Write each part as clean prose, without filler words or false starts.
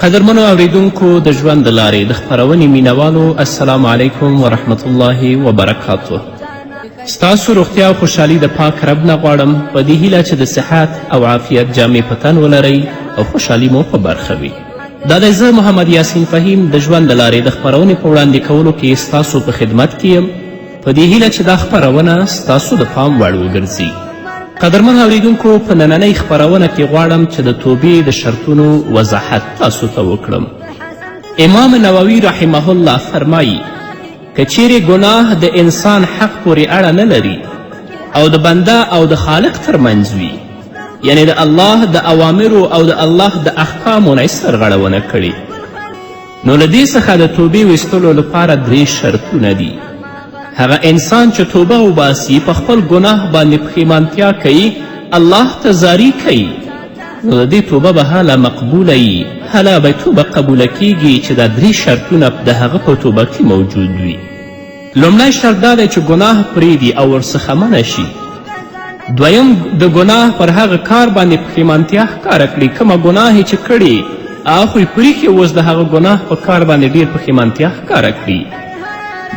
قدرمنو اوریدونکو د ژوند د لارې د خپرونې مینوالو السلام علیکم ورحمت الله وبرکاتو. ستاسو روغتیا او خوشحالي د پاک رب نه غواړم په دې هیله چې د صحت او عافیت جامې په تن ولرئ او خوشحالي مو په برخه وي. دا دی زه محمد یاسین فهیم د ژوند د لارې د خپرونې په وړاندې کولو کې ستاسو په خدمت کې یم په دې هیله چې دا خپرونه ستاسو د پام وړ وګرځي. قدرمن اوریدونکو په نننۍ خپرونه کې غواړم چې د توبې د شرطونو وضاحت تاسو ته وکړم. امام نووي رحمه الله فرمایي که چیرې ګناه د انسان حق پورې اړه نه لري او د بنده او د خالق ترمنځ وي، یعنی د الله د اوامرو او د الله د احکامو نه سرغړونه کړي، نو له دې څخه د توبې ویستلو لپاره 3 شرطونه دي. هغه انسان چې توبه وباسي په خپل ګناه باندې پښیمانتیا کوي، الله ته زاری کوي، نو د دې توبه به هله مقبوله وي، هله به توبه قبوله کیږي چې دا 3 شرطونه د هغه په توبه کې موجود وي. لومړی شرط دا دی چې ګناه پرېږدي او ورڅخه منع شي. دویم د ګناه پر هغه کار باندې پښیمانتیا ښکاره کړي، کومه ګناه چې کړي هغه خو یې پرېښي، اوس د هغه ګناه په کار باندې ډېر پښیمانتیا ښکاره کړي.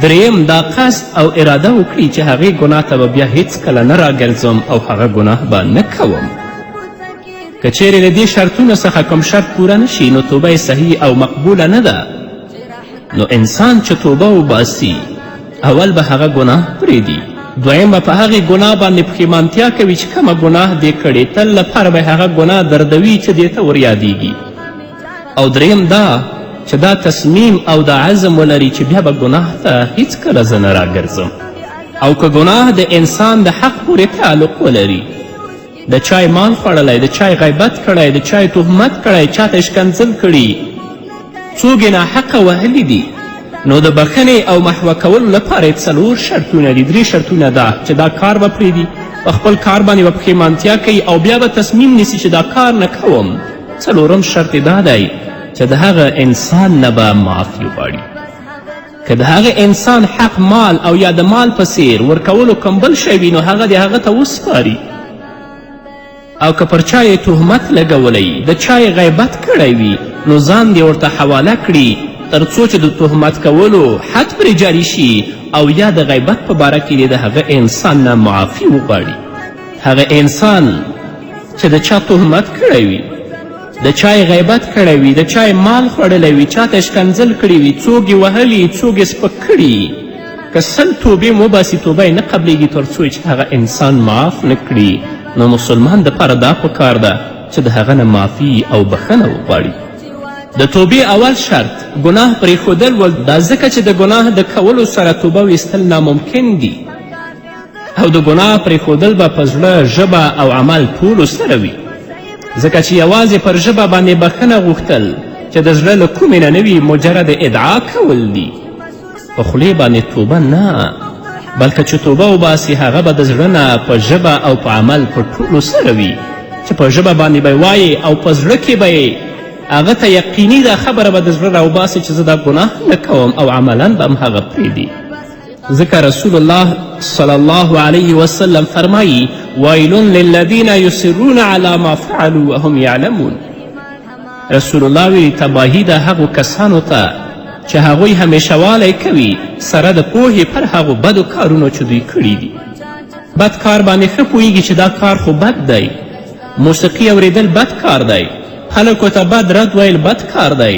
دریم دا قصد او اراده وکړي چې هغې ګناه ته به بیا هیڅکله نه راګرځم او هغه ګناه به نه کوم. که چیرې له دې شرطونو څخه کوم شرط پوره نشي نو توبه یې صحیح او مقبوله نه ده. نو انسان چې توبه وباسي اول به هغه ګناه پرېږدي، دویم به په هغې ګناه باندې پښیمانتیا کوي چې کومه ګناه دې کړې، تل لپاره به هغه ګناه دردوي چې دې ته وریادیږي، او دریم دا چې دا تصمیم او دا عزم ولري چې بیا به ګناه ته هیڅکله زه نه راګرځم. او که ګناه د انسان د حق پورې تعلق ولري، د چای مال خوړلی، د چای غیبت کړی، د چای تهمت کړی، چاته شکنځل کړي، څوک یې ناحقه وهلي دي، نو د بخښنې او محوه کولو لپاره یې 4 شرطونه دي. 3 شرطونه ده چې دا کار به پرېږدي، په خپل کار باندې به پښیمانتیا کوي او بیا به تصمیم نیسي چې دا کار نه کوم. 4م شرط یې دا دی چې د هغه انسان نه به معافي غواړي. که د هغه انسان حق مال او یا د مال په څیر ورکولو کوم بل شی وي نو هغه د هغه ته وسپاري، او که پر چا یې تهمت لګولی، د چا یې غیبت کړی وي، نو ځان دې ورته حواله کړي تر څو چې د تهمت کولو حد پرې جاري شي، او یا د غیبت په باره کې دې د هغه انسان نه معافي وغواړي. هغه انسان چې د چا تهمت کړی وي، د چای غیبت کړی وي، د چای مال خوړلی وي، چاته شکنځل کړي وي، څوک یې وهلي، څوک یې سپک کړي، که 100 توبې وباسي توبه یې نه قبلیږي تر څو چې هغه انسان معاف نه کړي، نو مسلمان دپاره دا پکار ده چې د هغه نه معافي او بخښنه وغواړي. د توبې اول شرط ګناه پرېښودل ول، دا ځکه چې د ګناه د کولو سره توبه ویستل ناممکن دي، او د ګناه پرېښودل به په زړه، ژبه او عمل ټولو سره وي، ځکه چې یوازې پر ژبه باندې بخښنه غوښتل چې د زړه له کومې نه وي مجرد ادعا کول دي، په خولې باندې توبه نه، بلکې چې توبه وباسي هغه به د زړه نه په ژبه او په عمل په ټولو سره وي، چې په ژبه باندې به وایي او په زړه کې به هغه ته یقیني دا خبره به د زړه راوباسي چې زه دا ګناه نه کوم، او عملا به هم هغه پرېږدي. ځکه رسول الله صلی الله علیه وسلم فرمایي ویل للذین یصرون علی ما فعلوا وهم یعلمون. رسول الله ویلي تباهي ده هغو کسانو ته چې هغوی همیشهوالی کوي سره د پوهې پر هغو بدو کارونو چې دوی کړي دي. بد کار باندې ښه پوهیږي چې دا کار خو بد دی، موسیقي اوریدل بد کار دی، خلکو ته بد رد ویل بد کار دی،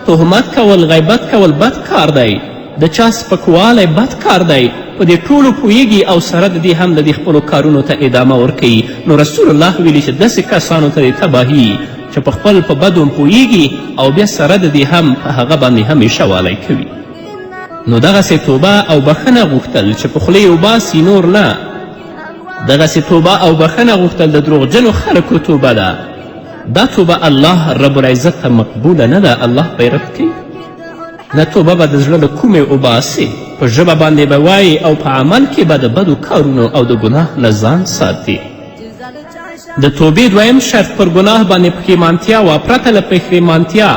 تهمت کول، غیبت کول بد کار دی، د چا سپکوالی بد کار دی، په دې ټولو پوهیږي او سره د دې هم د دې خپلو کارونو ته ادامه ورکوي. نو رسول الله ویلي چې داسې کسانو ته د تباهي چې په خپل په بدو پوهیږي او بیا سره د دې هم په هغه باندې همیشه والی کوي. نو دغسې توبه او بخښنه غوښتل چې په خولې وباسي نور نه، دغسې توبه او بخښنه غوښتل د دروغجنو خلکو توبه ده. دا توبه الله رب العزت ته مقبوله نه ده، الله به یې رد کوي. نه توبه به د زړه له کومې وباسي، په ژبه باندې به وایي او په عمل کې به د بدو کارونو او د ګناه نه ځان ساتي. د توبې دویم شرط پر ګناه باندې پښیمانتیا وه، پرته له پښیمانتیا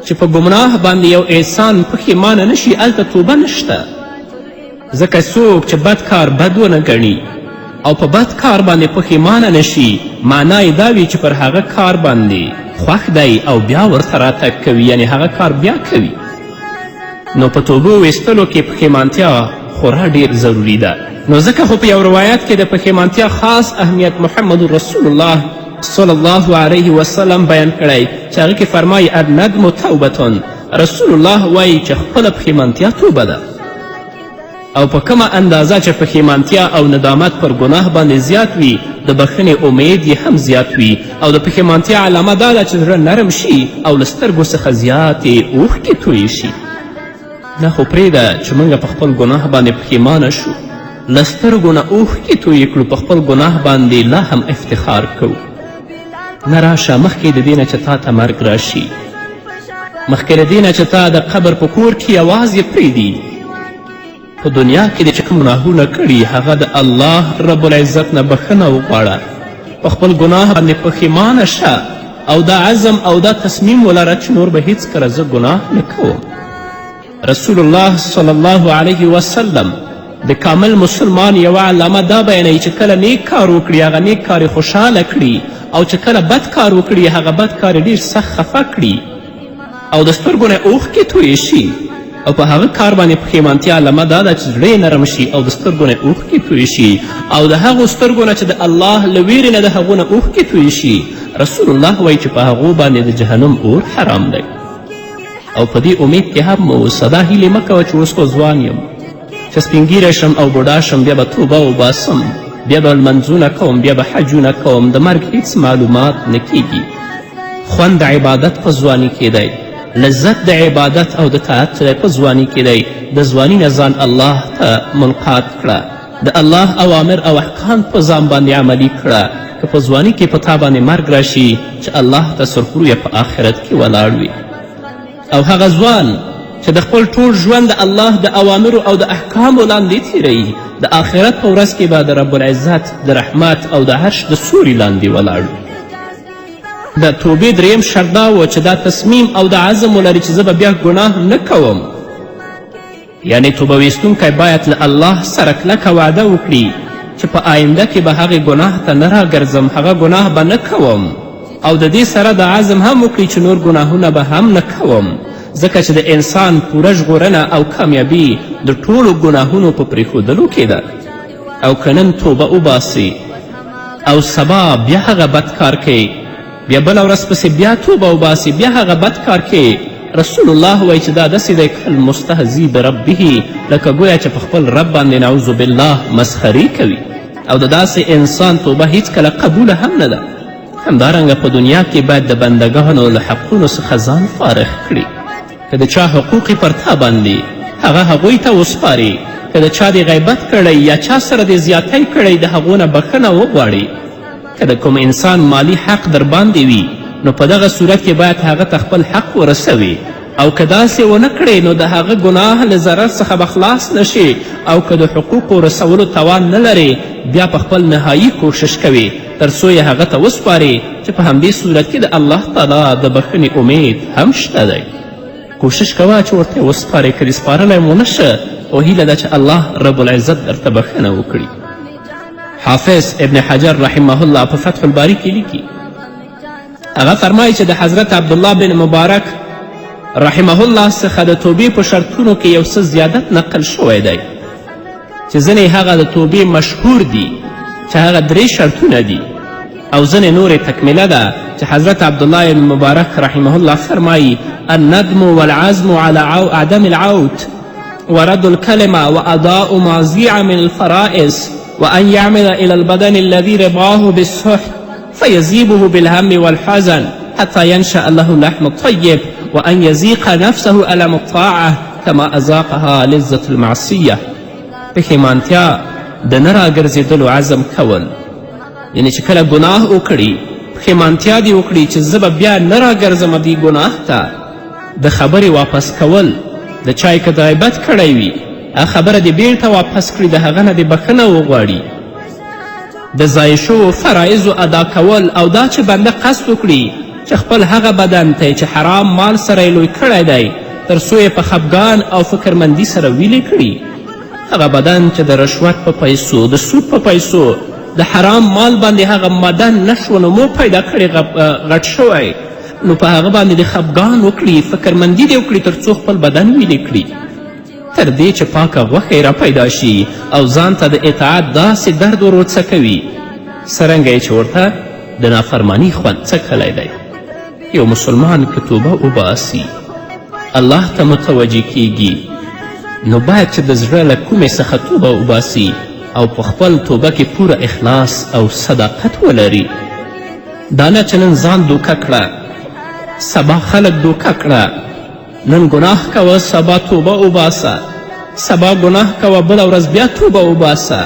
چې په ګناه باندې یو انسان پښیمانه نشي هلته توبه نشته، ځکه څوک چې بد کار بد ونه ګڼي او په بد کار باندې پښیمانه نشي، معنا یې دا وي چې پر هغه کار باندې خوښ دی او بیا ورته راتګ کوي، یعنی هغه کار بیا کوي. نو په توبه ویستلو کې پښیمانتیا خورا ډیر ضروری ده. نو ځکه خو په یو روایت کې د پښیمانتیا خاص اهمیت محمد رسول الله صلی الله علیه وسلم بیان کړی چې هغه کې فرمایي الندم توبتون. رسول الله وایي چې خپله پښیمانتیا توبه ده، او په کومه اندازه چې پښیمانتیا او ندامت پر ګناه باندې زیات وي د بخښنې امید یې هم زیات وي. او د پښیمانتیا علامه دا ده چې زړه نرم شي او له سترګو څخه زیاتې اوښکې تویې شي. دا خو پرېږده چې موږ په خپل ګناه باندې پښیمانه شو، له سترګو نه اوښکې تویې کړو، په خپل ګناه باندې لا هم افتخار کوو. نه راشه مخکې د دې نه چې تا ته مرګ راشي، مخکې د دې نه چې تا د قبر په کور کې یوازې پرېږدي، په دنیا کې د چې کوم ګناهونه کړي هغه د الله رب العزت نه بخښنه وغواړه، په خپل ګناه باندې پښیمانه شه او دا عزم او دا تصمیم ولره چې نور به هیڅکله زه ګناه نه کوم. رسول الله صلی الله علیه وسلم د کامل مسلمان یوه علامه دا بیانوي چې کله نیک کار وکړي هغه نیک کار یې خوشحاله کړي، او چې کله بد کار وکړي هغه بد کار یې ډېر سخت خفه کړي او د سترګو نه اوښکې تویې شي. او په هغه کار باندې پښیمانتیا علامه دا ده چې زړه نرم شي او د سترګو نه اوښکې تویې شي، او د هغو سترګو نه چې د الله له ویرې نه د هغو نه اوښکې تویې شي. رسول الله وایي چې په هغو باندې د جهنم اور حرام دی. او په دې امید کې هم اوسه، دا هیلې مه کوه چې اوس خو ځوان یم، چې سپینګیری شم او بوډا شم بیا به توبه وباسم، بیا به لمنځونه کوم، بیا به حجونه کوم. د مرګ هیڅ معلومات نه کیږي. خوند د عبادت په ځواني کې دی، لذت د عبادت او د طاعت په ځواني کې دی. د ځواني نه ځان الله ته منقاد کړه، د الله اوامر او احکام په ځان باندې عملي کړه. که په ځواني کې په تا باندې مرګ راشي چې الله ته سرخرویه په آخرت کې ولاړ وي. او هغه ځوان چې د خپل ټول ژوند د الله د اوامرو او د احکامو لاندې تیروي، د آخرت په ورځ کې به د رب العزت د رحمت او د عرش د سوري لاندې ولاړ وي. د توبې دریم شرط دا و چې دا تصمیم او د عزم ولري چې زه به بیا ګناه نه کوم. یعنی توبه ویستونکی باید له الله سره کلکه وعده وکړي چې په آینده کې به هغې ګناه ته نه راګرځم، هغه ګناه به نه کوم، او د دې سره د عزم هم وکړي چې نور ګناهونه به هم نه کوم. ځکه چې د انسان پوره ژغورنه او کامیابي د ټولو ګناهونو په پرېښودلو کې ده. او که نن توبه وباسي او سبا بیا هغه بد کار کوي، بیا بله ورځ پسې بیا توبه وباسي بیا هغه بد کار کوي، رسول الله وایي چې دا داسې دی کالمستهزي بربه، لکه ګویا چې په خپل رب باندې نعوذ بالله مسخري کوي. او د داسې انسان توبه هیڅکله قبوله هم نه ده. همدارنګه په دنیا کې باید د بندګانو له حقونو څخه ځان فارغ کړي. که د چا حقوق پر تا باندې هغه هغوی ته وسپاري، که د چا د غیبت کړی یا چا سره د زیاتی کړی د هغو نه بخښنه وغواړي. که د کوم انسان مالی حق در باندې وي نو په دغه صورت کې باید هغه ته خپل حق ورسوي، او که داسې ونه کړې نو د هغه ګناه له ضرر څخه به خلاص نشي. او که د حقوقو رسولو توان نه لرې بیا په خپل نهایي کوشش کوي تر څو یې هغه ته وسپاري، چې په همدې صورت کې د الله تعالی د بخښنې امید هم شته دی. کوشش کوه چې ورته وسپارې، که دې سپارلی مو نشه او هیله ده چې الله رب العزت درته بخښنه وکړي. حافظ ابن حجر رحمه الله په فتح الباری کې لیکي، هغه فرمایي چې د حضرت عبدالله بن مبارک رحمه الله څخه د توبې په شرطونو کې یو څه زیادت نقل شوی دی، چې ځینې هغه د توبې مشهور دي چې هغه 3 شرطونه دي، او ځینې نورې تکمیله ده چې حضرت عبدالله بن مبارک رحمه الله فرمایي الندم والعزم على عدم العود ورد الكلمة وأداء ما زيع من الفرائض وأن يعمل إلى البدن الذي رباه بالسحت فيذيبه بالهم والحزن حتى ينشأ له اللحم الطيب وأن يذيق نفسه ألم الطاعة كما أذاقها لذة المعصية. پښیمانتیا د نه راګرځېدلو عزم کول، یعنی چې کله ګناه وکړي پښیمانتیا دې وکړي چې زه به بیا نه راګرځم دې ګناه ته. د خبرې واپس کول، د چای که د غیبت کړی وي هغه خبره دې بیرته واپس کړي، د هغه نه دې بخښنه وغواړي. د ضایع شوو فرایضو ادا کول، او دا چې بنده قصد وکړي چې خپل هغه بدن ته چې حرام مال سره یې لوی کړی دی تر څو یې په خفګان او فکرمندي سره ویلې کړي. هغه بدن چې د رشوت په پیسو، د سود په پیسو، د حرام مال باندې هغه بدن نشو نمو پیدا کړی غټ شوی، نو په هغه باندې د خفګان وکړي، فکرمندي دې وکړي تر څو خپل بدن ویلې کړي، تر دې چې پاکه غوښه یې را پیدا شي او ځان ته د اطاعت داسې درد ور وڅکوي څرنګه یې چې ورته د نافرماني خوند څکلی دی. یو مسلمان که توبه وباسي الله ته متوجه کیږي نو باید چې د زړه له کومې څخه توبه وباسي او په خپل توبه کې پوره اخلاص او صداقت ولري. دا نه چې نن ځان دوکه کړه، سبا خلک دوکه کړه، نن ګناه کوه سبا توبه وباسه، سبا ګناه کوه بله ورځ بیا توبه وباسه.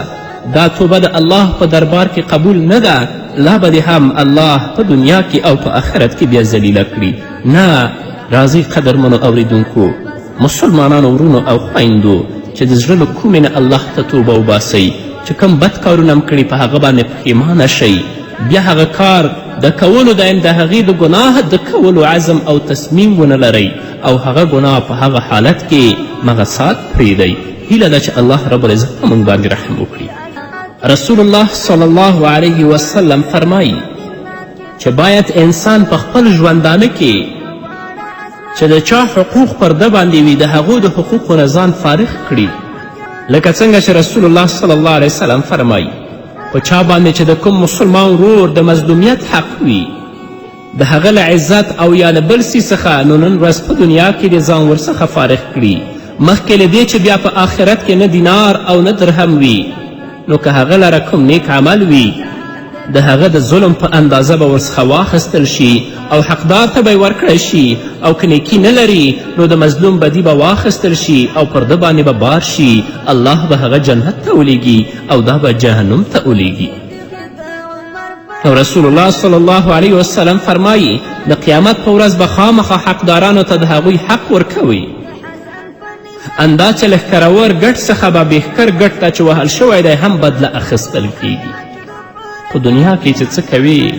دا توبه د الله په دربار کې قبول نه ده، لا به دې هم الله په دنیا کې او په آخرت کې بیا ذلیله کړي. نه، راځئ قدرمنو اوریدونکو، مسلمانانو ورونو او خویندو، چې د زړه له کومې نه الله ته توبه وباسئ، چې کوم بد کارونه م کړي په هغه باندې پښیمانه شئ، بیا هغه کار د کولو د هغې د ګناه د کولو عزم او تصمیم ونه لرئ او هغه ګناه په هغه حالت کې مغه سات پرېږدئ. هیله ده چې الله رب العزت په موږ باندې رحم وکړي. رسول الله صلی الله علیه وسلم فرمایي چې باید انسان په خپل ژوندانه کې چې د چا حقوق پر ده باندې وي د هغو د حقوقو نه ځان فارغ کړي، لکه څنګه چې رسول الله صلی الله علیه وسلم فرمایي په چا باندې چې د کوم مسلمان ورور د مظلومیت حق وي د هغه له عزت او یا له بل څه څخه نو نن ورځ په دنیا کې د ځان ورڅخه فارغ کړي، مخکې له دې چې بیا په آخرت کې نه دینار او نه درهم وي، نو که هغه لره کوم نیک عمل وي د هغه د ظلم په اندازه به ورڅخه واخیستل شي او حقدار ته به یې ورکړی شي، او که نیکي نه لري نو د مظلوم بدي به واخیستل شي او پر ده باندې به بار شي، الله به هغه جنت ته ولیږي او دا به جهنم ته ولیږي. او رسول الله صلی الله علیه وسلم فرمایي د قیامت په ورځ به خامخا حقدارانو ته د هغوی حق ورکوي، اندا چې لښکرور ګټ څخه به بهتر ګټ ته چې وهل شوی دی هم بدله اخیستل کیږي. په دنیا کې چې څه کوي،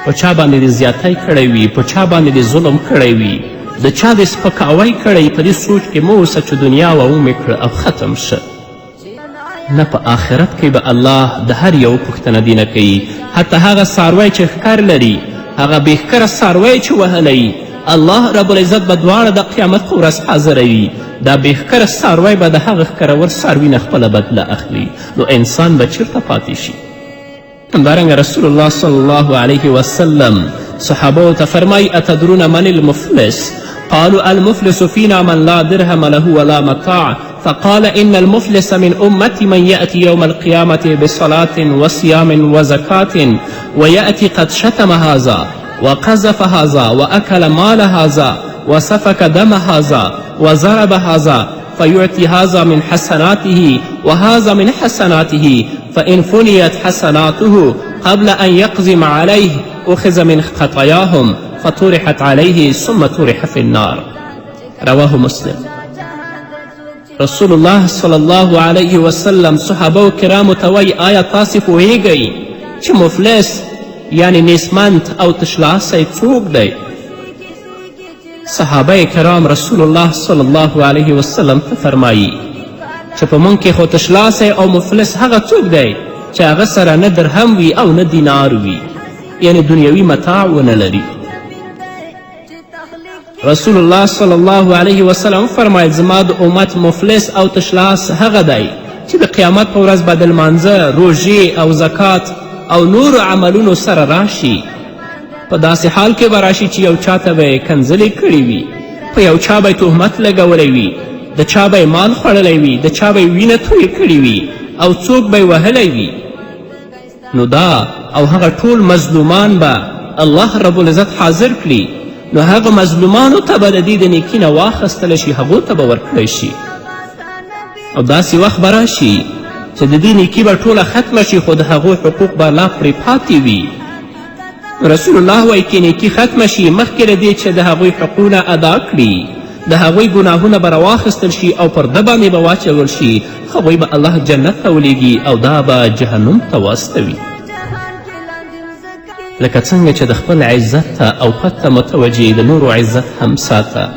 په چا باندې د زیاتی کړی وي، په چا باندې د ظلم کړی وي، د چا د سپکاوی کړی، په دې سوچ کې مه اوسه چې دنیا ومې کړه او ختم شه. نه، په آخرت کې به الله د هر یو پوښتنه دې نه کوي، حتی هغه څاروی چې ښکر لري، هغه بېښکره څاروی چې وهلی، الله رب العزت به دواړه د قیامت په ورځ حاضروي. دا بېښکره څاروی به د هغه ښکرور څاروي نه خپله بدله اخلي، نو انسان به چیرته پاتې شي؟ همدارنګه رسول الله صلی الله علیه وسلم صحابو ته فرمایي اتدرون من المفلس؟ قالوا المفلس فينا من لا درهم له ولا متاع، فقال إن المفلس من أمتي من يأتي يوم القيامة بصلاة وصيام وزكاة ويأتي قد شتم هذا وقذف هذا وأكل مال هذا وسفك دم هذا وضرب هذا، فيعطي هذا من حسناته وهذا من حسناته، فإن فنيت حسناته قبل أن يقزم عليه أخذ من خطاياهم فطرحت عليه ثم طرح في النار. رواه مسلم. رسول الله صلی الله علیه وسلم صحابه کرامو ته وایي آیا تاسې پوهیږئ چې مفلس یعنی نیستمند او تشلاسی څوک دی؟ صحابه کرام رسول الله صلی الله علیه وسلم ته فرمایي چې په موږ کې خو تشلاسی او مفلس هغه څوک دی چې هغه سره نه درهم وي او نه دینار وي، یعنی دنیوي متاع ونه لري. رسول الله صلی الله علیه وسلم فرمایل زما د امت مفلس او تشلاس هغه دی چې د قیامت په ورځ به د لمانځه، روژې او زکات او نورو عملونو سره راشي، په داسې حال کې به راشي چې یو چا ته به یې کنځلې کړې وي، په یو چا به یې تهمت لګولی وي، د چا به یې مال خوړلی وي، د چا به یې وینه تویې کړې وي او څوک به یې وهلی وي. نو دا او هغه ټول مظلومان به الله رب العزت حاضر کړي، نو هغه مظلومانو ته به د دې د نیکي نه واخیستلی شي، هغو ته به ورکړی شي، او داسې وخت به راشي چې د دې نیکي به ټوله ختمه شي، خو د هغو حقوق به لا پرې پاتې وي. رسول الله وایي که نیکي ختمه شي مخکې له دې چې د هغوی حقونه ادا کړي، د هغوی ګناهونه به راواخیستل شي او پر ده باندې به واچول شي، هغوی به الله جنت ته ولیږي او دا به جهنم ته واستوي. لکه څنګه چې د خپل عزت ته او قد ته متوجه د نورو عزت هم ساته،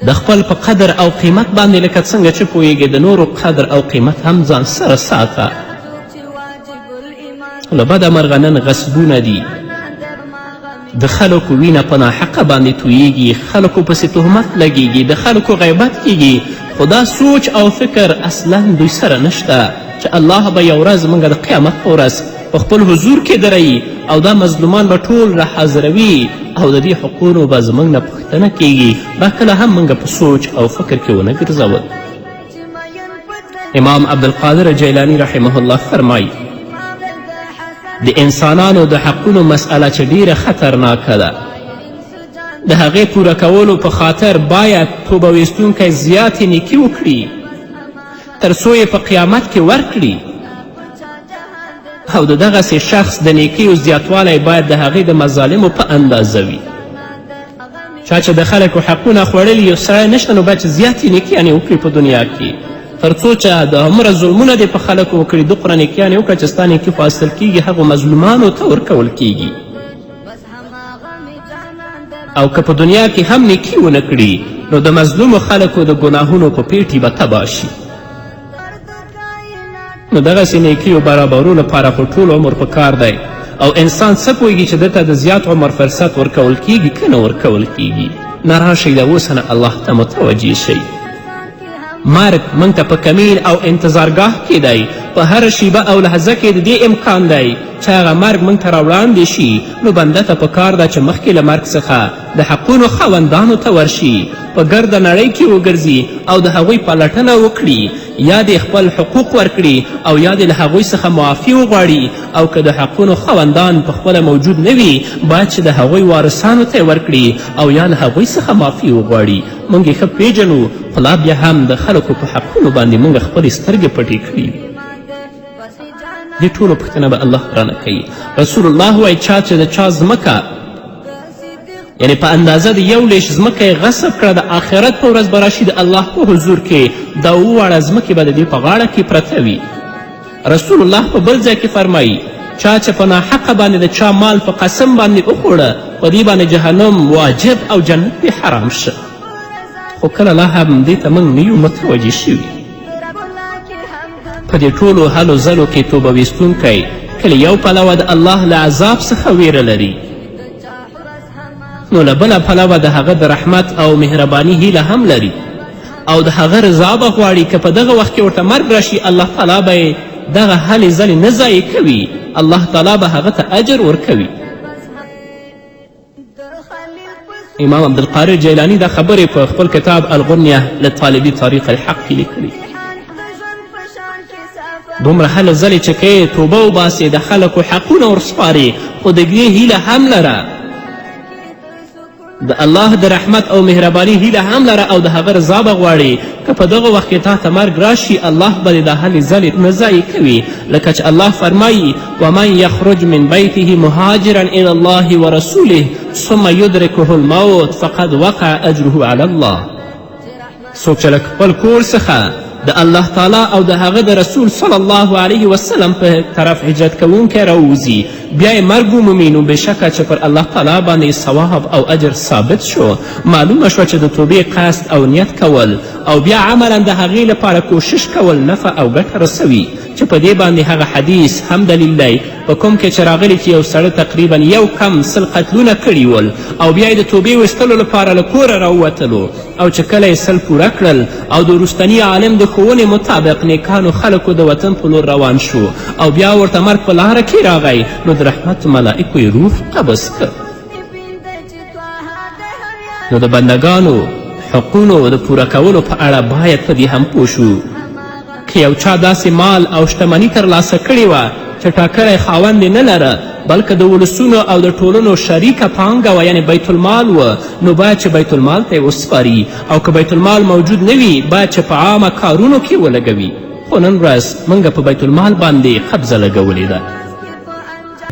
د خپل په قدر او قیمت باندې لکه څنګه چې پوهیږي د نورو قدر او قیمت هم ځان سره ساته. له بده مرغه نن غصبونه دي، د خلکو وینه په ناحقه باندې توییږي، خلکو پسې تهمت لګیږي، د خلکو غیبت کیږي، خو دا سوچ او فکر اصلا دوی سره نشته چې الله به یو ورځ موږ د قیامت په ورځ په خپل حضور کې دروي او دا مظلومان به ټول را حاضروي او د دې حقونو به زموږ نه پوښتنه کیږي. دا کله هم موږ په سوچ او فکر کې ونه ګرځول. امام عبدالقادر جیلانی رحمه الله فرمایي د انسانانو د حقونو مسئله چې ډیره خطرناکه ده، د هغې پوره کولو په خاطر باید توبه ویستونکی زیاتې نیکي وکړي تر څو یې په قیامت کې ورکړي، او د دغسې شخص د نیکیو زیاتوالی باید د هغې د مظالمو په اندازه وي. چا چې د خلکو حقونه خوړلي یو سړی نشته نو باید چې زیاتې نیکیانې وکړي په دنیا کې، تر څو چې د هومره ظلمونه دې په خلکو وکړي دومره نیکیانې وکړه چې ستا نیکي خو حاصل کیږي هغو مظلومانو ته ورکول کیږي. او که په دنیا کې هم نیکي ونه کړي نو د مظلومو خلکو د ګناهونو په پیټي به تباه شي. نو دغسې نیکیو برابرو لپاره خو ټول عمر په کار دی او انسان څه پوهیږي چې دته د زیات عمر فرصت ورکول کیږي که نه ورکول کیږي. نه راشئ د اوسه نه الله ته متوجه شئ. مرګ موږ ته په کمین او انتظارګاه کې دی، په هره شیبه او لحظه کې د دې امکان دی چې هغه مرګ موږ ته راوړاندې شي. نو بنده ته پکار ده چې مخکې له مرګ څخه د حقونو خاوندانو ته ورشي، په ګرده نړۍ کې وګرځي او د هغوی پلټنه وکړي، یا دې خپل حقوق ورکړي او یا دې له هغوی څخه معافي وغواړي، او که د حقونو خاوندان په خپله موجود نه وي باید چې د هغوی وارثانو ته یې ورکړي او یا له هغوی څخه معافي وغواړي. موږ یې ښه پیژنو خو لا بیا هم د خلکو په حقونو باندې موږ خپلې سترګې پټې کړي. دې ټولو پوښتنه به الله رانه کوي. رسول الله وایي چا چې د چا ځمکه یعنی په اندازه د یو لیش ځمکه یې غصب کړه د آخرت په ورځ به راشي د الله په حضور کې دا وواړه ځمکې به د دې په غاړه کې پرته وي. رسول الله په بل ځای کې فرمایي چا چې په ناحقه باندې د چا مال په قسم باندې وخوړه په دې باندې جهنم واجب او جنت پې حرام شه. خو کله لا هم دې ته موږ نه یو متوجه شوي. په دې ټولو هلو ځلو کې توبه ویستونکی کله یو پلوه د الله له عذاب څخه ویره لري نو له بله پلوه د هغه د رحمت او مهرباني هیله هم لري او د هغه رضا به غواړي که په دغه وخت کې ورته مرګ راشي الله تعالی به یې دغه هلې ځلې نه ضایع کوي، الله تعالی به هغه ته اجر ورکوي. امام عبدالقادر جیلانی دا خبرې په خپل کتاب الغنیه لطالبي طریق الحق کې لیکلي. دومره هله ځلې چې که توبه وباسې د خلکو حقونه ورسپارې خو د دې هیله هم لره د الله د رحمت او مهرباني هیله هم لره او د هغه رضا به غواړې که په دغه وخت کې تا ته مرګ راشي الله به دې دا هلې ځلې نه ضایع کوي، لکه چې الله فرمایي ومن یخرج من بیته مهاجرا الی الله ورسوله ثم یدرکه الموت فقد وقع اجره علی الله. څوک چې له خپل کور څخه د الله تعالی او د هغه د رسول صلی الله علیه وسلم په طرف هجرت کوونکی راووځي بیا یې مرګ ومومي نو بېشکه چې پر الله تعالی باندې ثواب او اجر ثابت شو. معلومه شوه چې د توبې قصد او نیت کول او بیا عملا د هغې لپاره کوشش کول نفع او ګټه رسوي چې په دې باندې هغه حدیث هم دلیل دی په کوم کې چې راغلی چې یو سړی تقریبا 1 قتلونه کړي ول او بیا یې د توبې ویستلو لپاره له کوره راووتلو او چې کله یې 100 پوره کړل او د وروستني عالم د ښوونې مطابق نیکانو خلکو د وطن په لور روان شو او بیا ورته مرګ په لاره کې راغی نو د رحمت ملائکو یې روح قبض کړ. نو د بندګانو حقونو د پوره کولو په اړه باید په دې هم پوه شو. که یو چا داسې مال او شتمني ترلاسه کړې وه چې ټاکلی خاوند یې نه لره بلکې د ولسونو او د ټولنو شریکه پانګه وه یعنې بیت المال وه نو باید چې بیت المال ته یې وسپاري او که بیت المال موجود نه وي باید چې په عامه کارونو کې ولګوي. خو نن ورځ موږ په بیت المال باندې قبضه لګولې ده.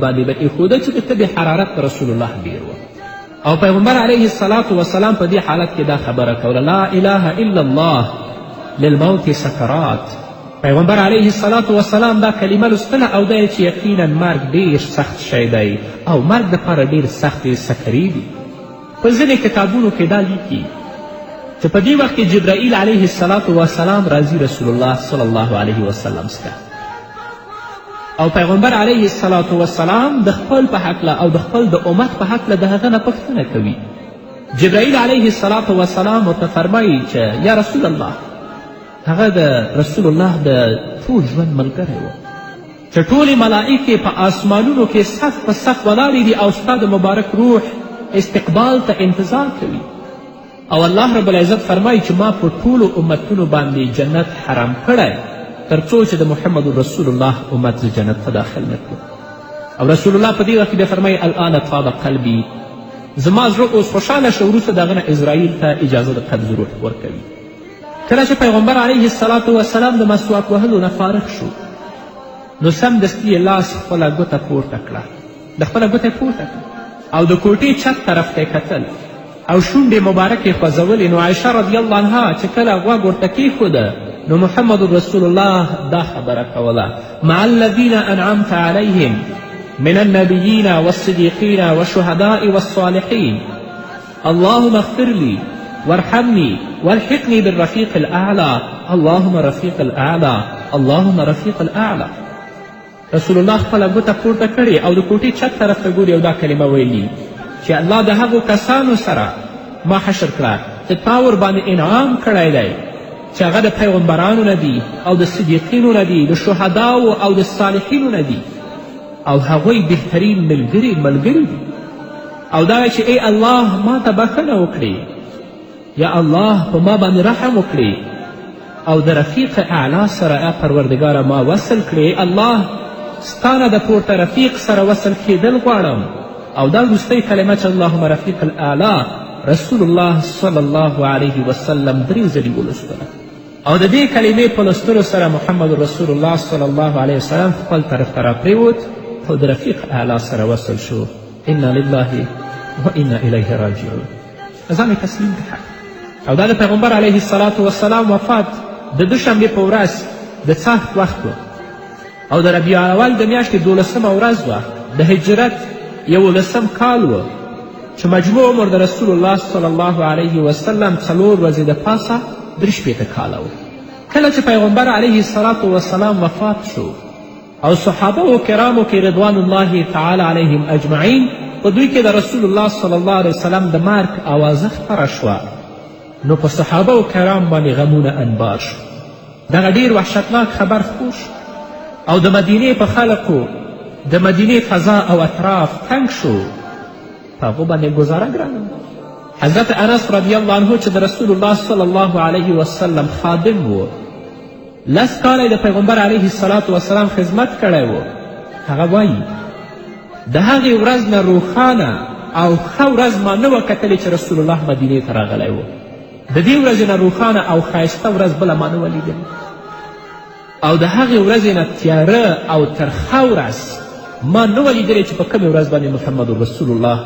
باندې به ایښوده چې د تبې حرارت رسول الله ډېر وه او پیغمبر علیه الصلاة وسلام په دې حالت کې دا خبره کوله لا اله الا الله للموت سکرات. پیغمبر علیه الصلاة وسلام دا کلمه لوستله او دا چې یقینا مرګ ډېر سخت شی دی او مرګ دپاره ډېر سختې سکرې دي. په ځینې کتابونو کې دا لیکي چې په دې وخت کې جبرائیل علیه الصلاة وسلام راځي رسول الله صلی الله علیه وسلم څخه او پیغمبر علیه الصلاة والسلام د خپل په هکله او د خپل د امت په هکله د هغه نه پوښتنه کوي. جبرائیل علیه الصلاة والسلام ورته فرمایي چې یا رسول الله، هغه د رسول الله د ټول ژوند ملګری و چې ټولې ملائکې په آسمانونو کې صف په صف ولاړې دي او ستا د مبارک روح استقبال ته انتظار کوي. او الله رب العزت فرمایي چې ما په ټولو امتونو باندې جنت حرام کړی تر څو چې د محمد رسول الله امت زه جنت ته داخل نه کړم. او رسول الله په دې وخت کې بیا فرمایي الآن طاب قلبي، زما زړه اوس خوشحاله شه. وروسته د هغه نه اسرائیل ته اجازه د قبض روح ورکوي. کله چې پیغمبر علیه الصلاة والسلام د مسواک وهلو نه فارغ شو نو سمدستي یې لاس خپله ګوته پورته کړه، د خپله ګوته یې پورته کړه او د کوټې چت طرف ته یې کتل او شونډې مبارکې خوځولې. نو عایشه رضی الله عنها چې کله غوږ ورته کیښوده نو محمد رسول الله دا خبره کوله: مع الذین انعمت علیهم من النبیین والصدیقین والشهداء والصالحین اللهم اغفر لي وارحمني والحقني بالرفيق الأعلى اللهم رفيق الأعلى اللهم رفيق الأعلى. رسول الله خپله ګوته پورته کړې او د کوټې چت طرف ته ګوري او دا کلمه ویلي چې الله د هغو کسانو سره ما حشر کړه چې تا ورباندې انعام کړی دی چې هغه د پیغمبرانو نه دي او د صدیقینو نه دي، د شهداو او د صالحینو نه دي او هغوی بهترین ملګري دي. او دا چې ای الله ما ته بخښنه وکړي، یا الله په ما باندې رحم وکړي او د رفیق اعلی سره پروردګاره ما وصل کړي. الله ستا نه د پورته رفیق سره وصل کیدل غواړم. او دا وروستۍ کلمه چې اللهم رفیق الاعلی رسول الله صلی الله علیه وسلم 3 ځلې ولوستله او د دې کلمې په لوستلو سره محمد رسول الله صلی الله علیه وسلم خپل طرف ته راپریوت او د رفیق اعلی سره وصل شو. انا لله و انا الیه راجعون. ځان یې تسلیم کړه. او دا د پیغمبر علیه الصلاة والسلام وفات د دوشنبې په ورځ د څاښت وخت و او د ربیع اول د میاشتې 12مه ورځ وه د هجرت 11 کال و چې مجموع عمر د رسول الله صلی الله علیه وسلم 4 ورځې د پاسه 63 کاله و. کله چې پیغمبر علیه الصلاة والسلام وفات شو او صحابه و کرامو کې رضوان الله تعالی علیهم اجمعین په دوی کې د رسول الله صلی الله علیه وسلم د مرګ آوازه خپره شوه نو په صحابه و کرام باندې غمونه انبار شو. دغه ډیر وحشتناک خبر خپور شو او د مدینې په خلقو د مدینې فضا او اطراف تنګ شو، په هغو باندې ګزاره ګرانه. حضرت انس رضی الله عنه چې د رسول الله صلی الله علیه وسلم خادم و، 10 کاله د پیغمبر علیه الصلاة والسلام خدمت کړی و، هغه وایي د هغې ورځ نه روښانه او ښه ورځ ما نه وه کتلې چې رسول الله مدینې ته راغلی و. د دې ورځې نه روښانه او ښایسته ورځ بله ما نه وه لیدلې او د هغې ورځې نه تیاره او ترخه ورځ ما نه وه لیدلې چې په کومې ورځ باندې محمد رسول الله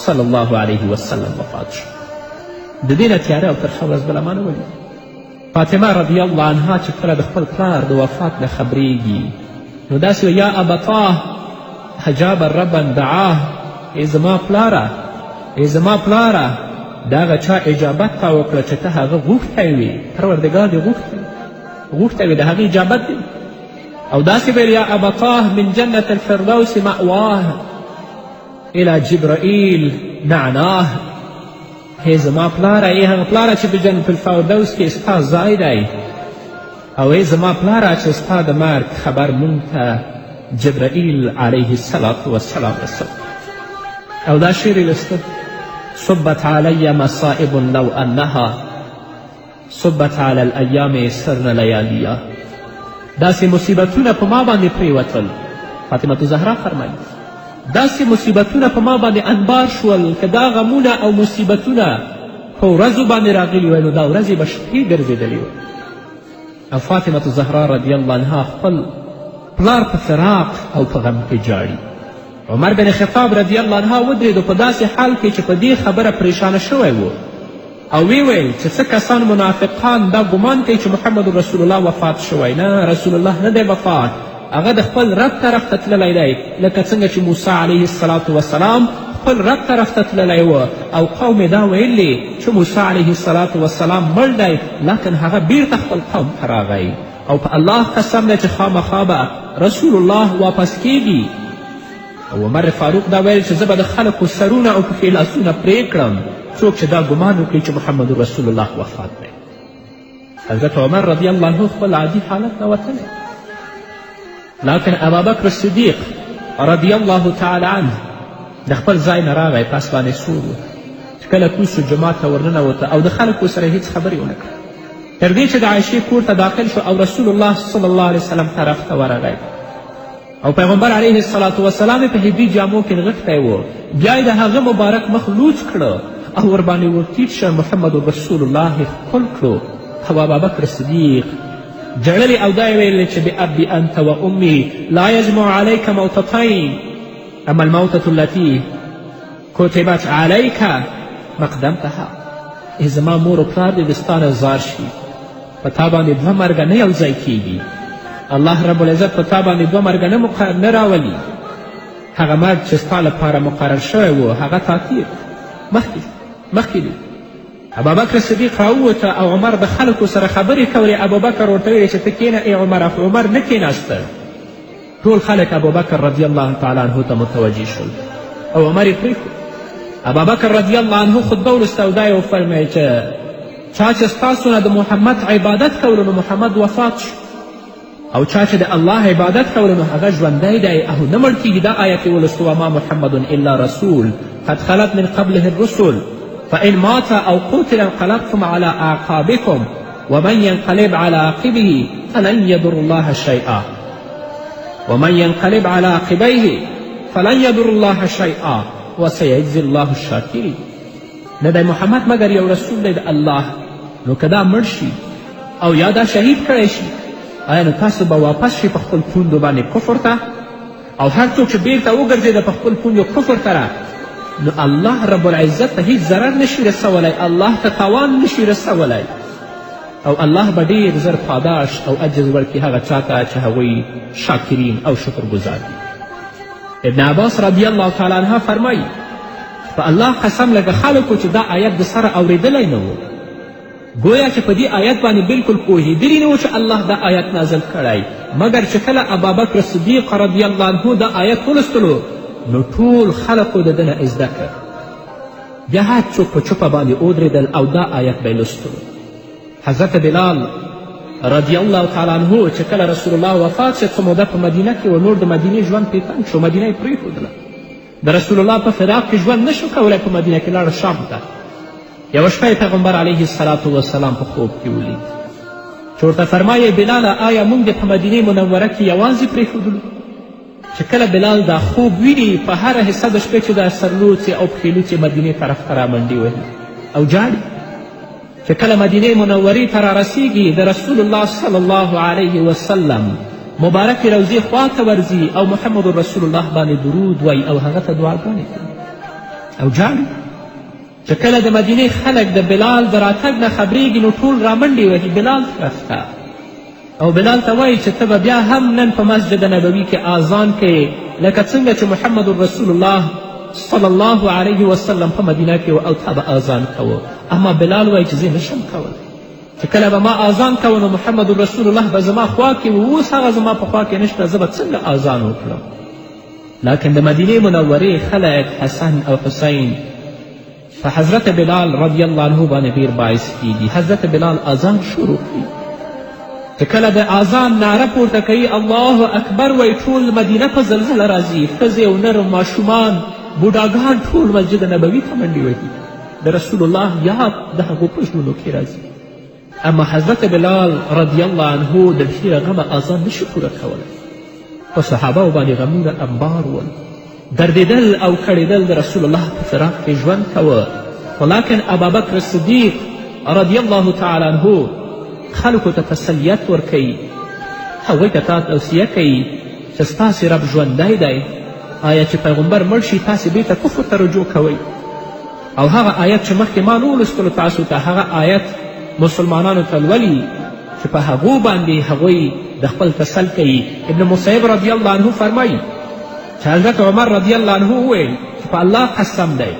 صلی الله علیه وسلم وفات شو. د دې نه تیاره او ترخه ورځ بله ما نه وه لیدلې. فاطمه رضی الله عنها چې کله د خپل پلار د وفات نه خبریږي نو داسې یا ابطاه حجاب ربا دعاه، ای زما پلاره ای زما پلاره، د هغه چا اجابت تا وکړه چې ته هغه غوښتی وې، پروردګار دې غوښتی وې، د هغې اجابت دی. او داسې ویل یا ابطاه من جنة الفردوس مأواه الى جبرائیل نعناه، ای زما پلاره، ای هغه پلاره چې په جنت الفردوس کې ستا ځای دی، او ای زما پلاره چې ستا د مرګ خبر مونږ ته جبرائیل علیه الصلاة والسلام رسول. او دا شعر یې لوسته: صبت علی مصائب لو انها صبت علی الایام سرن لیالیا. داسې مصیبتونه په ما باندې پریوتل، فاطمة زهرا فرمایي داسې مصیبتونه په ما باندې انبار شول که دا غمونه او مصیبتونه په ورځو باندې راغلي وی نو دا ورځې به شپې ګرځېدلې وې. او فاطمة زهرا رضی الله عنها خپل پلار په فراق او په غم کې جاړي. عمر بن خطاب رضی الله عنه ودرېدو په داسې حال کې چې په دې خبره پریشانه شوی و او وی ویل چې څه کسان منافقان دا ګمان کوي چې محمد رسول الله وفات شوی. نه، رسول الله نه دی وفات، هغه د خپل رب طرف ته تللی دی، لکه څنګه چې موسی علیه الصلاة والسلام خپل رب طرف ته تللی و او قوم دا ویلي چې موسی علیه الصلاة والسلام مړ دی، لکن هغه بیرته خپل قوم ته راغی او په الله قسم دی چې خامخا به رسول الله واپس کیږي. او عمر فاروق دا ویل چې زه به د خلکو سرونه او پښې لاسونه پرې کړم څوک چې دا ګمان وکړي چې محمد رسول الله وفات دی. حضرت عمر رضی الله عنه خپل عادي حالت نه وتلی، لیکن ابابکر صدیق رضی الله تعالی عنه د خپل ځای نه راغی، په اس باندې سور و، چې کله کوز شو جومات ته ورننوته او د خلکو سره هیڅ خبرې ونه کړه تر دې چې د عایشې کور ته داخل شو او رسول الله صلی الله علیه وسلم طرف ته ورغی او پیغمبر علیه الصلاة والسلام په هدي جامو کې نغښتی و. بیا یې د هغه مبارک مخ لوڅ کړه او ورباندې ورټیټ شه محمد رسول الله ښکل کړو او ابابکر صدیق جړلې او دا یې ویل چې بأبي انت و امي لا یجمع علیک موتتین اما الموتة التي کتبت علیک مقدمتها. زما مور و پلار دې د ستا نه زار شي، په تا باندې دوه مرګه نه یو ځای کیږي. الله رب العزت په تا باندې دوه مرګه نه راولي. هغه مرګ چې ستا لپاره مقرر شوی و هغه تا تیر مخکې دی. ابابکر صدیق راووته او عمر د خلکو سره خبرې کولې. ابوبکر ورته ویلې چې ته کښېنه ای عمر. خو عمر نه کښېناسته. ټول خلک ابوبکر رضی الله تعالی عنه ته متوجه شول او عمر یې پرېښود. ابابکر رضی الله عنه خطبه وروسته او دا یې وفرمیل چې چا چې ستاسو نه د محمد عبادت کولو نو محمد وفات شو، او چا چې د الله عبادت کولو نو هغه ژوندی دی او نه مړ کیږي. دا آیت یې ولوستو وما محمد الا رسول قد خلت من قبله الرسل فإن مات أو قتل انقلبتم على أعقابكم ومن ينقلب على عقبه فلن يضر الله شيئا ومن ينقلب على عقبيه فلن يضر الله شيئا وسيجزي الله الشاکرین. نه دی محمد مګر یو رسول دی د الله، نو که دا مړ شي او یا دا شهید کړی شي آیا نو تاسو به واپس شي په خپل پوندو باندې کفر ته؟ او هر څوک چې بیرته وګرځېده په خپل پوندو کفر ته نو الله رب العزت ته هیڅ ضرر نشي رسولی، الله ته تاوان نشي رسولی، او الله به ډېر زر پاداش او اجر ورکړي هغه چا ته چې هغوی شاکرین او شکرګزار دي. ابن عباس رضی الله تعالی عنه فرمایي په الله قسم لکه خلکو چې دا آیت د سره اورېدلی نه و، گویا چې په دې آیت باندې بلکل پوهېدلي نه و چې الله دا آیت نازل کړی، مګر چې کله ابابکر صدیق رضی الله عنه دا آیت ولوستلو نو ټول خلقو د ده نه زده کړ. بیا هر څوک په چوپه باندې ودرېدل او دا آیت به یې لوستلو. حضرت بلال رضی الله تعالی عنه چې کله رسول الله وفات شد څه موده په مدینه کې و، نور د مدینې ژوند پرې تنګ شو، مدینه یې پرېښودله. د رسول الله په فراق کې ژوند نشو کولی، په مدینه کې لاړه شام ته. یوه شپه یې پیغمبر علیه الصلاة والسلام په خوب کې ولید چې ورته فرمایي بلاله آیا موږ دې په مدینې منوره کې یوازې پرېښودلو؟ چې کله بلال دا خوب ویني په هره حصه د شپې چې دا سرلوڅې او پښېلوڅې مدینې طرف ته رامنډې وهي او جاړي. چې کله مدینې منورې ته رارسیږي د رسول الله صلی الله علیه وسلم مبارکې روضې خواته ورځي او محمد رسول الله باندې درود وایي او هغه ته دعاګانې کوي او جاړي. چې کله د مدینې خلک د بلال د راتګ نه خبرېږي نو ټول رامنډې وهي بلال طرف ته او بلال ته وایي چې ته به بیا هم نن په مسجد نبوي کې آذان کوې لکه څنګه چې محمد رسول الله صلی الله علیه وسلم په مدینه کې و او تا به آذان کوه. اما بلال وایي چې زه نشم کولی، چې کله به ما آذان کوه نو محمد رسول الله به زما خوا کې و، اوس هغه زما په خوا کې نشته، زه به څنګه آذان وکړم؟ لکن د مدینې منورې خلک حسن او حسین په حضرت بلال رضی الله عنه باندې ډېر باعث کیږي. حضرت بلال آذان شروع کړي، چې کله د آذان نعره پورته کوي الله اکبر وایي ټول مدینه په زلزله راځي، ښځې او نر ماشومان بوډاګان ټول مسجد نبوي ته منډې وهي، د رسول الله یاد د هغو په زړونو کې راځي. اما حضرت بلال رضی الله عنه د ډېره غمه آذان نشي پوره کولی. په صحابهو باندې غمونه انبار ول، دردېدل او کړېدل د رسول الله په فراق کې ژوند کوه. خو لیکن ابابکر صدیق رضی الله تعالی عنه خلکو ته تسلیت ورکوي، هغوی ته تا توصیه کوي چې ستاسې رب ژوندی دی، آیا چې پیغمبر مړ شي تاسې بیرته کفر ته رجوع کوئ. او هغه آیت چې مخکې ما نولوستلو تاسو ته هغه آیت مسلمانانو ته لولي چې په هغو باندې هغوی د خپل تسل کوي. ابن مصیب رضی الله عنه فرمایي چې حضرت عمر رضی الله عنه وویل چې په الله قسم دی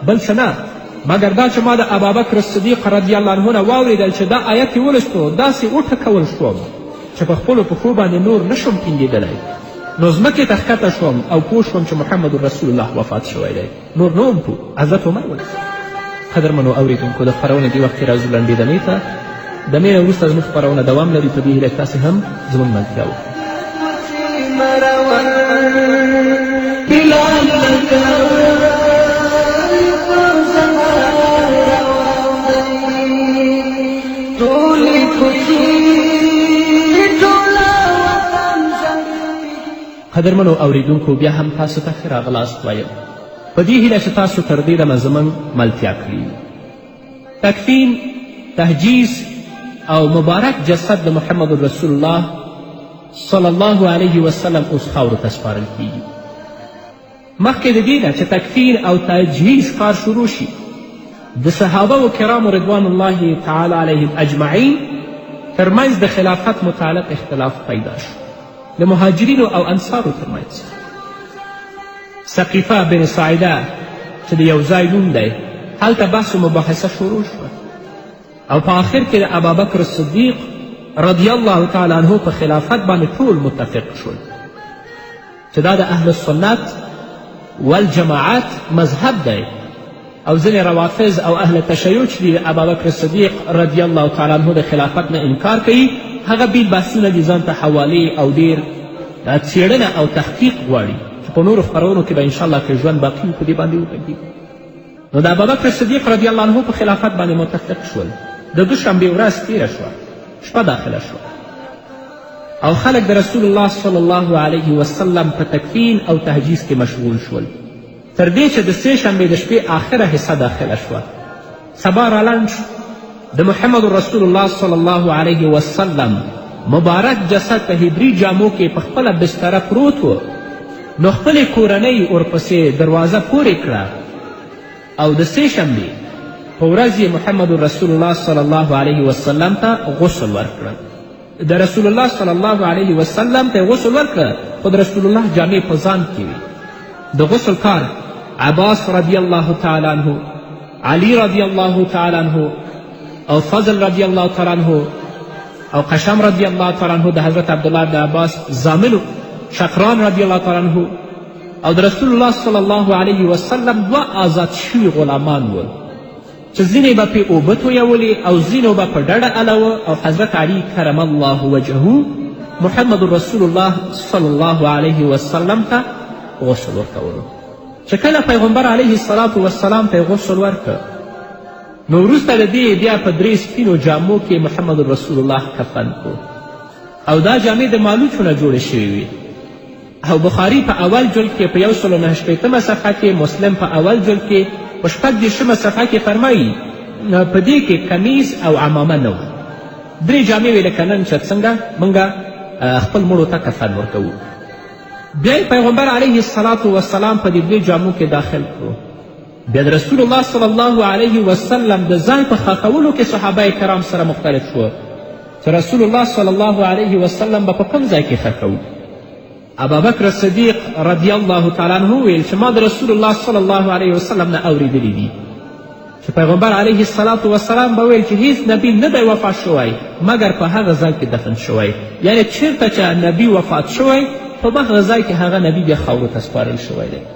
بل څه نه مګر دا چې ما د ابابکر صدیق رضی الله عنه نه واورېدل چې دا آیت یې ولوستو داسې وټکول شوم چې په خپلو پښو باندې نور نشم ټینګېدلی نو ځمکې ته ښکته شوم او پوه شوم چې محمد رسول الله وفات شوی دی نور نه وم پوه حضرت عمر ولې قدرمنو اورېدونکو د خپرونې دې وخت کې راځو لنډېدنې ته د مې نه وروسته زموږ خپرونه دوام لري په دې هیله تاسې هم زموږ ملتیا وکړئ قدرمنو اوریدونکو بیا هم تاسو ته ښه راغلاست وایم په دې هیله چې تاسو تر دې دمه زموږ ملتیا کړي تکفین تهجیز او مبارک جسد د محمد رسول الله صلی الله علیه وسلم اوس خاورو ته سپارل کیږي مخکې د دې نه چې تکفین او تجهیز کار شروع شي د صحابه و کرامو رضوان الله تعالی علیهم اجمعین ترمنځ د خلافت متعلق اختلاف پیدا شو د مهاجرینو او انصارو ترمنځ سقیفه بن ساعده چې د یو ځای نوم دی هلته بحث و مباحثه شروع شوه او په آخر کې د ابابکر صدیق رضی الله تعالی عنه په خلافت باندې ټول متفق شول چې دا د اهل السنت والجماعت مذهب دی او ځینې روافظ او اهل تشیع چې دي د ابابکر صدیق رضی الله تعالی عنه د خلافت نه انکار کوي هغه بیل بحثونه دي ځان ته حوالې او ډېر څېړنه او تحقیق غواړي چې په نورو خپرونو کې به انشاءالله که ژوند باقي وي په دې باندې وغږیږو نو د ابابکر صدیق رضی الله عنه په خلافت باندې متفق شول د دوشنبې ورځ تیره شوه شپه داخله شوه او خلک د رسول الله صلی الله علیه وسلم په تکفین او تهجیز کې مشغول شول تر دې چې د سې شنبې د شپې آخره حصه داخله شوه سبا رالنډ شو د محمد رسول الله صلی الله علیه وسلم مبارک جسد په هبري جامو کې په خپله بستره پروت و نو خپلې کورنۍ ورپسې دروازه پورې کړه او د سې شنبې په ورځ یې محمد رسول الله صلی الله علیه وسلم ته غسل ورکړه د رسول الله صلی الله علیه وسلم ته غسل ورکړه خو د رسول الله جامې په ځان کې وي د غسل کار عباس رضی الله تعالی عنه علی رضی الله تعالی عنه او فضل رضی الله تعالی عنه او قشم رضی الله تعالی عنه د حضرت عبدالله بن عباس زامنو شقران رضی الله تعالی عنه او د رسول الله صلی الله علیه وسلم دوه آزاد شوي غلامان ول چې ځینې به پرې اوبه تویولې او ځینو به په ډډه الوه او حضرت علی کرم الله وجهه محمد رسول الله صلی الله علیه وسلم ته غسل ورکولو چې کله پیغمبر علیه الصلاة والسلام ته غسل ورکړ نو وروسته د دې بیا په درې سپینو جامو کې محمد رسول الله کفن کو او دا جامې د مالوچو نه جوړې شوې وي او بخاري په اول جلد کې په 199 صفحه کې مسلم په اول جلد کې په 46 صفحه کې فرمایي په دې کې کمیز او عمامه نه وه درې جامې وې لکه نن چې څنګه موږ خپل مړو ته کفن ورکوو بیا پیغمبر علیه الصلاة والسلام په دې درې جامو کې داخل کړو بیا د رسول الله صلی الله علیه وسلم د ځای په خاکولو کې صحابه کرام سره مختلف شو چې رسول الله صلی الله علیه وسلم به په کوم ځای کې خاکوو ابابکر صدیق رضی الله تعالی عنه ویل چې ما د رسول الله صلی الله علیه وسلم نه اوریدلی دي چې پیغمبر علیه الصلاة والسلام به ویل چې هیڅ نبی نه دی وفات شوی مګر په هغه ځای کې دفن شوی یعنی چیرته چې نبی وفات شوی په هغه ځای کې هغه نبی بیا خاورو ته سپارل شوی دی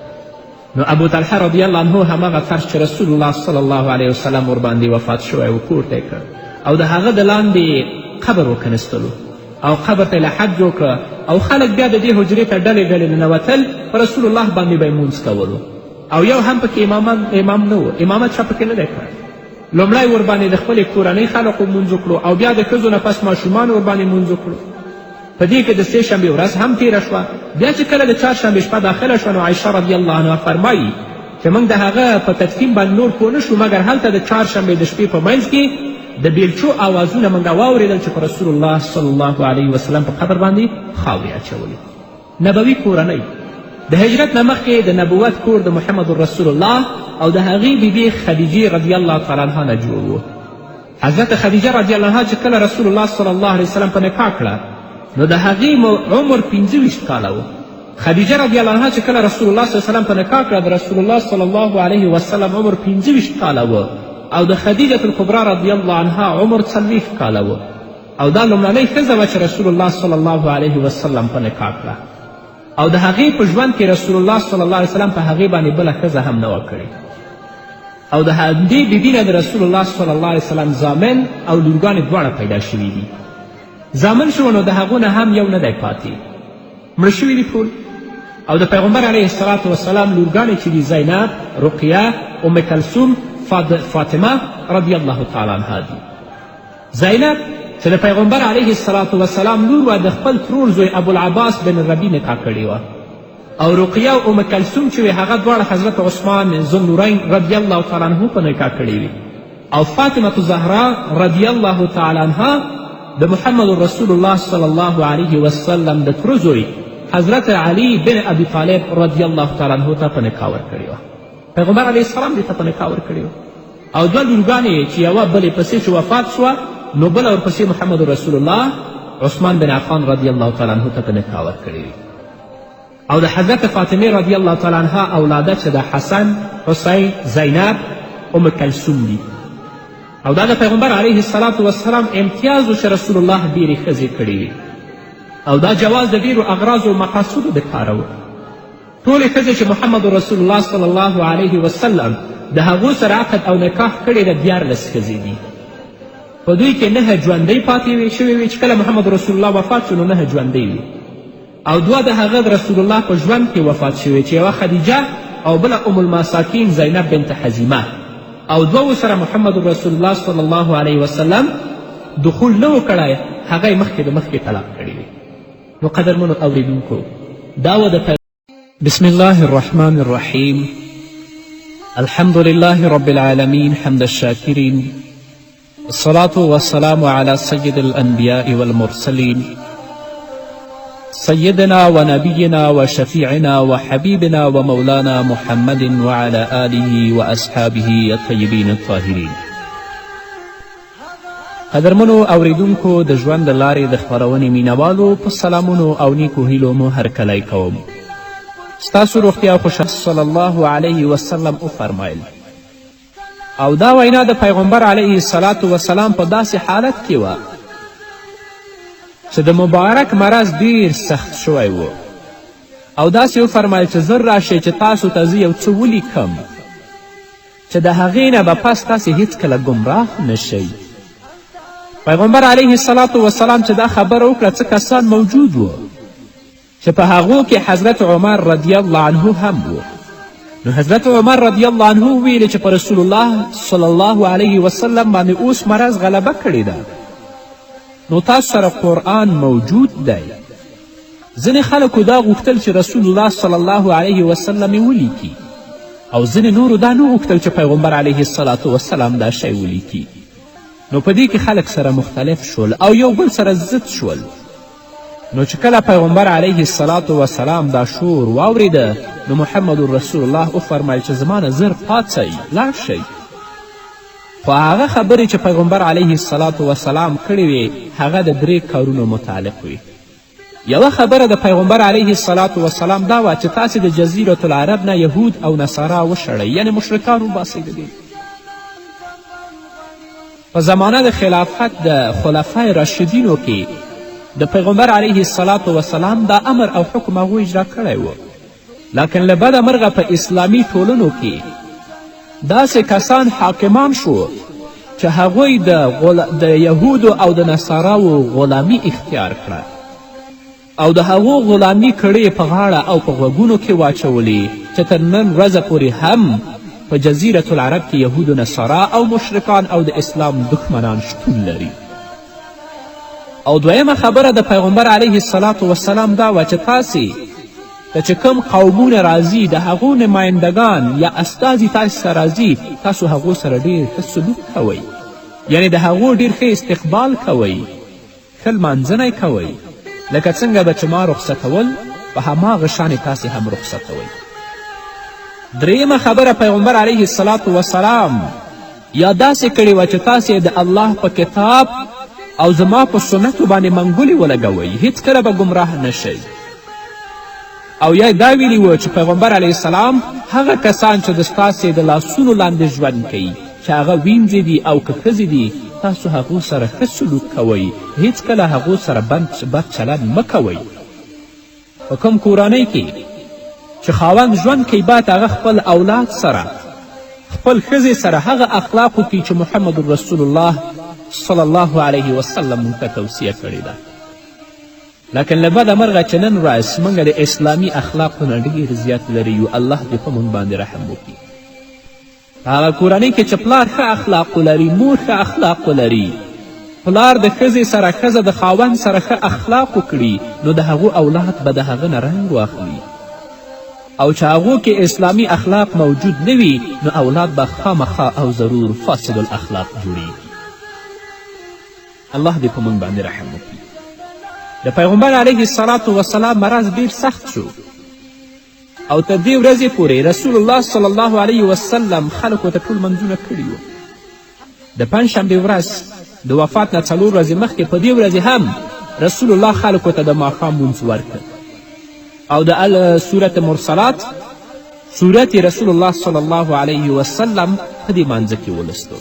نو ابو طلحه رضی الله عنه هماغه فرش چې رسول الله صلی الله علیه وسلم ورباندې وفات شوی و پورته یې کړ او د هغه د لاندې قبر وکنستلو او قبر ته یې حج وکړه او خلک بیا د دې حجرې ته ډلې ډلې ننوتل په رسول الله باندې به یې مونځ کولو او یو هم پکې امام نه و امامت چا پکې نه دی کړی لومړی ورباندې د خپلې کورنۍ خلقو مونځ وکړو او بیا د ښځو نه پس ماشومان ورباندې مونځ وکړو په دې کې د سې شنبې ورځ هم تېره شوه بیا چې کله د چهارشنبې شپه داخله شوه نو عایشه رضی الله عنها فرمایي چې موږ د هغه په تدفین باندې نور پوه نه شو مګر هلته د چهارشنبې د شپې په منځ کې د بیلچو آوازونه موږ واورېدل چې په رسول الله صلی الله علیه وسلم په قبر باندې خاورې اچولې نبوي کورنۍ د هجرت نه مخکې د نبوت کور د محمد رسول الله او د هغې بیبي خدیجې رضی الله تعالی عنها نه جوړ و حضرت خدیجه رضی الله عنها چې کله رسول الله صلی الله علیه وسلم په نکاح کړه نو د هغې عمر 25 کاله و خدیجه رضی الله عنها چې کله رسول الله صلی الله علیه وسلم په نکاح کړه د رسول الله صلی الله علیه وسلم عمر 25 کاله و او د خدیجة الکبرا رضی الله عنها عمر 40 کاله و او دا لومړنۍ ښځه وه چې رسول الله صلی الله علیه وسلم په نکاح کړه او د هغې په ژوند کې رسول الله صلی الله علیه وسلم په هغې باندې بله ښځه هم نه وه کړې او د همدې بیبي نه د رسول الله صلی الله علیه وسلم زامن او لورګانې دواړه پیدا شوي دي. زامن شو نو د هغو نه هم یو نه دی پاتې، مړه شوي دي ټول. او د پیغمبر علیه الصلاة وسلام لورګانې چې دي زینب، رقیه، ام کلثوم، فاطمه رضی الله تعالی عنها دي. زینب چې د پیغمبر علیه الصلاة وسلام لور وه، د خپل ترور زوی ابوالعباس بن ربی نکاح کړې وه. او رقیه او ام کلثوم چې وې هغه دواړه حضرت عثمان ذوالنورین رضی الله تعالی عنه په نکاح کړې وې. او فاطمة زهرا رضی الله تعالی عنها د محمد رسول الله صلی الله علیه وسلم د تره زوی حضرت علی بن ابي طالب رضی الله تعالی عنه ته په نکاح ورکړې وه. پیغمبر علیه السلام دې ته په نکاح ورکړې وه. او دوه لورګانې چې یوه بلې پسې چې وفات شوه نو بله ورپسې محمد رسول الله عثمان بن عفان رضی الله تعالی عنه ته په نکاح ورکړې وې. او د حضرت فاطمې رضی الله تعالی عنها اولاده چې د حسن، حسین، زینب، ام کلثوم دي. او دا د پیغمبر علیه الصلاة وسلام امتیاز و چې رسول الله ډېرې ښځې کړې وي او دا جواز د ډېرو اغراضو او مقاصدو دپاره و. ټولې ښځې چې محمد رسول الله صلی الله علیه وسلم د هغو سره عقد او نکاح کړې ده 14 ښځې دي. په دوی کې 9 ژوندۍ پاتې شوې وې چې کله محمد رسول الله وفات شو نو 9 ژوندۍ وي. او دوه د هغه د رسول الله په ژوند کې وفات شوې چې یوه خدیجه او بله ام المساکین زینب بنت حزیمه. او دوه سره محمد رسول الله صلی الله علیه وسلم دخول نه و کړی، هغه یې مخکې د مخکې طلاق کړی وي. نو قدرمنو اوریدونکو دا و د بسم الله الرحمن الرحیم. الحمد لله رب العالمین حمد الشاکرین، الصلاة والسلام على سید الانبیاء والمرسلین سيدنا ونبينا وشفيعنا وحبيبنا ومولانا محمد وعلى آله وأصحابه الطيبين الطاهرين. قدرمنو اوریدونکو د ژوند د لارې د خپرونې مینوالو په سلامونو او نیکو هیلو مو هرکلی کوم. ستاسو روغتیا خوشحال صلی الله علیه وسلم وفرمایل او دا وینا د پیغمبر علیه الصلاة وسلام په داسې حالت کې وه چې د مبارک مرض ډیر سخت شوی و او داسې وفرمیل چې زر راشئ چې تاسو ته زه یو څه ولیکم چې د هغې نه به پس تاسې هیڅکله ګمراه نشئ. پیغمبر علیه الصلاة وسلام چې دا خبره وکړه څه کسان موجود و چې په هغو کې حضرت عمر رضی الله عنه هم و. نو حضرت عمر رضی الله عنه وویلې چې په رسول الله صلی الله علیه وسلم باندې اوس مرض غلبه کړې ده، نو تاسو سره قرآن موجود دی. ځینې خلکو دا غوښتل چې رسول الله صلی الله علیه وسلم یې ولیکي او ځینې نورو دا نه غوښتل چې پیغمبر علیه الصلاة وسلام دا شی ولیکي. نو په دې کې خلک سره مختلف شول او یو بل سره ضد شول. نو چې کله پیغمبر علیه الصلاة وسلام دا شور واوریده نو محمد رسول الله وفرمیل چې زما نه زر پاڅئ لاړ شئ. خو هغه خبرې چې پیغمبر علیه الصلاة وسلام کړې وې هغه د 3 کارونو متعلق وې. یوه خبره د پیغمبر علیه الصلاة وسلام دا وه چې تاسې د جزیرة العرب نه یهود او نصارا وشړئ، یعنې مشرکان وباسئ د دې. په زمانه د خلافت د خلفای راشدینو کې د پیغمبر علیه الصلاة وسلام دا امر او حکم هغو اجرا کړی و. لکن له بده مرغه په اسلامي ټولنو کې داسې کسان حاکمان شو چې هغوی د یهودو او د نصاراو غلامي اختیار کړه او د هغو غلامي کړې په غاړه او په غوږونو کې واچولې چې تر نن ورځه پورې هم په جزیرة العرب کې یهود و نصارا او مشرکان او د اسلام دښمنان شتون لري. او دویمه خبره د پیغمبر علیه الصلاة وسلام دا وه چې تاسې ته چې کوم قومونه راځي د هغو نمایندګان یا استازي تاسې سره راځي تاسو هغو سره ډېر ښه سلوک کوئ، یعنې د هغو ډېر ښه استقبال کوئ، ښه لمانځنه کوئ، لکه څنګه به چې ما رخصتول په هماغه شانې تاسې هم رخصتوئ. دریمه خبره پیغمبر علیه الصلاة وسلام یا داسې کړې وه چې تاسې د الله په کتاب او زما په سنتو باندې منګولې ولګوئ، هیڅکله به ګمراه نشئ. او یا دا ویلي و چې پیغمبر علیه السلام هغه کسان چې د ستاسې د لاسونو لاندې ژوند کوي چې هغه وینځې دي او که ښځې دي تاسو هغو سره ښه سلوک کوئ، هیڅکله هغو سره بد چلند مه کوئ. په کوم کورنۍ کې چې خاوند ژوند کوي باید هغه خپل اولاد سره خپل ښځې سره هغه اخلاق وکړي چې محمد رسول الله صلی الله علیه وسلم موږ ته توصیه کړې ده. لکن له بده مرغه چې نن ورځ موږ د اسلامي اخلاقو نه ډېر زیات لرې یو. الله دې په موږ باندې رحم وکړي. هغه کورنۍ کې چې پلار ښه اخلاق ولري، مور ښه اخلاق ولري، پلار د ښځې سره، ښځه د خاوند سره ښه اخلاق وکړي، نو د هغو اولاد به د هغه نه رنګ واخلي. او چې هغو کې اسلامي اخلاق موجود نه وي نو اولاد به خامخا او ضرور فاسد الاخلاق جوړیږي. الله دې په موږ باندې رحم وکړي. د پیغمبر علیه الصلاة وسلام مرض ډیر سخت شو او تر دې ورځې پورې رسول الله صلی الله علیه وسلم خلکو ته ټول منځونه کړي وو. د پنجشنبې ورځ د وفات نه 4 ورځې مخکې په دې ورځې هم رسول الله خلکو ته د ماښام لمونځ ورکړ او د سورت مرسلات سورت رسول الله صلی الله علیه وسلم په دې مانځه کې ولستو.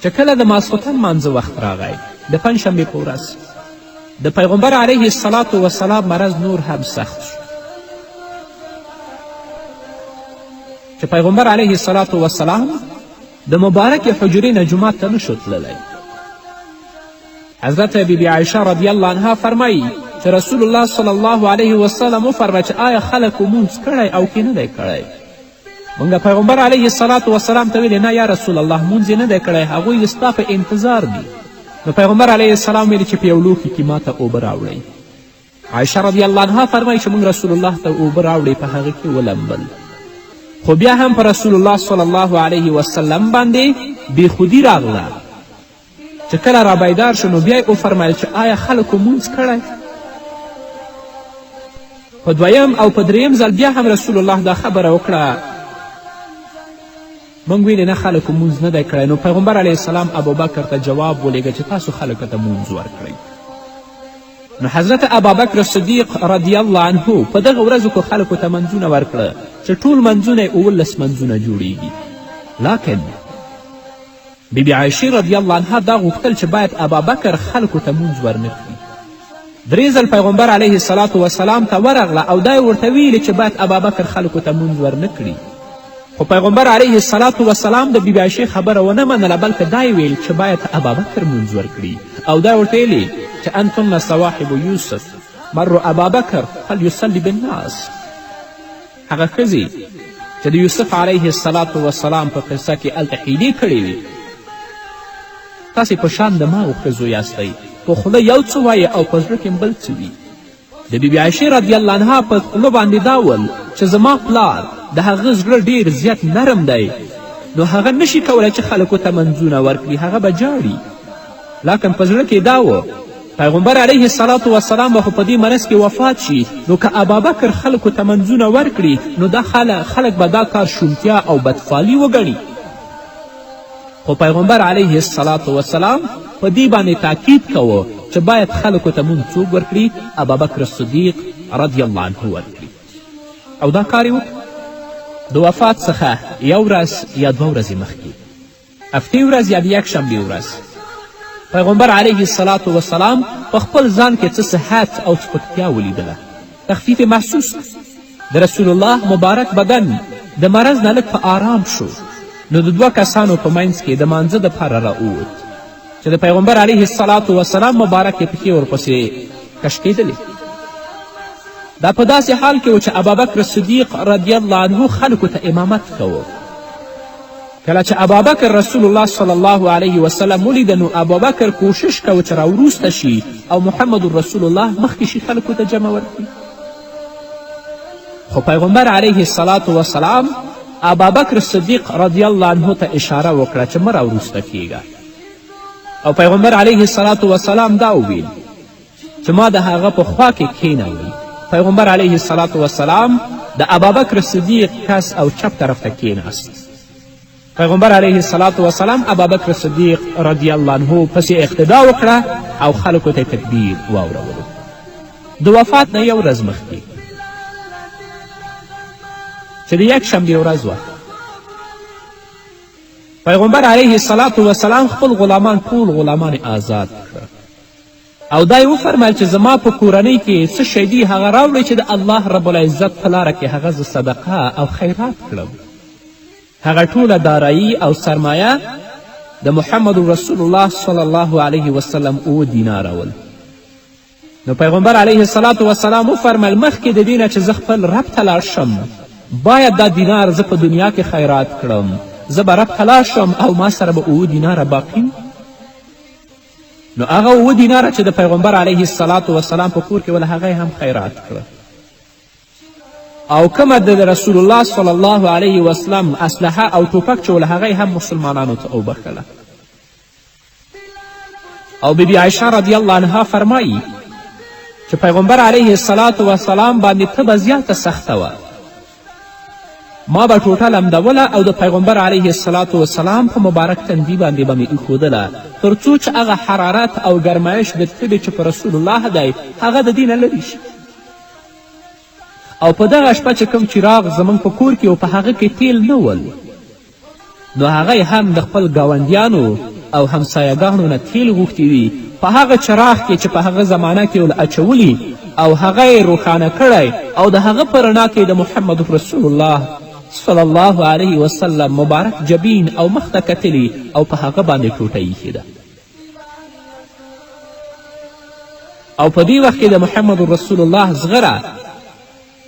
چې کله د ماسخوتن مانځه وخت راغی د پنجشنبې په ورځ د پیغمبر علیه الصلاة وسلام مرض نور هم سخت شو چې پیغمبر علیه الصلاة وسلام د مبارک حجرې نه جومات ته نشو تللی. حضرت بیبي عایشه رضی الله عنها فرمایي چې رسول الله صلی الله علیه وسلم وفرمایه چې آیا خلکو مونځ کړی او که نه دی کړی؟ موږ پیغمبر علیه الصلاة وسلام ته ویلې نه یا رسول الله مونځ یې نه دی کړی، هغوی ستا په انتظار دي. نو پیغمبر علیه السلام ویلې چې په یو لوښي کې ما ته اوبه راوړئ. عایشه رضی الله عنها فرمایي چې موږ رسول الله ته اوبه راوړې، په هغه کې ولمبل. خو بیا هم په رسول الله صلی الله علیه وسلم باندې بیخودي راغله چې کله رابیدار شو نو بیا یې وفرمیل چې آیا خلکو مونځ کړی؟ په دویم او په دریم ځل بیا هم رسول الله دا خبره وکړه. موږ ویلې نه خلکو مونځ نه دی کړی. نو پیغمبر علیه السلام ابوبکر ته جواب ولیږه چې تاسو خلکو ته مونځ ورکړئ. نو حضرت ابابکر صدیق رضی الله عنه په دغه ورځو کې خلکو ته منځونه ورکړه چې ټول منځونه یې 19 منځونه جوړیږي. لکن بیبي عایشې رضی الله عنها دا غوښتل چې باید ابابکر خلکو ته مونځ ورنه کړي. 3 ځل پیغمبر علیه الصلاة وسلام ته ورغله او دا یې ورته ویلې چې باید ابابکر خلکو ته مونځ ورنه کړي. خو پیغمبر علیه الصلاة وسلام د بیبي عایشې خبره ونه منله، بلکې دا یې ویل چې باید ابابکر مونځ ورکړي او دا ورته ویلې چې انتن صواحب یوسف مر ابابکر فلیصلي بالناس. هغه ښځې چې د یوسف علیه الصلاة وسلام په قصه کې هلته حیلې کړې وي، تاسې په شان د ماغو ښځو یاستئ، په خوله یو څه وایې او په زړه کې بل څه وي. د بیبي عایشې رضی الله عنها په خوله باندې دا ول چې زما پلار د هغه زړه ډېر زیات نرم دی، نو هغه نشي کولی چې خلکو ته منځونه ورکړي، هغه به جاړي. لکن په زړه کې دا و پیغمبر علیه الصلاة وسلام به خو په دې مرض کې وفات شي، نو که ابابکر خلکو ته منځونه ورکړي نو دا خلک به دا کار شومتیا او بدفالي وګڼي. خو پیغمبر علیه الصلاة وسلام په دې باندې تاکید کوه چې باید خلکو ته مونځ څوک ورکړي؟ ابابکر صدیق رضی الله عنه ورکړي. او دا کار یې وکړ. د وفات څخه یو ورځ یا 2 ورځې مخکې هفتې ورځ یا د یکشنبې ورځ پیغمبر علیه الصلاة وسلام په خپل ځان کې څه صحت او سپکتیا ولیدله. تخفیف محسوس د رسول الله مبارک بدن د مرض نه لږ په آرام شو. نو د 2 کسانو په منځ کې د مانځه دپاره راووت چې د پیغمبر علیه الصلاة وسلام مبارکې پښې ورپسې کش کېدلې. دا په داسې حال کې و چې ابابکر صدیق رضی الله عنه خلکو ته امامت کوه. کله چې ابابکر رسول الله صلی الله علیه وسلم ولیده نو ابابکر کوشش کوه چې راوروسته شي او محمد رسول الله مخکې شي خلکو ته جمع ورکړي. خو پیغمبر علیه الصلاة وسلام ابابکر صدیق رضی الله عنه ته اشاره وکړه چې مه راوروسته کیږه. او پیغمبر علیه الصلاة وسلام دا وویل چې ما د هغه په خوا کې کښېنوئ. پیغمبر علیه الصلاة وسلام د ابابکر صدیق کس او چپ طرف ته کښېناست. پیغمبر علیه الصلاة وسلام ابابکر صدیق رضی الله عنه پسې اقتدا وکړه او خلکو ته تکبیر واورولو. د وفات نه یو ورځ مخکې چې د یکشنبې ورځ وه پیغمبر علیه الصلاة وسلام خپل غلامان ټول غلامان آزاد کړه او دا یې وفرمیل چې زما په کورنۍ کې څه شی دی هغه راوړئ چې د الله رب العزت په لاره کې هغه زه صدقه او خیرات کړم. هغه ټوله دارایی او سرمایه د محمد رسول الله صلی الله علیه وسلم 7 دیناره ول. نو پیغمبر علیه الصلاة وسلام وفرمیل مخکې د دې نه چې زه خپل رب ته لاړ شم باید دا دینار زه په دنیا کې خیرات کړم. زه به رب ته لاړ شم او ما سره به 7 دیناره باقي. نو هغه 7 دیناره چې د پیغمبر علیه الصلاة وسلام په کور کې ول هغه هم خیرات کړه. او کومه د رسول الله صلی الله علیه وسلم اسلحه او ټوپک چې ول هغه هم مسلمانانو ته وبخله. او بیبي عایشه رضی الله عنها فرمایي چې پیغمبر علیه الصلاة وسلام باندې ته به زیاته سخته وه. ما به ټوټه لمدوله او د پیغمبر علیه الصلاة وسلام په مبارک تندي باندې به مې ایښودله تر څو چې هغه حرارت او ګرمایش د تبې چې په رسول الله دی هغه د دې نه لرې شي. او په دغه شپه چې کوم چراغ زموږ په کور کې و په هغه کې تیل نه ول نو هغه هم د خپل ګاونډیانو او همسایهګانو نه تیل غوښتي دي په هغه چراغ کې چې په هغه زمانه کې ول اچولي او هغه یې روښانه کړی او د هغه په رڼا کې د محمد رسول الله صلی الله علیه وسلم مبارک جبین او مخ ته کتلي او په هغه باندې ټوټه ایښې ده. او په دې وخت کې د محمد رسول الله زغره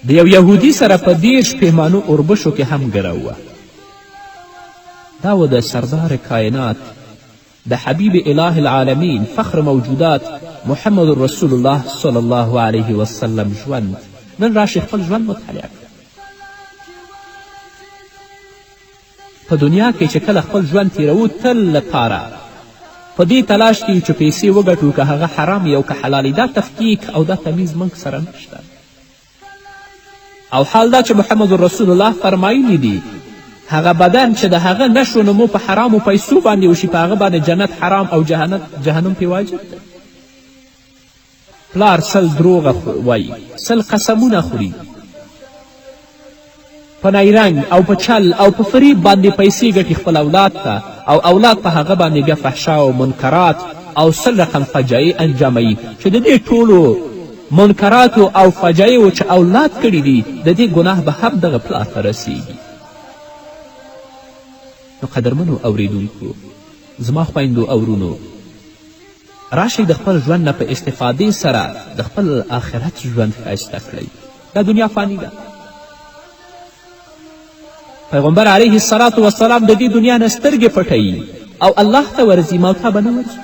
د یو یهودي سره په 10 پیمانو اوربشو کې هم ګره وه. دا و د سردار کائنات د حبیب اله العالمین فخر موجودات محمد رسول الله صلی الله علیه وسلم ژوند. نن راشئ خپل ژوند مطالعه کړه. په دنیا کې چې کله خپل ژوند تیروو تل لپاره په دې تلاش کې چې پیسې وګټو که هغه حرام یا که حلالي دا تفکیک او دا تمیز موږ سره نشته. او حال دا چې محمد رسول الله فرمایلی دي هغه بدن چې د هغه نشو نمو په حرامو پیسو باندې وشي په هغه باندې جنت حرام او جهنم پې واجب ده. پلار 100 دروغه وایي 100 قسمونه خوري په نیرنګ او په چل او په فریب باندې پیسې ګټي خپل اولاد ته او اولاد په هغه باندې بیا فحشا او منکرات او 100 رقم فجایع انجاموي چې د دې ټولو منکراتو او فجایعو چې اولاد کړي دي د دې ګناه به هم دغه پلار ته رسیږي. نو قدرمنو اوریدونکو زما خویندو او ورونو راشئ د خپل ژوند نه په استفادې سره د خپل آخرت ژوند ښایسته کړئ. دا دنیا فانی ده. پیغمبر علیه الصلاة وسلام د دې دنیا نه سترګې پټوي او الله ته ورځي ما ته به نه ورځي.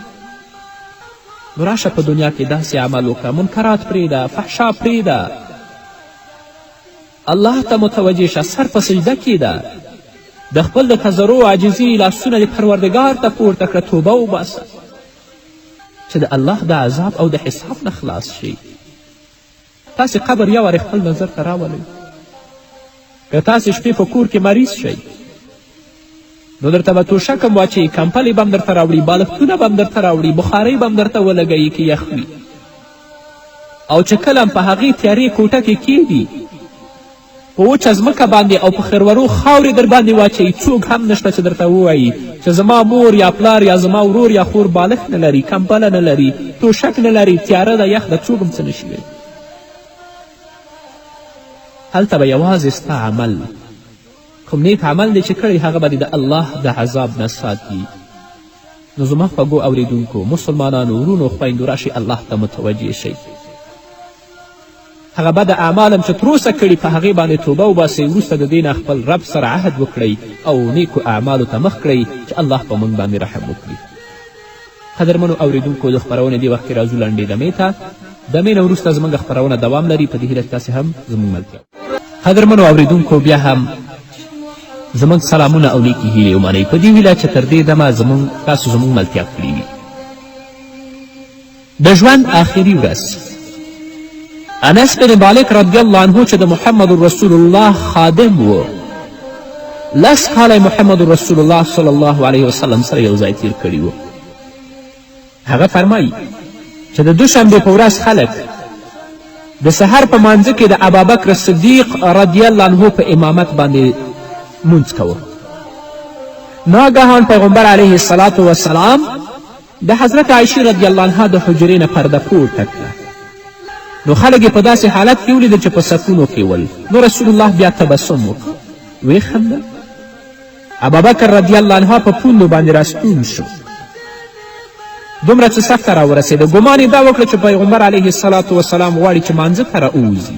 نو راشه په دنیا کې داسې عمل وکړه منکرات پرېږده فحشا پرېږده الله ته متوجه شه سر په سجده کښېږده د خپل د کزرو عاجزي لاسونه د پروردګار ته پورته کړه توبه وباسه چې د الله د عذاب او د حساب نه خلاص شي. تاسې قبر یو وارې خپل نظر ته راولئ که تاسې شپې په کور کې مریض شئ نو درته به توشک هم واچوي کمپلې به هم درته راوړي بالښتونه به هم درته راوړي بخارۍ به هم درته ولګوي که یخ وي او چې کله هم په هغې تیارې کوټه کې کښېږدي په وچه ځمکه باندې او په خرورو خاورې در باندې واچوي څوک هم نشته چې درته ووایي چې زما مور یا پلار یا زما ورور یا خور بالښت نه لري کمپله نه لري توشک نه لري تیاره ده یخ ده څوک هم څه نشي ویلی. هلته به یوازې ستا عمل کوم نیک عمل دی چې کړی هغه به د الله د عذاب نه ساتي. نو زما خوږو اوریدونکو مسلمانانو ورونو خویندو راشئ الله ته متوجه شئ. هغه بد اعمال هم چې تروسه کړي په هغې باندې توبه وباسئ وروسته د دې نه خپل رب سره عهد وکړئ او نیکو اعمالو ته مخ کړئ چې الله په موږ باندې رحم وکړي. قدرمنو اوریدونکو د خپرونې دې وخت کې راځو لنډې دمې ته. دمې نه وروسته زموږ خپرونه دوام لري په دې هیله چې تاسې هم زموږ ملتیا. قدرمنو اوریدونکو بیا هم زموږ سلامونه او نیکې هیلې ومنئ په دې هیله چې تر دې دمه تاسو زموږ ملتیا کړي وي. د ژوند آخري ورځ انس بن مالک رضی الله عنه چې د محمد رسول الله خادم و 10 کاله محمد رسول الله صلی الله علیه وسلم سره یو ځای تیر کړي و. هغه فرمایي چې د دوشنبې په ورځ خلک د سحر په مانځه کې د ابابکر صدیق رضی الله عنه په امامت باندې لمونځ کوه. ناګهان پیغمبر علیه الصلاة وسلام د حضرت عایشې رضی الله عنها د حجرې نه پرده پورته کړه. نو خلک یې په داسې حالت کې ولیدل چې په صفونو کې ول. نو رسول الله بیا تبسم وکړ، ویې خندل. ابابکر رضی الله عنها په پوندو باندې راستون شو. دومره څه سخته راورسېده. ګمان یې دا وکړه چې پیغمبر علیه الصلاة وسلام غواړي چې مانځه ته راووځي.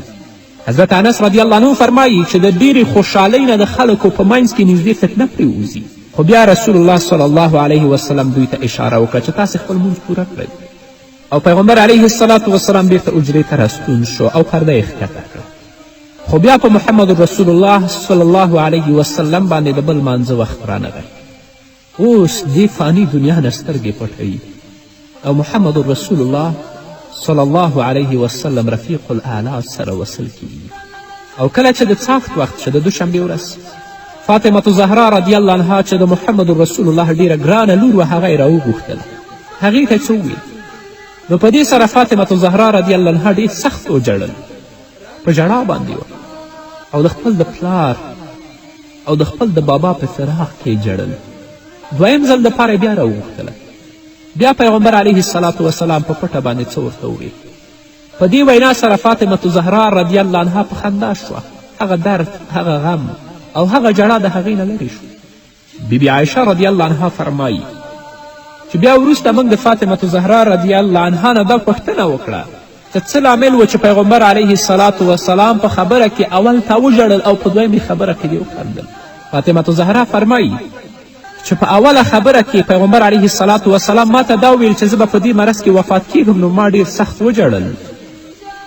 حضرت انس رضی الله عنه فرمایي چې د ډېرې خوشحالۍ نه د خلکو په منځ کې نږدې فتنه پرېوځي. خو بیا رسول الله صلی الله علیه وسلم دوی ته اشاره وکړه چې تاسې خپل مونځ پوره کړئ. او پیغمبر علیه الصلاة وسلام بیرته اجرې ته راستون شو او پرده یې ښکته کړه. خو بیا په محمد رسول الله صلی الله علیه وسلم باندې د بل مانځه وخت رانغی. اوس دې فاني دنیا نه سترګې پټوي او محمد رسول الله صلی الله علیه وسلم رفیق الاعلی سره وصل کیږي. او کله چې د څاښت وخت شه د دوشنبې ورځ فاطمة زهرا رضی الله عنها چې د محمد رسول الله ډیره ګرانه لور وه هغه یې راوغوښتله. هغې ته څه وویل؟ نو په دې سره فاطمة زهرا رضی الله عنها ډېر سخت وژړل، په ژړا باندې وه او د خپل د پلار او د خپل د بابا په فراق کې ژړل. دویم ځل دپاره بیا راوغوښتله. بیا پیغمبر علیه الصلاة وسلام په پټه باندې څه ورته وویل. په دې وینا سره فاطمة زهرا رضی الله عنها په خندا شوه. هغه درد، هغه غم او هغه جړه د هغې نه لرې شو. بیبي عایشه رضی الله عنها فرمایي چې بیا وروسته موږ د فاطمة زهرا رضی الله عنها نه دا پوښتنه وکړه چې څه لامل و چې پیغمبر علیه الصلاة وسلام په خبره کې اول تا وژړل او په دویمې خبره کې دې وخندل. فاطمة زهرا فرمایي چې په اوله خبره کې پیغمبر علیه الصلاة وسلام ما ته دا وویل چې زه به په دې مرض کې وفات کیږم، نو ما ډېر سخت وژړل.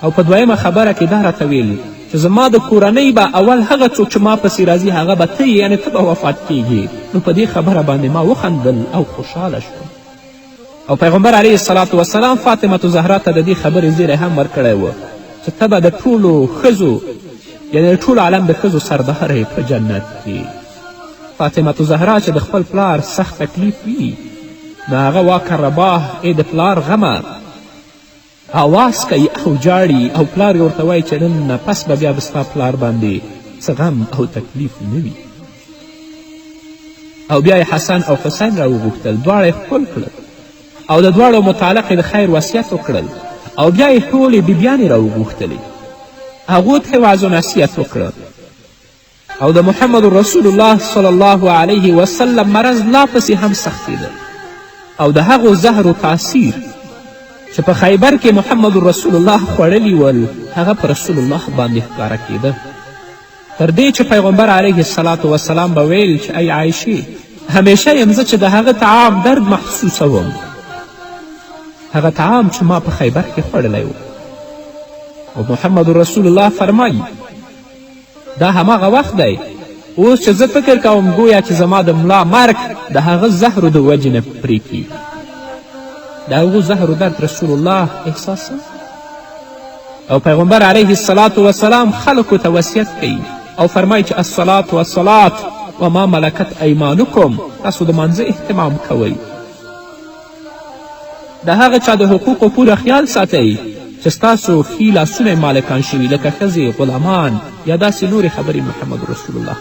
او په دویمه خبره کې دا راته ویل چې زما د کورنۍ به اول هغه څوک چې ما پسې راځي هغه به ته یعنې ته به وفات کیږي. نو په دې خبره باندې ما وخندل او خوشحاله شوم. او پیغمبر علیه الصلاة وسلام فاطمة زهرا ته د دې خبرې زیری هم ورکړی و چې ته به د ټولو ښځو یعنې د ټول عالم د ښځو سرداره یې په جنت کې. فاطمة زهرا چې د خپل پلار سخت تکلیف وي نو هغه واکه رباه ای د پلار غمه آواز کوي او جاړي او پلار یې ورته وایي چې نن نه پس به بیا به ستا پلار باندې څه غم او تکلیف نه وي. او بیا یې حسن او حسین راوغوښتل، دواړه یې ښکل کړل او د دواړو متعلق د خیر وصیت وکړل. او بیا یې ټولې بیبیانې راوغوښتلې، هغو ته یې وعظ و نصیحت وکړه. او د محمد رسول الله صلی الله علیه وسلم مرض لا پسې هم سختېده او د هغو زهرو تاثیر چې په خیبر کې محمد رسول الله خوړلي ول هغه په رسول الله باندې ښکاره کېده. تر دې چې پیغمبر علیه الصلاة وسلام به ویل چې ای عایشې همیشه یم زه چې د هغه طعام درد محسوسوم، هغه طعام چې ما په خیبر کې خوړلی و. او محمد رسول الله فرمایي دا هماغه وخت دی اوس چې زه فکر کوم گویا چې زما د ملا مرګ د هغه زهرو د وجې نه پرې کیږي. د هغو زهرو درد رسول الله احساسوي. او پیغمبر علیه الصلاة وسلام خلکو ته وصیت کوي او فرمایي چې الصلاة والصلاة وما ملکت ایمانکم، تاسو د مانځه اهتمام کوئ، د هغه چا د حقوقو پوره خیال ساتئ چې ستاسو ښي لاسونه مالکان شوي لکه ښځې، غلامان یا داسې نورې خبرې محمد رسول الله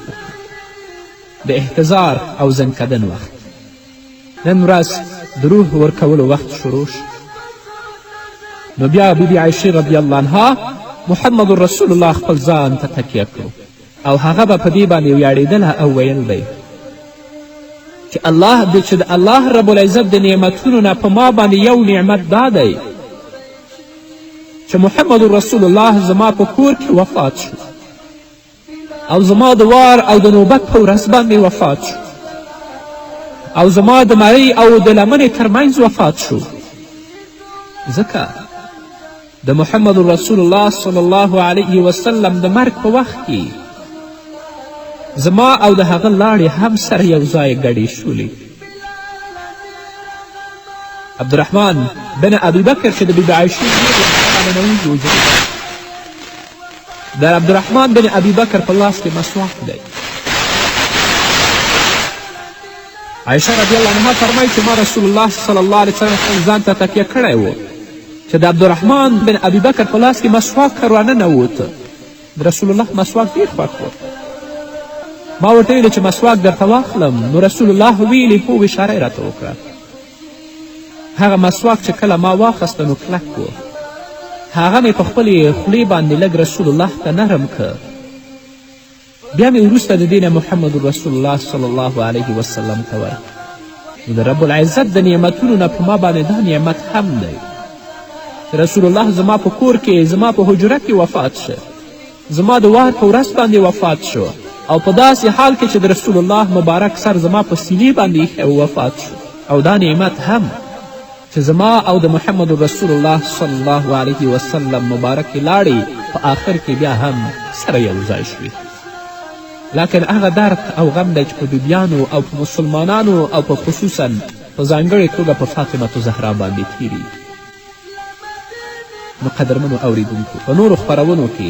د احتضار او زنکدن وخت. نن ورځ د روح ورکولو وخت شروع شو. نو بیا بیبي عایشې رضی الله عنها محمد رسول الله خپل ځان ته تکیه کړو او هغه به په دې باندې ویاړېدله او ویل به چې الله دې چې د الله رب العزت د نعمتونو نه په ما باندې یو نعمت دا دی چې محمد رسول الله زما په کور کې وفات شو او زما د وار او د نوبت په ورځ باندې وفات شو او زما د مرۍ او د لمنې ترمنځ وفات شو. ځکه د محمد رسول الله صلی الله علیه وسلم د مرګ په وخت کې زما او د هغه لاړې هم سره یو ځای ګډې شولې. عبدالرحمن بن ابي بکر چې د بیبي عایشې ننوځي وجود د عبدالرحمن بن ابي بکر په لاس کې مسواک دی. عایشه رضی الله عنها فرمایي چې ما رسول الله صلی الله علیه وسلم خپل ځان ته تکیه کړی و چې د عبدالرحمن بن ابي بکر په لاس کې مسواک راننوت. د رسول الله مسواک ډېر خوښ و. ما ورته ویلې چې مسواک درته واخلم نو رسول الله ویلې هو اشاره یې راته وکړه. هغه مسواک چې کله ما واخیسته نو کلک و، هغه مې په خپلې خولې باندې لږ رسول الله ته نرم که. بیا مې وروسته د دې نه محمد رسول الله صلی الله علیه وسلم ته ورکړ. نو د رب العزت د نعمتونو نه په ما باندې دا نعمت هم دی. رسول الله زما په کور کې زما په حجره کې وفات شه، زما د وار په ورځ باندې وفات شو، او په داسې حال کې چې د رسول الله مبارک سر زما په سینې باندې ایښی وفات شو. او دا نعمت هم چې زما او د محمد رسول الله صلی الله علیه وسلم مبارکې لاړې په آخر کې بیا هم سره یو ځای شوې. لکن هغه درد او غم دی چې په بیبیانو او په مسلمانانو او په خصوصا په ځانګړې توګه په فاطمة زهرا باندې تیریږي. نو قدرمنو اوریدونکو، په نورو خپرونو کې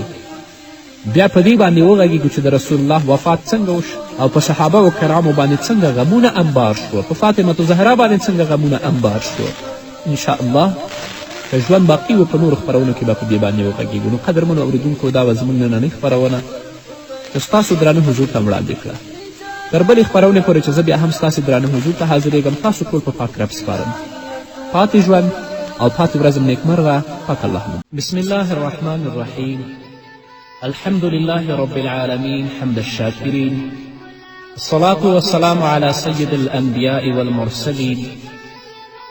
بیا په دې باندې وغږیږو چې د رسول الله وفات څنګه وشو او په صحابه و کرامو باندې څنګه غمونه انبار شو، په فاطمة زهرا باندې څنګه غمونه انبار شو. انشاءالله که ژوند باقي و په نورو خپرونو کې به په دې باندې وغږیږو. نو قدرمنو اوریدونکو، دا به زموږ نننۍ خپرونه چې ستاسو درانه حضور ته وړاندې کړه. تر بلې خپرونې پورې چې زه بیا هم ستاسې درانه حضور ته حاضرېږم، تاسو ټول په پاک رب سپارم. پاتې ژوند او پاتې ورځ م نیکمرغه. پاک الله مو. بسم الله الرحمن الرحیم. الحمد لله رب العالمين حمد الشاكرين، الصلاة والسلام على سيد الأنبياء والمرسلين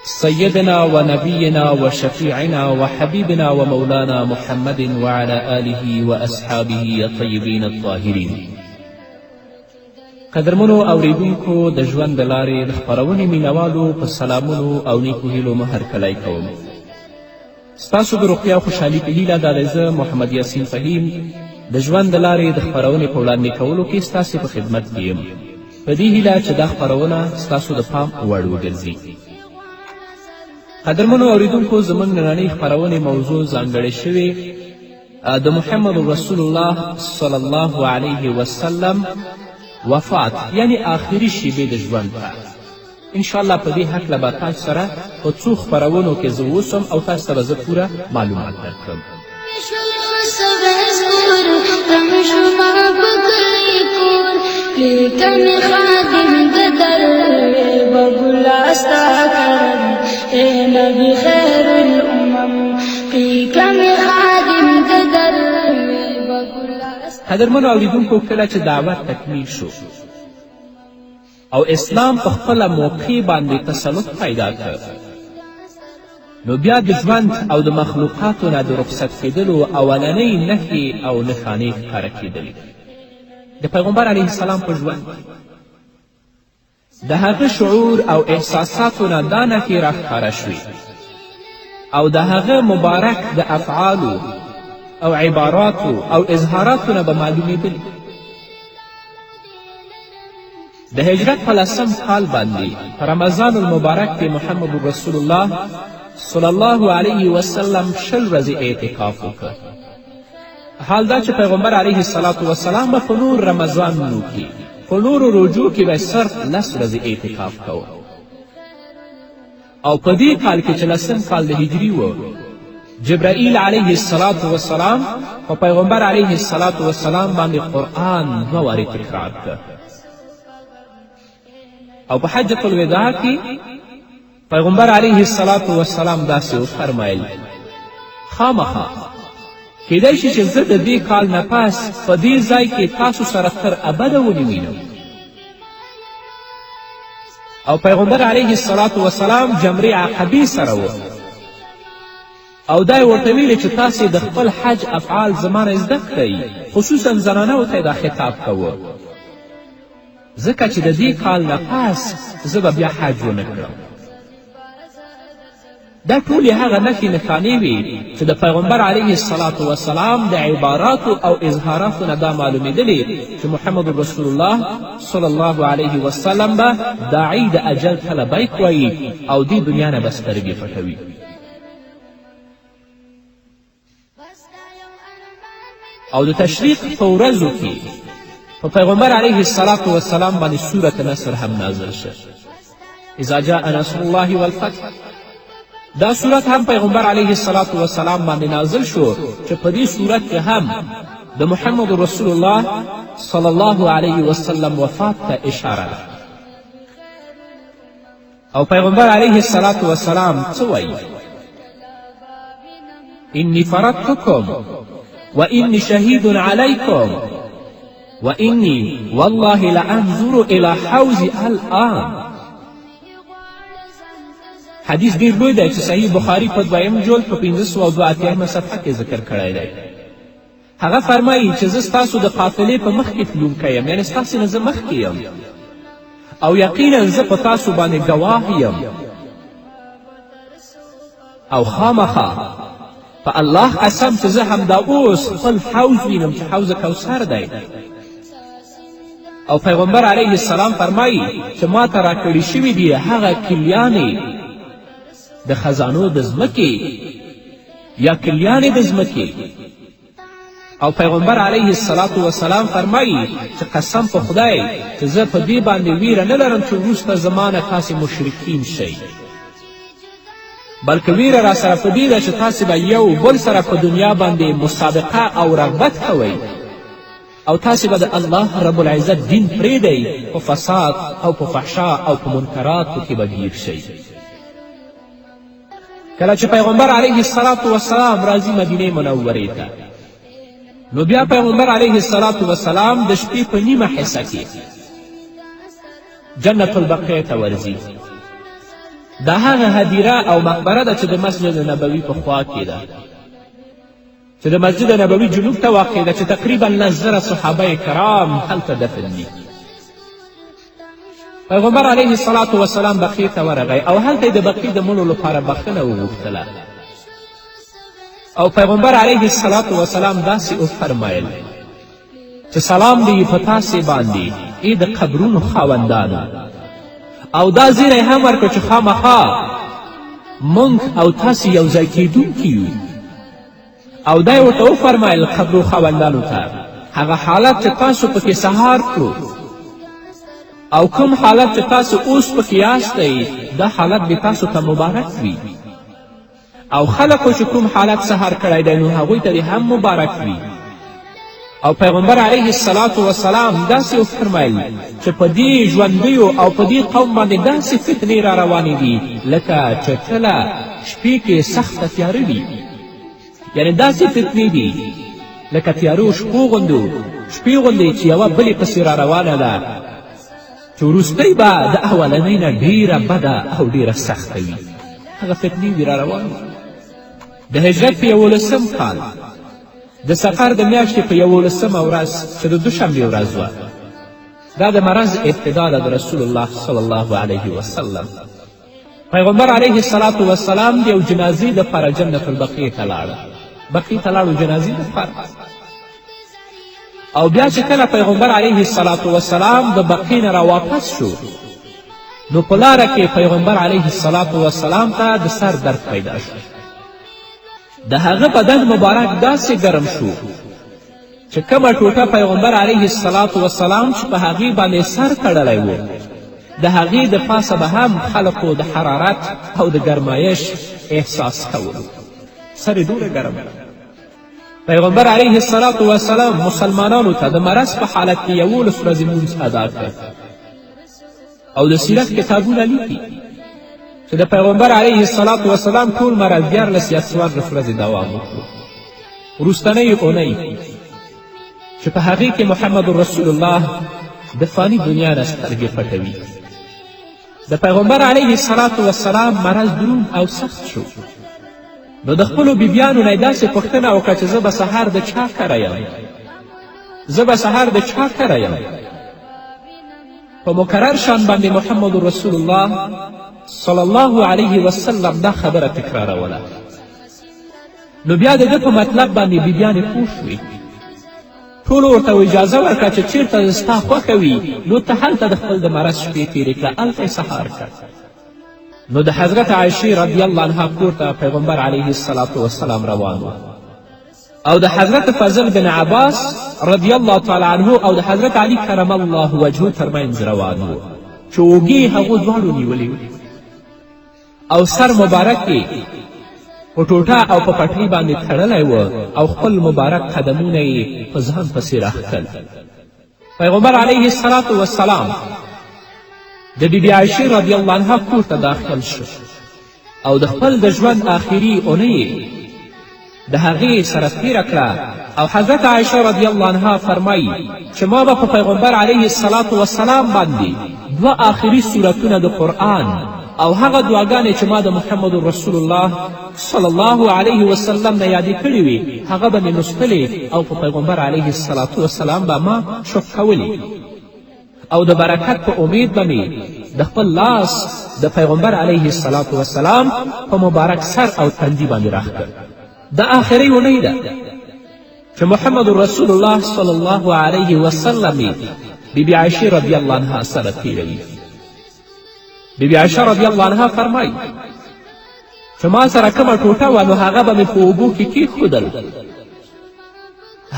سيدنا ونبينا وشفيعنا وحبيبنا ومولانا محمد وعلى آله وأصحابه الطيبين الطاهرين. قدرمنو اوریدونکو، د ژوند د لارې د خپرونې مینوالو په سلامونو او نیکو هیلو مه هرکلی کوم. ستاسو د روغتیا او خوشحالي په هیله دا دی زه محمد یاسین فهیم د ژوند د لارې د خپرونې په وړاندې کولو کې ستاسې په خدمت کې یم، په دې هیله چې دا خپرونه ستاسو د پام وړ وګرځي. قدرمنو اوریدونکو، زموږ نننۍ خپرونې موضوع ځانګړې شوې د محمد رسول الله صلی الله علیه وسلم وفات یعنی آخري شیبې د ژوند ته. انشاءالله په دې هکله به تاسو سره په څو خپرونو کې زه اوسم او تاسو ته به زه پوره معلومات درکړم. قدرمنو اوریدونکو، کله چې دعوت تکمیل شو او اسلام په خپله موقع باندې تسلط پیدا کړ، نو بیا د ژوند او د مخلوقاتو نه د رخصت کېدلو اولنۍ نښې او نښانې ښکاره کېدلې. د پیغمبر علیه السلام په ژوند د هغه شعور او احساساتو نه دا نښې راښکاره شوې او د هغه مبارک د افعالو او عباراتو او اظهاراتو نه به معلومېدلې. د هجرت په 10 کال باندې په رمضان المبارک کې محمد رسول الله صلی الله علیه وسلم 20 ورځې اعتکاف وکړ. حال دا چې پیغمبر علیه الصلاة وسلام به په نور رمضانونو کې په نورو روجو کې به صرف 10 ورځې اعتکاف کوه. او په دې کال کې چې 10 کال د هجري و، جبرائیل علیه الصلاة وسلام په پیغمبر علیه الصلاة وسلام باندې قرآن 2 وارې تکرار کړ. او په حجة الوداع کې پیغمبر علیه الصلاة وسلام داسې وفرمیل: خامخا کیدای شي چې زه د دې کال نه پس په دې ځای کې تاسو سره تر ابده ونې وینم. او پیغمبر علیه الصلاة وسلام جمرې عقبې سره و او دا یې ورته ویلې چې تاسې د خپل حج افعال زما نه زده کړئ، خصوصا زنانو ته یې دا خطاب کوه، ځکه چې د دې کال نه پس زه به بیا حج ونه کړم. دا ټولې هغه نښې نښانې وې چې د پیغمبر علیه الصلاة وسلام د عباراتو او اظهاراتو نه دا معلومېدلې چې محمد رسول الله صلی الله علیه وسلم به داعی د اجل ته لبیک وایي او دې دنیا نه به سترګې پټوي. او د تشریق په ورځو کې په پیغمبر علیه الصلاة وسلام باندې سورة نصر هم نازل شو. اذا جاء نصر الله والفتح، دا صورت هم پیغمبر علیه الصلاة وسلام باندې نازل شو چې په دې صورت کې هم د محمد رسول الله صلی الله علیه وسلم وفات ته اشاره ده او پیغمبر علیه الصلاة والسلام څه وایي؟ انی فرضتکم و انی شهید علیکم و انی والله لانظر الی حوض الان. حدیث ډیر لوی دی چې صحیح بخاري په دویم جلد په 582 صفحه کې ذکر کړی دی. هغه فرمایي چې زه ستاسو د قافلې په مخ کې تلونکی یم، یعنې ستاسې نه زه مخکې یم او یقینا زه په تاسو باندې ګواه یم او خامخا په الله قسم چې زه همدا اوس خپل حوض وینم چې حوض کوثر دی. او پیغمبر علیه السلام فرمایي چې ما ته راکړي شوي دي هغه کلیانې د خزانو د ځمکې یا کلیانې د ځمکې. او پیغمبر علیه الصلاة والسلام فرمایي چې قسم په خدای چې زه په دې باندې ویره نه لرم چې وروسته زما نه تاسې مشرکین شئ، بلکې ویره را سره په دې ده چې تاسې به یو بل سره په دنیا باندې مسابقه او رغبت کوئ او تاسې به د الله رب العزت دین پرېږدئ، په فساد او په فحشا او په منکراتو کې به گیر شئ. کله چې پیغمبر علیه الصلاة والسلام راځي مدینې منورې ته، نو بیا پیغمبر علیه الصلاة والسلام د شپې په نیمه حصه کې جنت البقیع ته ورځي. دا هغه هدیره او مقبره ده چې د مسجد نبوي په خوا کې ده، چې د مسجد نبوي جنوب ته واقع ده، چې تقریبا 10,000 صحابه کرام هلته دفن دي. پیغمبر علیه الصلاة والسلام بقیع ته ورغی او هلته یې د بقیع د مړو لپاره بخښنه وغوښتله. او پیغمبر علیه الصلاة والسلام داسې وفرمیل چې سلام دې په تاسې باندې ای د قبرونو خاوندانو، او دا زیری هم ورکړه چې خامخا موږ او تاسې یو ځای کیدونکي یو. او دا یې ورته وفرمیل قبرو خاوندانو ته هغه حالت چې تاسو پکې سهار کړو او کوم حالت چې تاسو اوس پکې یاستئ دا حالت به تاسو ته مبارک وي، او خلقو چې کوم حالت سهار کړی دی نو هغوی ته دې هم مبارک وي. او پیغمبر علیه الصلاة والسلام داسې وفرمیل چې په دې ژوندیو او په دې قوم باندې داسې فتنې را روانې دي لکه چې کله شپې کې سخته تیاره وي، یعنې داسې فتنې دي لکه تیارو شپو غوندو شپې غوندې چې یوه بلې پسې را روانه ده، چې وروستۍ به د اولنۍ نه ډیره بده او ډیره سخته وي. هغه فتنې دي را روانې. د هجرت په 11 کال د سفر د میاشتې په 11 ورځ چې د دوشنبې ورځ وه، دا د مرض ابتدا ده د رسول الله صلی الله علیه وسلم. پیغمبر علیه الصلاة والسلام د یو جنازې دپاره جنت البقیع ته لاړه، بقیع ته لاړو جنازې دپاره. او بیا چې کله پیغمبر علیه الصلاة والسلام د بقیع نه راواپس شو، نو په لاره کې پیغمبر علیه الصلاة والسلام ته د سر درد پیدا شو. د هغه بدن مبارک داسې ګرم شو چې کومه ټوټه پیغمبر علیه الصلاة والسلام چې په هغې باندې سر تړلی و، د هغې د پاسه به هم خلقو د حرارت او د ګرمایش احساس کولو. سر یې دومره ګرم. پیغمبر علیه الصلاة والسلام مسلمانانو ته د مرض په حالت کې 11 ورځې لمونځ ادا کړ. او د سیرت کتابونه لیکي چې د پیغمبر علیه الصلاة والسلام ټول مرض 14 یا 14 ورځې دوام وکړو. وروستنۍ اونۍ چې په هغې کې محمد رسول الله د فاني دنیا نه سترګې پټوي. د پیغمبر علیه الصلاة والسلام مرض دروند او سخت شو، نو د خپلو بیبیانو نه یې داسې پوښتنه وکړه چې زه به سهار د چا کره یم، زه به سهار د چا کره یم. په مکرر شان باندې محمد رسول الله صلی الله علیه وسلم دا خبره تکراروله. نو بیا د ده په مطلب باندې بیبیانې پوه شوې، ټولو ورته اجازه ورکړه چې چیرته ستا خوښه وي نو ته هلته د خپل د مرض شپې تېرې کړه، هلته یې سهار کړه. نو د حضرت عایشې رضی الله عنها کور ته پیغمبر علیه الصلاة والسلام روان و، او د حضرت فضل بن عباس رضی الله تعالی عنه او د حضرت علی کرم الله وجهه ترمنځ روان و چې اوږې هغو دواړو نیولې او سر مبارک یې په ټوټه او په پټۍ باندې تړلی و او خپل مبارک قدمونه یې په ځان پسې راښکل. پیغمبر علیه الصلاة والسلام د بیبي عایشې رضی الله عنها کور ته داخل شو او د خپل د ژوند آخري اونۍ د هغې سره تېره کړه او حضرت عایشه رضی الله عنها فرمایي چې ما به په پیغمبر علیه الصلاة والسلام باندې دوه آخري صورتونه د قرآن او هغه دعاګانې چې ما د محمد رسول الله صلی الله علیه وسلم نه یادې کړې وې هغه به مې لوستلې او په پیغمبر علیه الصلاة والسلام به ما شک کولې او د برکت په امید به مې د خپل لاس د پیغمبر علیه الصلاة والسلام په مبارک سر او تندي باندې راښکل. دا آخري اونۍ ده چې محمد رسول الله صلی الله علیه وسلم یې بیبي عایشې رضی الله عنها سره تېروي. بیبي عایشه رضی الله عنها فرمایي چې ما سره کومه ټوټه وه نو هغه به مې په اوبو کې کېښودل،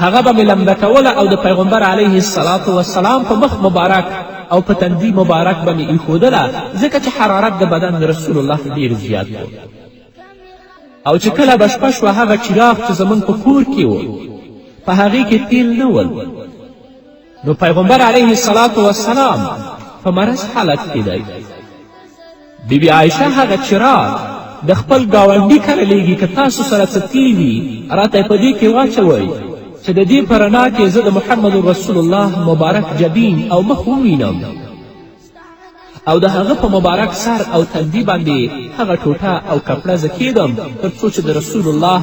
هغه به مې لمده کوله او د پیغمبر علیه الصلاة والسلام په مخ مبارک او په تندي مبارک به مې ایښودله ځکه چې حرارت د بدن د رسول الله ډېر زیات و. او چې کله به شپه شوه هغه چراغ چې زموږ په کور کې و په هغې کې تیل نه ول، نو پیغمبر علیه الصلاة والسلام په مرض حالت کې دی. بیبي عایشه هغه چراغ د خپل ګاونډي کره لیږي که تاسو سره څه تیل وي راته یې په دې کې واچوئ چې د دې په رڼا کې زه د محمد رسول الله مبارک جبین او مخ ووینم او د هغه په مبارک سر او تندي باندې هغه ټوټه او کپړه زه کېږدم تر څو چې د رسول الله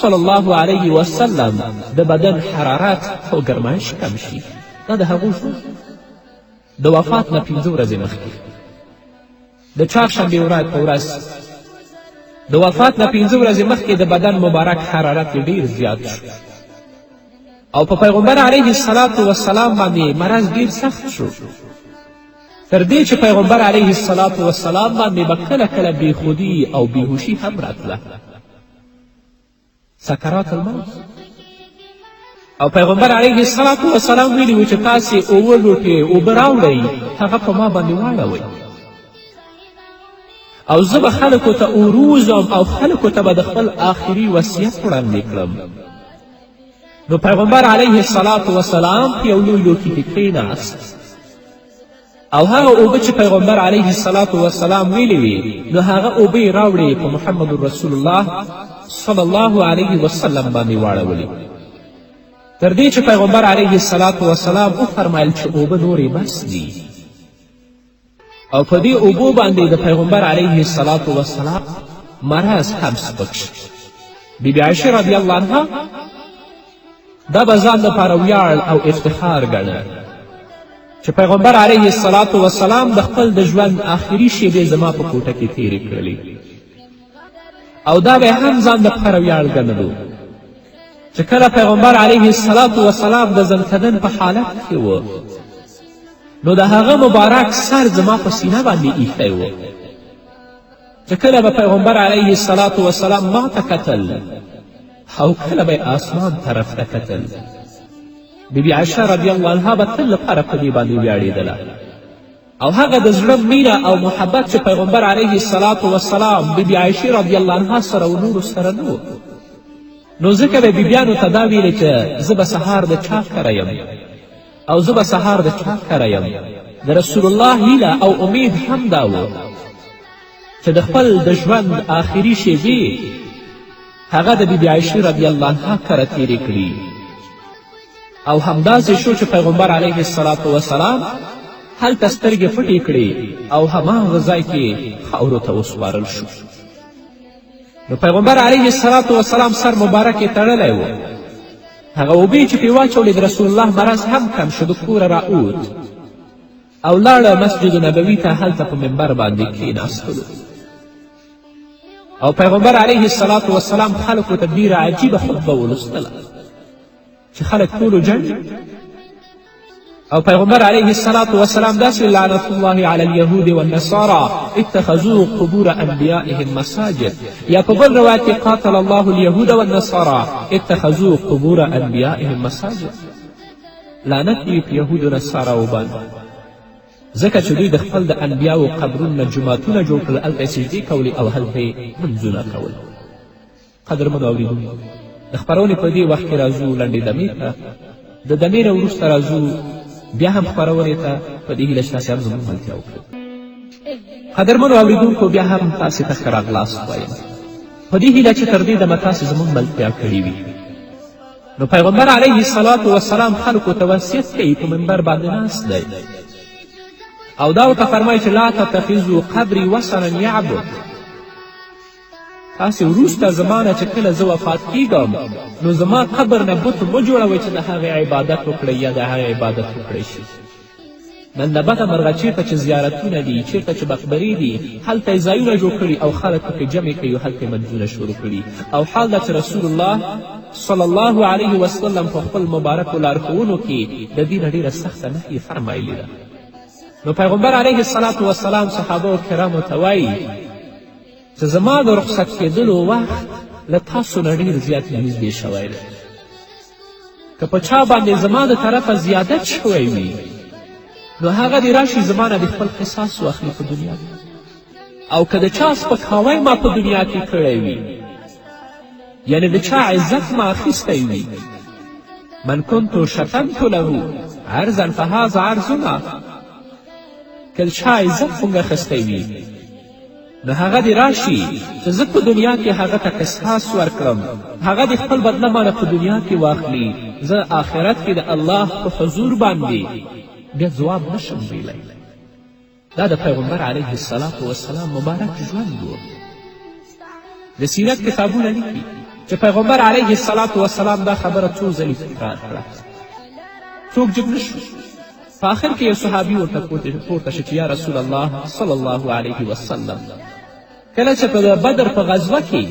صلی الله علیه وسلم د بدن حرارت او ګرمایش کم شي. دا د هغو شو د وفات نه 5 ورځې مخکې د چهارشنبې په ورځ د وفات نه 5 ورځې مخکې د بدن مبارک حرارت ډېر زیات شو او په پیغمبر علیه الصلاة والسلام باندې مرض ډېر سخت شو تر دې چې پیغمبر علیه الصلاة والسلام باندې به کله کله بېخودي او بېهوشي هم راتله، سکرات الموت. او پیغمبر علیه الصلاة والسلام ویلي و چې تاسې 7 لوټې اوبه راوړئ هغه په ما باندې واړوئ او زه به خلکو ته اوروزم او خلکو ته به د خپل آخري وصیت وړاندې کړم. نو پیغمبر علیه الصلاة والسلام په یو لوی لوښي کې کښېناست او هغه اوبه چې پیغمبر علیه الصلاة والسلام ویلې وې نو هغه اوبه یې راوړې په محمد رسول الله صلی الله علیه وسلم باندې واړولې تر دې چې پیغمبر علیه الصلاة والسلام وفرمایل چې اوبه نورې بس دي او په دې اوبو باندې د پیغمبر علیه الصلاة والسلام مرض هم سپک شو. بیبي عایشې رضی الله عنها دا به ځان لپاره ویاړ او افتخار ګڼه چې پیغمبر علیه الصلاة والسلام د خپل د ژوند آخري شیبې زما په کوټه کې تېرې کړلې او دا به هم ځان لپاره ویاړ ګڼلو چې کله پیغمبر علیه الصلاة والسلام د زنکدن په حالت کې و نو د هغه مبارک سر زما په سینه باندې ایښی و چې کله به پیغمبر علیه الصلاة والسلام ما ته کتل او کله به آسمان طرف ته کتل. بیبي عایشه رضی الله عنها به تل لپاره په دې باندې ویاړېدله او هغه د زړه مینه او محبت چې پیغمبر علیه الصلاة والسلام بیبي عایشې رضی الله عنها سره و نورو سره نه و نو ځکه به بیبیانو ته دا ویلې چې زه به سهار د چا کره یم او زه به سهار د چا کره یم. د رسول الله هیله او امید هم دا و چې د خپل د ژوند آخري شیبې هغه د بیبي عایشې رضی الله عنها کره تېرې کړي او همداسې شو چې پیغمبر علیه الصلاة والسلام هلته سترګې پټې کړې او هماغه ځای کې خاورو ته وسپارل شو. نو پیغمبر علیه الصلاة والسلام سر مبارک یې تړلی و هغه اوبې چې پرې واچولې د رسول الله مرض هم کم شو د کوره راووت او لاړه مسجد نبوي ته هلته په منبر باندې کښېناستلو او پیغمبر علیه الصلاة والسلام خلکو ته ډېره عجیبه خطبه ولوستله چې خلک ټولو جنګ او پیغمبر علیه الصلاة والسلام داسې لعنت الله علی اليهود والنصارى اتخذوا قبور انبیائهم مساجد یا په بل روایت کې قاتل الله اليهود والنصارى اتخذوا قبور انبیائهم مساجد. لعنت دې په یهودو نصاراو باندې ځکه چې دوی د خپل د انبیاو قبرونه جوماتونه جوړ کړل هلته یې سجدې کولې او هلته یې لمونځونه کول. قدرمنو اورېدونکو د خپرونې په دې وخت کې راځو لنډې دمې ته د دمې نه وروسته راځو بیا هم خپرونې ته په دې هیله چې تاسې هم زموږ ملتیا وکړو. قدرمنو اورېدونکو بیا هم تاسې ته ښه راغلاست وایم په دې هیله چې تر دې دمه تاسې زموږ ملتیا کړې وي. نو پیغمبر علیه الصلاة والسلام خلکو ته وصیت کوي، په منبر باندې ناست دی او دا ورته فرمایي چې لا تتخذوا قبري وثنا یعبد. تاسې وروسته زما نه چې کله زه وفات کیږم نو زما قبر نه بت مه جوړوئ چې د هغې عبادت وکړئ یا د هغې عبادت وکړی شي. نن د بده مرغه چیرته چې زیارتونه دي، چیرته چې مقبرې دي، هلته یې ځایونه جوړ کړي او خلک پکې جمع کوي او هلته یې منځونه شروع کړي. او حال دا چې رسول الله صلی الله علیه وسلم په خپل مبارکو لارښوونو کې د دې نه ډېره سخته نهیې فرمایلې ده. نو پیغمبر علیه الصلاة والسلام صحابه کرامو ته وایي چې زما د رخصت کېدلو وخت له تاسو نه ډېر زیات نږدې شوی دی. که په چا باندې زما د طرفه زیادت شوی وي نو هغه دې راشي زما نه د خپل قصاص واخلي په دنیا کې. او که د چا سپکاوی ما په دنیا کې کړی وي، یعنې د چا عزت ما اخیستی وي، من کنتو شتمت له عرضا فهذا عرضنا، که د چا عزت مونږ اخیستی وي نو هغه دې راشي چې زه په دنیا کې هغه ته قصاص ورکړم، هغه دې خپل بدله مانه په دنیا کې واخلي، زه آخرت کې د الله په حضور باندې بیا ځواب نشم ویلی. دا د پیغمبر علیه الصلاة والسلام مبارک ژوند و. د سیرت کتابونه لیکي چې پیغمبر علیه الصلاة والسلام دا خبره څو ځلې تکرار کړه، څوک جګ نه شو. په آخر کې یو صحابي ورته پورته شو چې یا رسول الله صلی الله علیه وسلم، کله چې په بدر په غزوه کې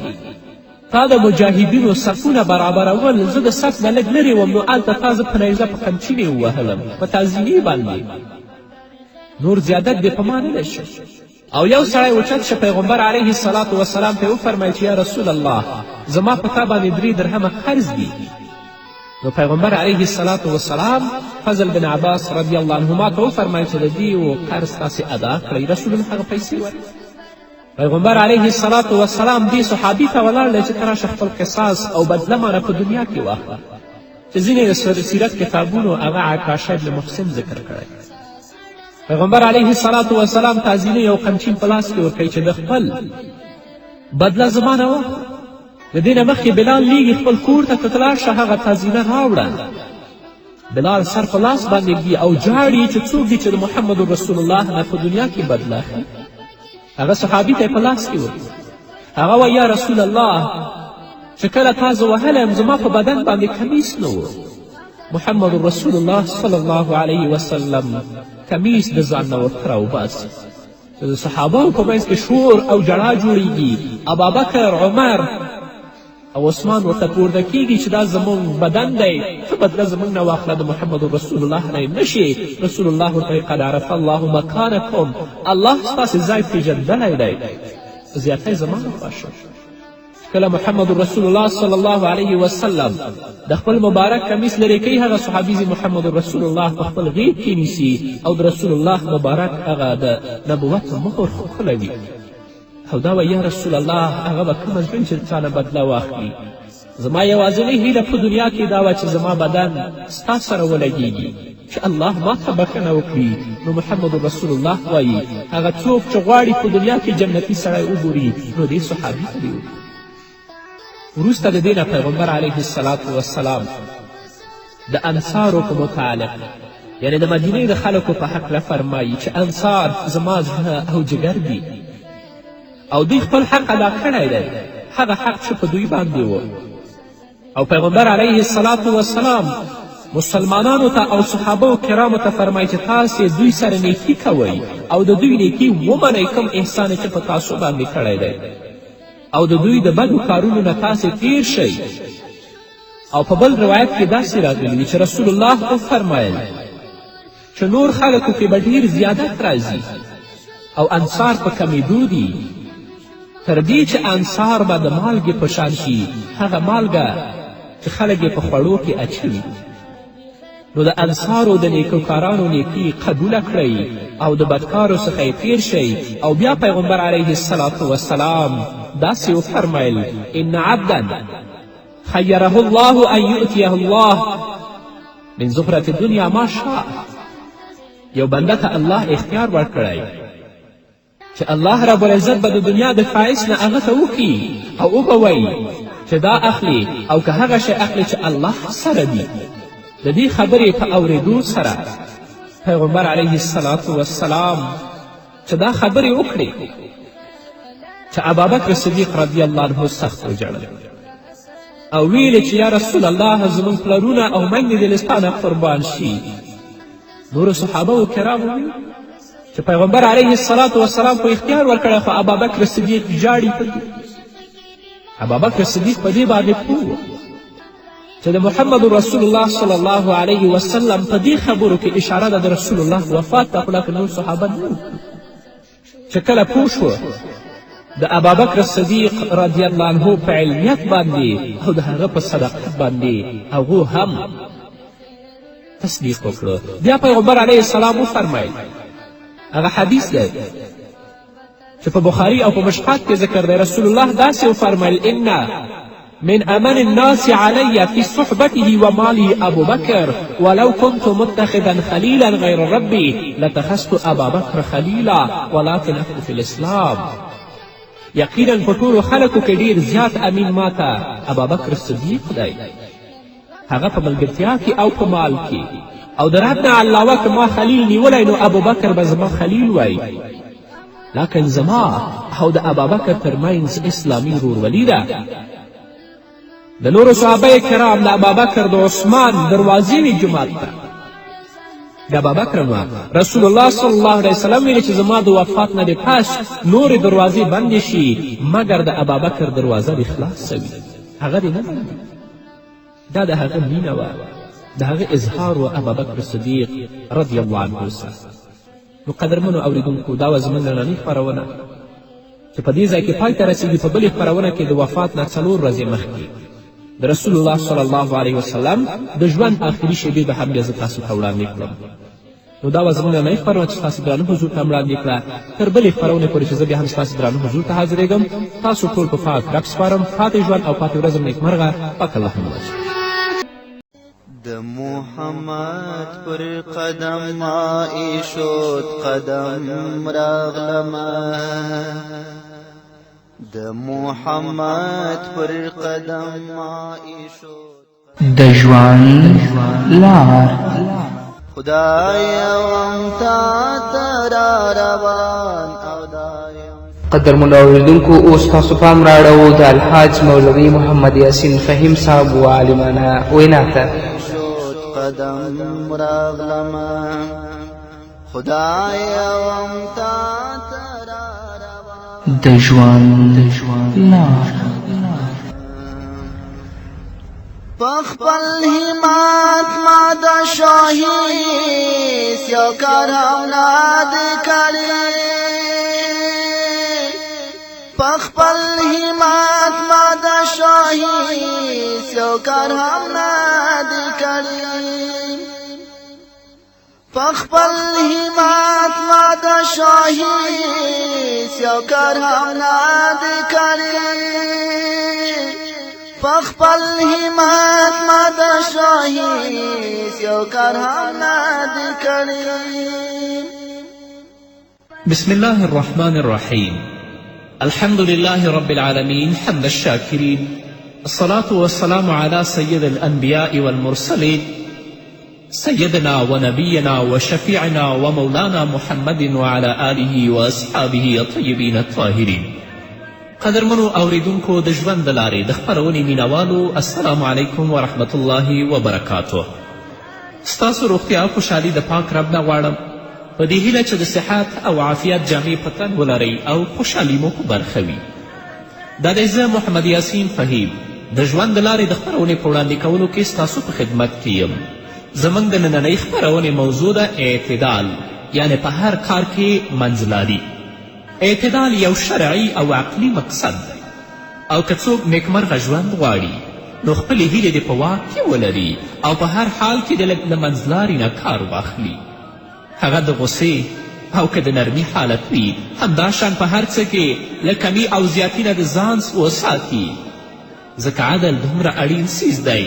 تا د مجاهدینو صفونه برابرول، زه د صف نه لږ لرې وم، نو هلته تا زه په نیزه په قمچینې ووهلم په تعظیمې باندې، نور زیادت دې په ما نه دی شو. او یو سړی اوچت شه پیغمبر علیه الصلاة والسلام ته یې وفرمیل چې یا رسول الله زما په تا باندې 3 درهمه قرض دي. نو پیغمبر علیه الصلاة والسلام فضل بن عباس رضی الله عنهما ته وفرمیل چې د دې قرض تاسې ادا کړئ. رسول الله هغه پیسې ورکړې. پیغمبر علیه الصلاة والسلام دې صحابي ته ولاړ دی چې ته راشه خپل قصاص او بدله مانه په دنیا کې واخله. چې ځینې د سیرت کتابونو هغه عکاشه ابن محسن ذکر کړی. پیغمبر علیه الصلاة والسلام تعزینه یو قمچین په لاس کې ورکوي چې د خپل بدله زما نه واخله. د دې نه مخکې بلال لیږي خپل کور ته ته لاړ شه هغه تعزینه راوړه. بلال سر په لاس باندې ږدي او جاړي چې څوک دي چې د محمد رسول الله نه په دنیا کې بدله اخلي. هغه صحابي ته یې په لاس کې ورکړي. هغه وایي یا رسول الله چې کله تا زه وهلی یم زما په بدن باندې کمیس نه و. محمد رسول الله صلی الله علیه وسلم کمیس د ځان نه ورته راوباسي. د صحابهو په منځ کې شور او ژړا جوړیږي. ابابکر، عمر او عثمان ورته پورته کیږي چې دا زموږ بدن دی، ته بدله زموږ نه واخله، د محمد رسول الله نه یې نشي. رسول الله ورته قد عرف الله مکانکم، الله ستاسې ځای پېژندلی دی. زیاتی زما لخوا شو. کله محمد رسول الله صلی الله علیه وسلم د خپل مبارک کمیس لرې کوي، هغه صحابي محمد رسول الله په خپل غیږ کې نیسي او د رسول الله مبارک هغه د نبوت مهر ښکلوي او دا وایي یا رسول الله هغه به کومه ژوند چې چا نه بدله واخلي. زما یوازینۍ هیله په دنیا کې دا وه چې زما بدن ستا سره ولګیږي، چې الله ما ته بښنه وکړي. نو محمد رسول الله وایي هغه څوک چې غواړي په دنیا کې جنتي سړی وګوري نو دې صحابي ته دې وکړي. وروسته د دې نه پیغمبر علیه الصلاة والسلام د انصارو په متعلق یعنې د مدینې د خلکو په هکله فرمایي چې انصار زما زړه او جګر دي او دوی خپل حق ادا کړی دی، هغه حق چې په دوی باندې و. او پیغمبر علیه الصلاة والسلام مسلمانانو ته او صحابه کرامو ته فرمایي چې تاسې دوی سره نیکي کوئ او د دوی نیکي ومنئ کوم احسان چې په تاسو باندې کړی دی او د دوی د بدو کارونو نه تاسې تیر شئ. او په بل روایت کې داسې راغلي چې رسول الله وفرمایل چې نور خلکو کې به ډېر زیادت راځي او انصار په کمیدو دي، تر دې چې انصار به د مالګې په شان شي، هغه مالګه چې خلک یې په خوړو کې اچوي. نو د انصارو د نیکوکارانو نیکي قبوله کړئ او د بدکارو څخه یې تیر شئ. او بیا پیغمبر علیه الصلاة والسلام داسې وفرمیل ان عبدا خیره الله ان یؤتیه الله من زهرة الدنیا ما شاء. یو بنده ته الله اختیار ورکړی چې الله رب العزت به د دنیا د ښایست نه هغه ته وکړي او وبوی چې دا اخلي او که هغه شی اخلي چې الله سره دي. د دې خبرې په اورېدو سره پیغمبر علیه الصلاة والسلام چې دا خبرې وکړې چې ابابکر صدیق رضی الله عنه سخت وژړل او ویلې چې یا رسول الله زموږ پلرونه او میندې دې له ستا نه قربان شي. نورو صحابه کرامو ویل چې پیغمبر علیه الصلاة والسلام په اختیار ورکړی خو ابابکر صدیق ژاړي په دې. ابابکر صدیق په دې باندې پوه چې د محمد رسول الله صلی الله علیه وسلم په دې خبرو کې اشاره ده د رسول الله وفات ته، خو لکه نور صحابه نه چې کله پوه شوه د ابابکر صدیق رضی الله عنه په علمیت باندې او د هغه په صداقت باندې هغو هم تصدیق وکړه. بیا پیغمبر علیه السلام وفرمیل، هغه حدیث دی چې په بخاري او په مشکات کې ذکر دی، رسول الله داسې وفرمیل ان من امن الناس علی فی صحبته و ماله ابو بکر ولو كنت متخذا خلیلا غیر ربی لتخذت ابا بکر خلیلا ولكن اخذ فی الاسلام. یقینا په ټولو خلکو کې ډیر زیات امین ماته ابابکر صدیق دی، هغه په ملګرتیا کې او په مال کې، او د رب نه علاوه که ما خلیل نیولی نو ابوبکر به زما خلیل وی. لکن زما او د ابابکر ترمنځ اسلامي ورورولي ده. د نورو صحابه کرام د ابابکر د عثمان دروازې وي جومات ته. د ابابکر نو رسول الله صلی الله علیه وسلم ویلي چې زما د وفات نه د پس نورې دروازې بندې شي مګر د ابابکر دروازه دې خلاصه وي، هغه دې نه بندي. دا د هغه مینه وه، د هغه اظهار و ابابکر صدیق رضی الله عنه سره. نو قدرمنو اوریدونکو دا وه زموږ نننۍ خپرونه چې په دې ځای کې پای ته رسېږي. په بلې خپرونه کې د وفات نه 4 ورځې مخکې د رسول الله صلی الله علیه وسلم د ژوند آخري شیبې به هم بیا زه تاسو ته وړاندې کړم. نو دا وه زموږ نننۍ خپرونه چې ستاسو درانه حضور ته وړاندې کړه. تر بلې خپرونې پورې چې زه بیا هم ستاسو درانه حضور ته حاضرېږم، تاسو ټول په پاک رب سپارم. پاتې ژوند او پاتې ورځ نیکمرغه. پاک الله مو واچوي. د محمد پر قدم ما ایشود قدم راغلما، د محمد پر قدم ما ایشود د ژوند لار خدایا ومتا ترا روان او دایم. قدرمنو اوریدونکو اوس تاسو پام راړو د الحاج مولوي محمد یاسین فهیم صاحب و عالمانه وینا ته. قدم راغلما خدایا ومتا ترا روان د ژوند لار پخپل همت ما د شاهی سیو کرم ناد کړي، پخپل همت ما د شاهی سیو کرم ناد کړي، پخپل همت ما د شاهی سیو کرم ناد کړي، پخپل همت ما د شاهی سیو کرم ناد کړي. بسم الله الرحمن الرحيم. الحمد لله رب العالمين حمد الشاكرين، الصلاة والسلام على سيد الأنبياء والمرسلين سيدنا ونبينا وشفيعنا ومولانا محمد وعلى آله وأصحابه الطيبين الطاهرين. قدرمنو اوریدونکو د ژوند د لارې د خپرونې مینوالو السلام علیکم ورحمت الله وبرکاتو. ستاسو روغتیا خوشحالي د پاک رب نه غواړم په دې هیله چې د صحت او عافیت جامې په تن ولرئ او خوشحالي مو په برخه وي. دا دی زه محمد یاسین فهیم د ژوند د لارې د خپرونې په وړاندې کولو کې ستاسو په خدمت کې یم. زموږ د نننۍ خپرونې موضوع ده اعتدال، یعنی په هر کار کې منځلاري. اعتدال یو شرعي او عقلي مقصد دی او که څوک نیکمرغه ژوند غواړي نو خپلې هیلې دې په واک کې ولري او په هر حال کې د منځلاري نه کار واخلي. هغه د غصې، او که د نرمي حالت وي همداشان په هر څه کې له کمی او زیاتي نه د ځان وساتي، ځکه عدل دومره اړین څیز دی.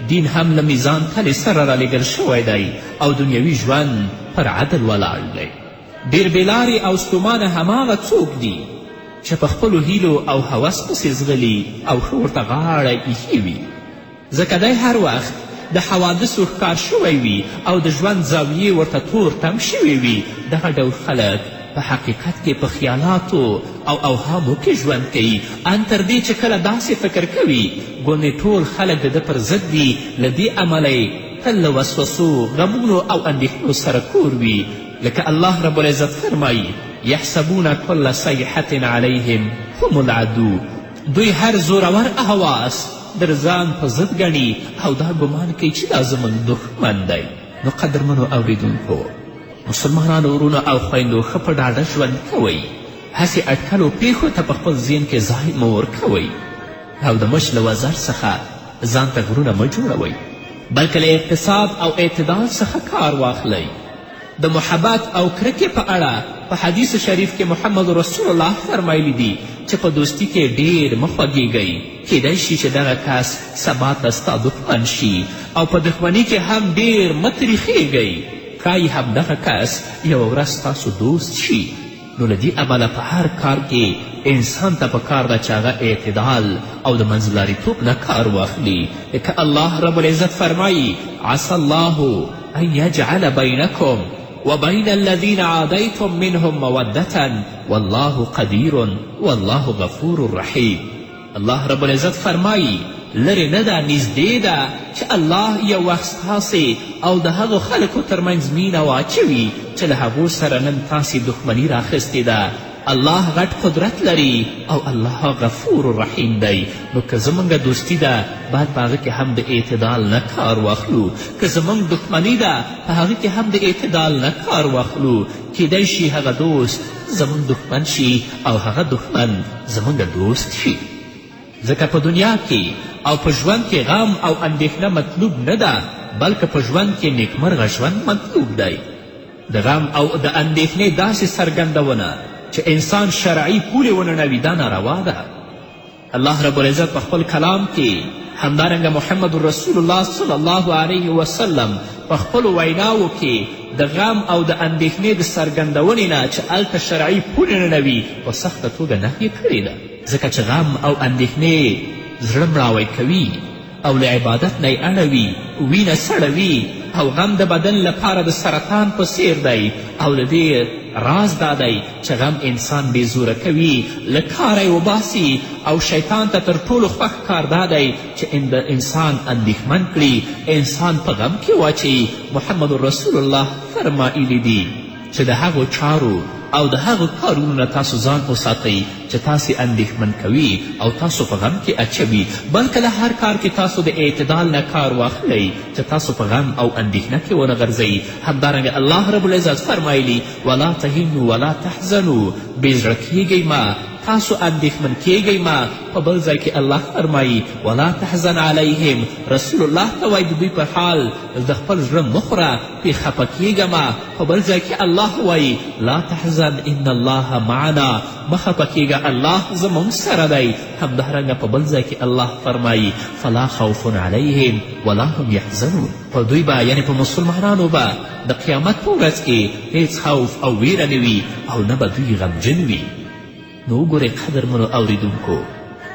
دین هم له میزان تلې سره رالیږل شوی دی او دنیوي ژوند پر عدل ولاړ دی. ډېر بېلارې او ستومانه هماغه څوک دي چې په خپلو هیلو او هوس پسې ځغلي او ښه ورته غاړه ایښې وي، ځکه دی هر وخت د حوادثو ښکار شوی وي او د ژوند زاویې ورته تور تم شوي وي. دغه ډول خلک په حقیقت کې په خیالاتو او اوهامو کې ژوند کوي، ان تر دې چې کله داسې فکر کوي ګوندې ټول خلک د ده پر ضد دي. له دې امله یې تل له وسوسو، غمونو او اندېښنو سره کور وي. لکه الله رب العزت فرمایي یحسبون کل صیحة علیهم هم العدو. دوی هر زورور احواس در ځان په ضد ګڼي او دا ګمان کوي چې دا زموږ دښمن دی. نو قدرمنو اوریدونکو، مسلمانانو ورونو او خویندو، ښه په ډاډه ژوند کوئ. هسې اټکلو پیښو ته په خپل ذهن کې ځای مه ورکوئ او د مچ له وزر څخه ځان ته غرونه مه جوړوئ، بلکې له اقتصاد او اعتدال څخه کار واخلئ. د محبت او کرکې په اړه په حدیث شریف کې محمد رسول الله فرمایلی دي چې په دوستي کې ډیر مه خوږیږئ، کیدای شي چې دغه کس سبا ته ستا دښمن شي، او په دښمني کې هم ډیر مه تریخیږئ، ښایي همدغه کس یوه ورځ ستاسو دوست شي. نو له دې امله په هر کار کې انسان ته پکار ده چې هغه اعتدال او د منځلاریتوب نه کار واخلي. لکه الله رب العزت فرمایي عسى الله ان یجعل بینکم وبین الذین عادیتم منهم مودة والله قدیر والله غفور رحیم. الله رب العزت فرمایي لرې نه ده، نږدې ده چې الله یو وخت ستاسې او د هغو خلکو ترمنځ مینه واچوي چې له هغو سره نن تاسې دښمني راخیستې ده. الله غټ قدرت لري او الله غفور رحیم دی. نو که زموږ دوستی ده باید په هغه کې هم د اعتدال نه کار واخلو، که زموږ دښمني ده په هغه کې هم د اعتدال نه کار واخلو. کیدای شي هغه دوست زموږ دښمن شي او هغه دښمن زموږ دوست شي. ځکه په دنیا کې او په ژوند کې غم او اندېښنه مطلوب نه ده، بلکې په ژوند کې نیکمرغه ژوند مطلوب دی. د غم او د اندېښنې داسې څرګندونه چې انسان شرعي پولې ونړوي دا ناروا ده. الله رب العزت په خپل کلام کې همدارنګه محمد رسول الله صلی الله علیه وسلم په خپلو ویناوو کې د غم او د اندېښنې د څرګندونې نه چې هلته شرعي پولې نړوي په سخته توګه نهیې کړې ده، ځکه چې غم او اندېښنې زړه مړاوی کوي او له عبادت نه یې اړوي، وینه سړوي، او غم د بدن لپاره د سرطان په څیر دی. او له دې راز دا دی چې غم انسان بې زوره کوي، له کاره یې وباسي، او شیطان ته تر ټولو خوښ کار دا دی چې انسان اندېښمن کړي، انسان په غم کې واچوي. محمد رسول الله فرمایلی دي چې د هغو چارو او د هغو کارونو نه تاسو ځان وساتئ چې تاسې اندېښمن کوي او تاسو په غم کې اچوي، بلکې له هر کار کې تاسو د اعتدال نه کار واخلئ چې تاسو په غم او اندېښنه کې ونه غورځئ. همدارنګه الله رب العزت فرمایلی ولا تهینوا ولا تحزنوا، بې زړه کیږئ ما، تاسو اندېښمن کیږئ ما. په بل ځای کې الله فرمایي ولا تحزن علیهم، رسول الله ته وایي د دوی پر حال د خپل زړه مه خوره، پرې خفه کیږه ما. په بل ځای کې الله وایي لا تحزن ان الله معنا، مه خفه کیږه الله زموږ سره دی. همدارنګه په بل ځای کې الله فرمایي فلا خوف علیهم ولا هم یحزنون، په دوی به یعنې په مسلمانانو به د قیامت په ورځ کې هیڅ خوف او ویره نه وي او نه به دوی غمجن وي. نو وګورئ قدرمنو اوریدونکو،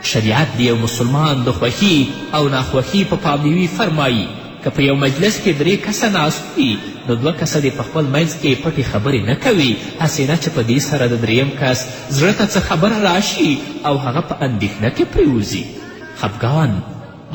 شریعت د یو مسلمان د خوښي او ناخوښي په پابلیوي فرمایي که په یو مجلس کې 3 کسه ناست وي نو 2 کسه دې په خپل منځ کې پټې خبرې نه کوي، هسې نه چې په دې سره د 3یم کس زړه ته څه خبره راشي او هغه په اندېښنه کې پرېوځي. خفګان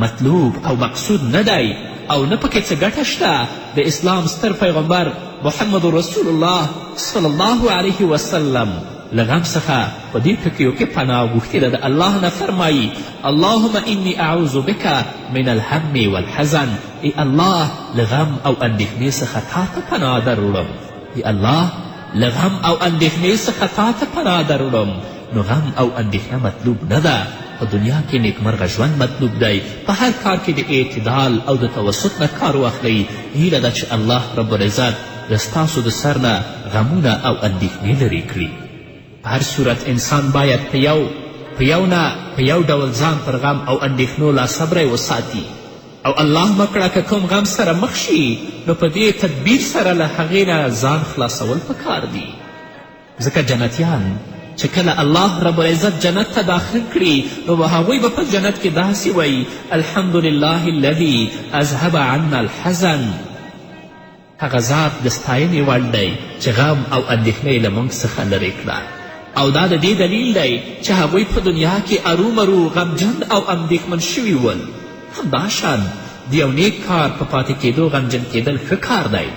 مطلوب او مقصود نه دی او نه پکې څه ګټه شته. د اسلام ستر پیغمبر محمد رسول الله صلی الله علیه وسلم له غم څخه په دې ټکیو کې پناه غوښتې ده. د الله نه فرمایي اللهم انی اعوذ بک من الهم والحزن، ای الله له غم او اندېښنې څخه تا ته پناه دروړم، ای الله له غم او اندېښنې څخه تا ته پناه دروړم. نو غم او اندېښنه مطلوب نه ده، په دنیا کې نیکمرغه ژوند مطلوب دی. په هر کار کې د اعتدال او د توسط نه کار واخلئ. هیله ده چې الله رب العزت د ستاسو د سر نه غمونه او اندېښنې لرې کړي. په هر صورت انسان باید په یو ډول ځان پر غم او اندېښنو لاسبری وساتي او الله مکړه که کوم غم سره مخ شي نو په دې تدبیر سره له هغې نه ځان خلاصول پکار دي. ځکه جنتیان چې کله الله رب العزت جنت ته داخل کړي نو هغوی به په جنت کې داسې وایي الحمدلله الذي اذهب عنا الحزن. هغه ذات د ستاینې وړ دی چې غم او اندېښنه یې له موږ څخه لرې کړه. او دا د دې دلیل دی چې هغوی په دنیا کې ارومرو غمجن او اندېښمن شوي ول. همداشان د یو نیک کار په پاتې کېدو غمجن کېدل ښه کار دی،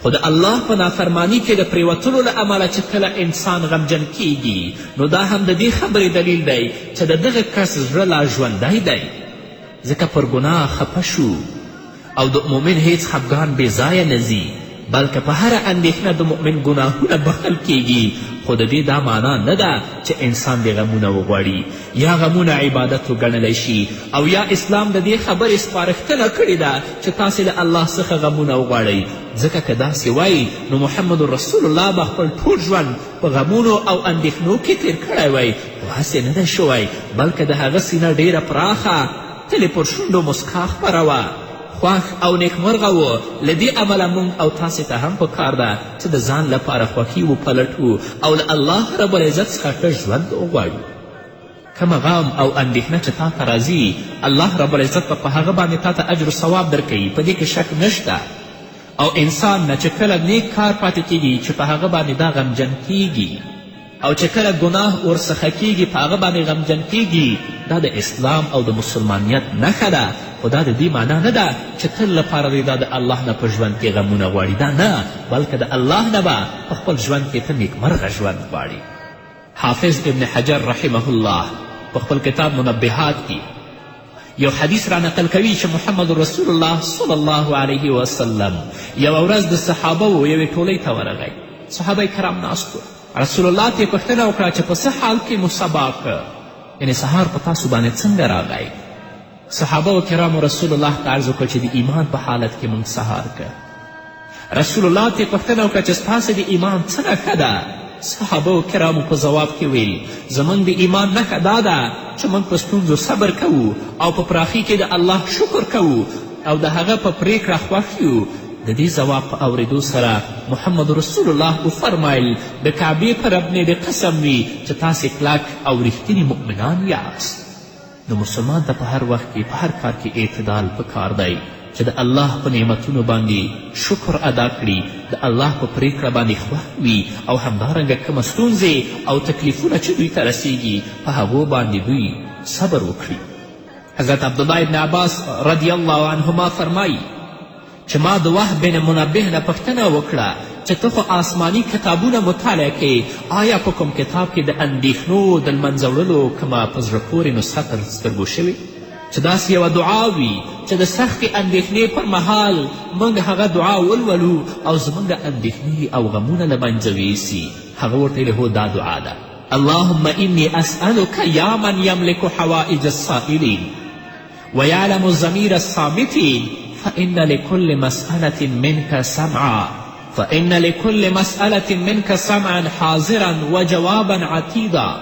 خو د الله په نافرمانی کې د پریوتلو له امله چې کله انسان غمجن کیږي نو دا هم د دې خبرې دلیل دی چې د دغه کس زړه لا ژوندی دی. ځکه پر ګناه خفه شو او د مؤمن هیڅ خفګان بې ځایه نه ځي، بلکې په هره اندېښنه د مؤمن ګناهونه بخښل کیږي. خو د دې دا معنا نه ده چې انسان دې غمونه وغواړي یا غمونه عبادت وګڼلی شي، او یا اسلام د دې خبرې سپارښتنه کړې ده چې تاسې له الله څخه غمونه وغواړئ. ځکه که داسې وایي نو محمد رسول الله به خپل ټول ژوند په غمونو او اندېښنو کې تیر کړی وی، خو هسې نه دی شوی، بلکې د هغه سینه ډیره پراخه، تل پر شونډو مسکا خپره وه، خوښ او نیکمرغه و. له دې امله موږ او تاسې ته هم پکار ده چې د ځان لپاره خوښي وپلټو او له الله رب العزت څخه ښه ژوند وغواړو. کومه غم او اندېښنه چې تا ته راځي الله رب العزت به په هغه باندې تا ته اجر و ثواب درکوي، په دې کې شک نشته. او انسان نه چې کله نیک کار پاتې کیږي چې په هغه باندې دا غمجن کیږي، او چې کله ګناه ورڅخه کیږي په هغه باندې غمجن کیږي، دا د اسلام او د مسلمانیت نښه ده. خو دا د دې معنا نه ده چې تل لپاره دی دا د الله نه په ژوند کې غمونه غواړي، دا نه، بلکې د الله نه به په خپل ژوند کې ته نیکمرغه ژوند غواړي. حافظ ابن حجر رحمه الله په خپل کتاب منبهات کې یو حدیث را نقل کوي چې محمد رسول الله صلی الله علیه وسلم یوه ورځ د صحابهو یوې ټولۍ ته ورغی. صحابه کرام ناست وو. رسول الله ته یې پوښتنه وکړه چې په څه حال کې مو سبا که، یعنې سهار په تاسو باندې څنګه راغی؟ صحابه کرامو رسول الله ته عرض وکړه چې د ایمان په حالت کې موږ سهار که. رسول الله ته یې پوښتنه وکړه چې ستاسې د ایمان څه نښه ده؟ صحابه کرامو په ځواب کې ویل زموږ د ایمان نښه دا ده چې موږ په ستونزو صبر کوو او په پراخي کې د الله شکر کوو او د هغه په پریکړه خوښ یو. د دې ځواب په اورېدو سره محمد رسول الله وفرمایل د کعبې په رب مې د قسم وي چې تاسې کلک او رښتیني مؤمنان یاست. نو مسلمان ته په هر وخت کې په هر کار کې اعتدال پکار دی چې د الله په نعمتونو باندې شکر ادا کړي، د الله په پریکړه باندې خوښ وي او همدارنګه کومه ستونزې او تکلیفونه چې دوی ته رسیږي په هغو باندې دوی صبر وکړي. حضرت عبدالله ابن عباس رضی الله عنهما فرمایي چې ما د وهب بن منبه نه پوښتنه وکړه چې ته خو آسماني کتابونه مطالعه کوې، آیا په کوم کتاب کې د اندېښنو د لمنځه وړلو کومه په زړه پورې نسخه تر سترګو شوې چې داسې یوه دعا وي چې د سختې اندېښنې پر مهال موږ هغه دعا ولولو او زموږ اندېښنې او غمونه له منځه ویسي؟ هغه ورته ویلې هو دا دعا ده: اللهم إني أسألك يا من يملك حوائج السائلين ويعلم ضمير الصامتين فإن لكل مسألة منك سمعا حاضرا وجوابا عتيدا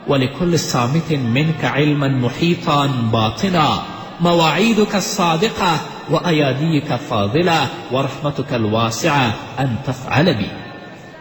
ولكل صامت منك علما محيطا باطنا مواعيدك الصادقة وأياديك فاضلة ورحمتك الواسعة أن تفعل بي.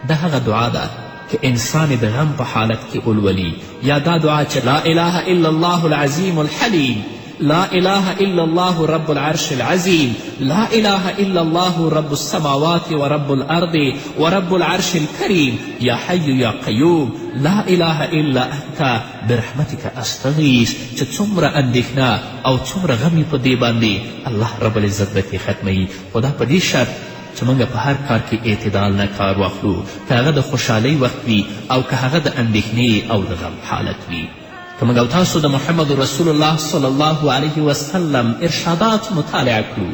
ده هغه دعا ده که انسان د غم په حالت کې ولولي، یا دا دعا چې لا اله الا الله العظیم الحلیم، لا إله إلا الله رب العرش العظيم، لا إله إلا الله رب السماوات ورب الأرض ورب العرش الكريم، يا حي يا قيوم، لا إله إلا أنت برحمتك أستغيث. چې څومره اندېښنه او څومره غم په دې باندې الله رب العزت به ترې ختموي، خو دا په دې شرط چې موږ په هر کار کې اعتدال نه کار واخلو، که هغه د خوشحالۍ وخت وي او که هغه د اندېښنې او د غم حالت وي. که موږ او تاسو د محمد رسول الله صلی الله علیه وسلم ارشادات مطالعه کړو،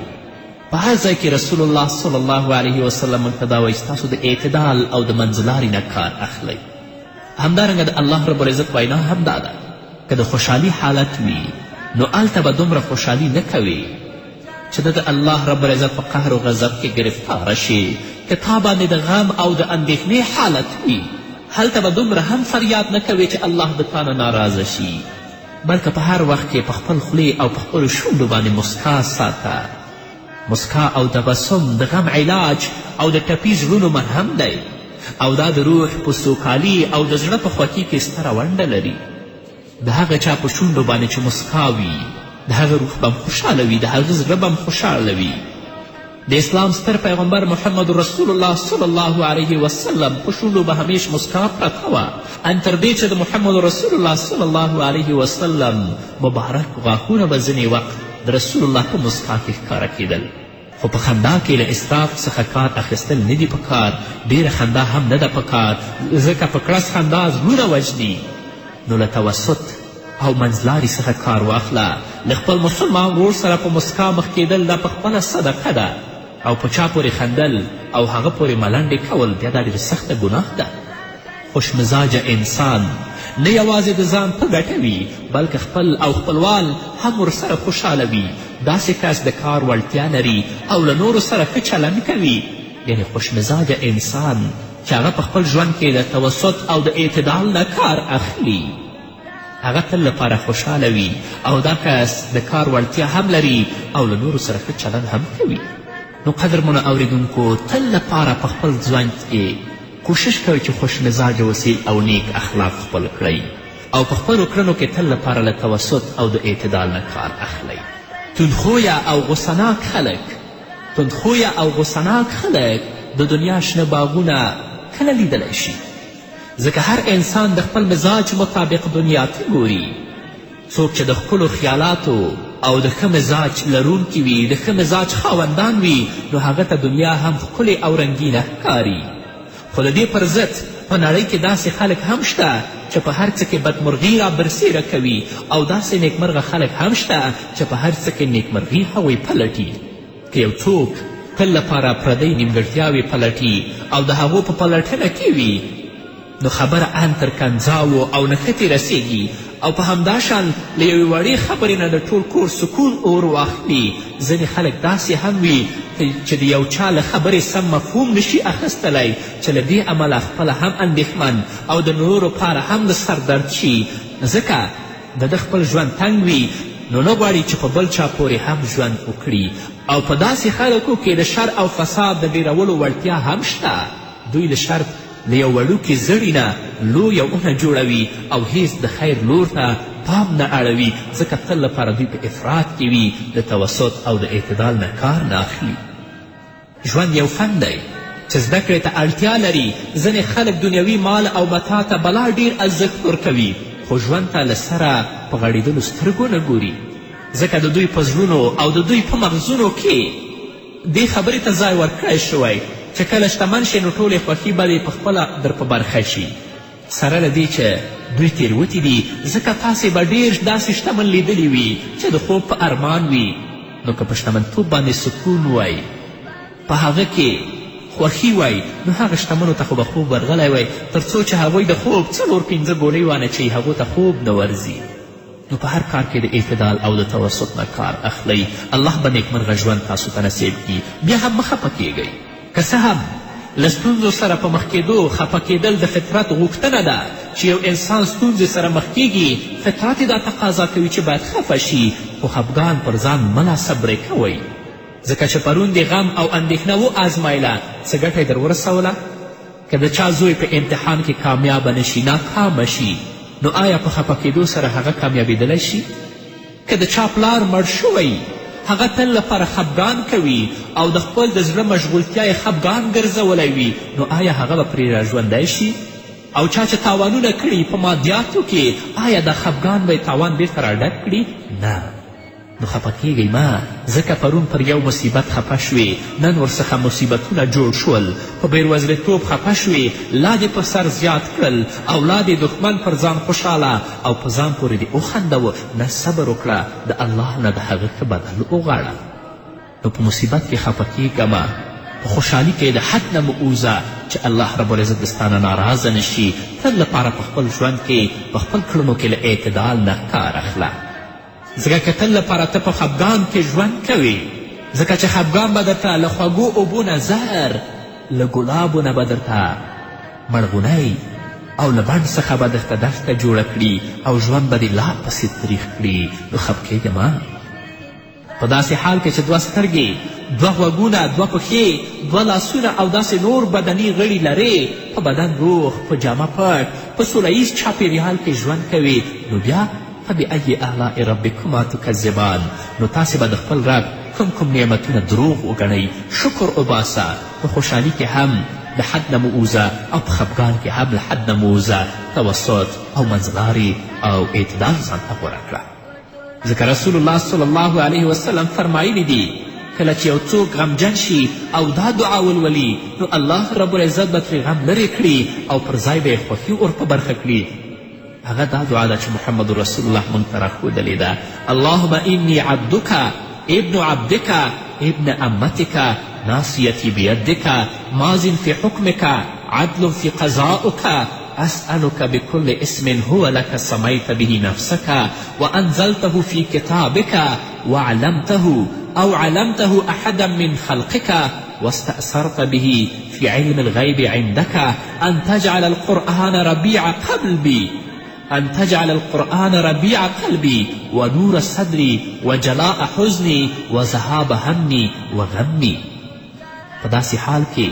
په هر ځای کې رسول الله صلی الله علیه وسلم موږ ته دا وایي ستاسو د اعتدال او د منځلارې نه کار اخلئ. همدارنګه د الله رب العزت وینا هم دا ده که د خوشحالي حالت وي نو هلته به دومره خوشحالي نه کوي چې د الله رب العزت په قهر و غضب کې گرفتاره شي، که تا باندې د غم او د اندېښنې حالت وي، هلته به دومره هم فریاد نه کوې چې الله د تا نه ناراضه شي، بلکې په هر وخت کې په خپل خولې او په خپلو شونډو باندې مسکا ساته. مسکا او تبسم د غم علاج او د ټپي زړونو مرهم دی، او دا د روح په سوکالي او د زړه په خوښي کې ستره ونډه لري. د هغه چا په شونډو باندې چې مسکا وي، د هغه روح به خوشحاله وي، د هغه زړه به خوشحاله وي. د اسلام ستر پیغمبر محمد رسول الله صلی الله علیه وسلم په شونډو به همیش مسکا پرته وه، ان تر دې چې د محمد رسول الله صلی الله علیه وسلم مبارک غاښونه به ځینې وخت د رسول الله په مسکا کې ښکاره کېدل. خو په خندا کې له اسراف څخه کار اخیستل نه دي پکار، ډېره خندا هم نه ده پکار، ځکه په کړس خندا زړونه وژني. نو له توسط او منځلاري څخه کار واخله. له خپل مسلمان ورور سره په مسکا مخ کېدل دا په خپله صدقه ده، او په چا پورې خندل او هغه پورې ملنډې کول بیا دا ډېره سخته ګناه ده. خوشمزاجه انسان نه یوازې د ځان په ګټه وي، بلکې خپل او خپلوال هم ورسره خوشحاله وي. داسې کس د کار وړتیا لري او له نورو سره ښه چلند کوي. یعنې خوشمزاجه انسان چې هغه په خپل ژوند کې د توسط او د اعتدال نه کار اخلي، هغه تل لپاره خوشحاله وي، او دا کس د کار وړتیا هم لري او له نورو سره ښه چلند هم کوي. نو قدرمنو اوریدونکو، تل لپاره په خپل ژوند کې کوشش کوئ چې خوشمزاجه اوسئ او نیک اخلاق خپل کړئ، او په خپلو کړنو کې تل لپاره له توسط او د اعتدال نه کار اخلئ. تندخویه او غصناک خلک د دنیا شنه باغونه کله لیدلی شي، ځکه هر انسان د خپل مزاج مطابق دنیا ته ګوري. څوک چې د خپلو خیالاتو او د ښه مزاج لرونکي وي، د ښه مزاج خاوندان وي، نو هغه ته دنیا هم ښکلې او رنګینه ښکاري. خو د دې پر ضد په نړۍ کې داسې خلک هم شته چې په هر څه کې بدمرغي را برسیره کوي، او داسې نیکمرغه خلک هم شته چې په هر څه کې نیکمرغي هغوی پلټي. که یو څوک تل لپاره پردی نیمګړتیاوې پلټي او د هغو په پلټنه کې وي، نو خبره ان تر کنځاوو او نښتې رسیږي، او په همدا شان له یوې وړې خبرې نه د ټول کور سکون اور واخلي. ځینې خلک داسې هم وي چې د یو چا له خبرې سم مفهوم نشي اخیستلی، چې له دې امله خپله هم اندېښمن او د نورو پاره هم د سر درد شي، ځکه د ده خپل ژوند تنګ وي، نو نه غواړي چې په بل چا پورې هم ژوند وکړي. او په داسې خلکو کې د شر او فساد د ډیرولو وړتیا هم شته. دوی د شر له یو وړوکي زړي نه لویه اونه جوړوي او هیڅ د خیر لور ته پام نه اړوي، ځکه تل لپاره دوی په افراط کې وي، د توسط او د اعتدال نه کار نه اخلي. ژوند یو فن دی چې زده کړې ته اړتیا لري. ځینې خلک دنیوي مال او متاع ته بلا ډیر ارزښت ورکوي، خو ژوند ته له سره په غړېدلو سترګو نه ګوري، ځکه د دوی په زړونو او د دوی په مغزونو کې دې خبرې ته ځای ورکړی شوی چې کله شتمن شي نو ټولې خوښي به دې پخپله در په برخه شي. سره له دې چې دوی تېروتي دي، ځکه تاسې به ډېر داسې شتمن لیدلی وي چې د خوب په ارمان وي. نو که په شتمنتوب باندې سکون وای، په هغه کې خوښي وای، نو هغه شتمنو ته خو به خوب ورغلی وای، تر څو چې هغوی د خوب 4-5 ګولۍ وانهچوي، هغو ته خوب نه ورځي. نو په هر کار کې د اعتدال او د توسط نه کار اخلئ. الله به نیکمرغه ژوند تاسو ته نصیب کړي. بیا هم مه خفه کیږئ. که څه هم له ستونزو سره په مخ کېدو خفه کېدل د فطرت غوښتنه ده، چې یو انسان ستونزې سره مخ کیږي، فطرت یې دا تقاضا کوي چې باید خفه شي، خو خفګان پر ځان مه ناصبرې کوئ، ځکه چې پرون دې غم او اندېښنه وازمایله، څه ګټه یې در ورسوله؟ که د چا زوی په امتحان کې کامیابه نشي، ناکامه شي، نو آیا په خفه کېدو سره هغه کامیابېدلی شي؟ که د چا پلار مړ شوی، هغه تل لپاره خفګان کوي او د خپل د زړه مشغولتیا یې خفګان ګرځولی وي، نو آیا هغه به پرې راژوندی شي؟ او چا چې تاوانونه کړي په مادیاتو کې، آیا دا خفګان به یې تاوان بیرته راډک کړي؟ نه. نو خفه کیږئ مه، ځکه پرون پر یو مصیبت خفه شوې، نن ورڅخه مصیبتونه جوړ شول، په بېروزلتوب خفه شوې، لا دې په سر زیات کړل او لا دې دښمن پر ځان خوشحاله او په ځان پورې دې وخندوه. نه، صبر وکړه، د الله نه د هغه ښه بدل وغواړه. نو په مصیبت کې خفه کیږه مه، په خوشحالي کې د حد نه مه اوځه چې الله رب العزت د ستا نه ناراضه نشي. تل لپاره په خپل ژوند کې په خپل کړنو کې له اعتدال نه کار اخله، ځکه که تل لپاره ته په خفګان کې ژوند کوې، ځکه چې خفګان به درته له خوږو اوبو نه زهر له ګلابو نه به درته مړغونی او له بڼ څخه به درته دښته جوړه کړي او ژوند به دې لا پسې تریخ کړي. نو خفکیږه مه. په داسې حال کې چې 2 سترګې، 2 غوږونه، 2 پښې، 2 لاسونه او داسې نور بدني غړي لرې، په بدن روغ، په جامه پټ، په سوله ییز چاپېریال کې ژوند کوي، نو بیا فبأي آلاء ربکما تکذبان. نو تاسې به د خپل رب کوم نعمتونه دروغ وګڼئ. شکر وباسه. په خوشحالي کې هم د حد نه مو اوزه او په خفګان کې هم له حد نه مو اوزه. توسط او منځلاري او اعتدال ځان ته غوره کړه. ځکه رسول الله صلی الله علیه وسلم فرمایلی دي کله چې یو څوک غمجن شي او دا دعا ولولي نو الله رب العزت به ترې غم لرې کړي او پر ځای به یې خوښي ور په برخه کړي. هغه دا دعا ده چې محمد رسول الله موږ ته راښودلې ده. اللهم انی عبدک ابن عبدک ابن امتک ناصیتی بیدک ماض فی حکمک عدل فی قضاؤک أسألك بكل اسم هو لك سميت به نفسك وأنزلته في كتابك وعلمته أو علمته أحدا من خلقك واستأثرت به في علم الغيب عندك أن تجعل القرآن ربيع قلبي ونور صدري وجلاء حزني وذهاب همي وغمي. په داسې حال کې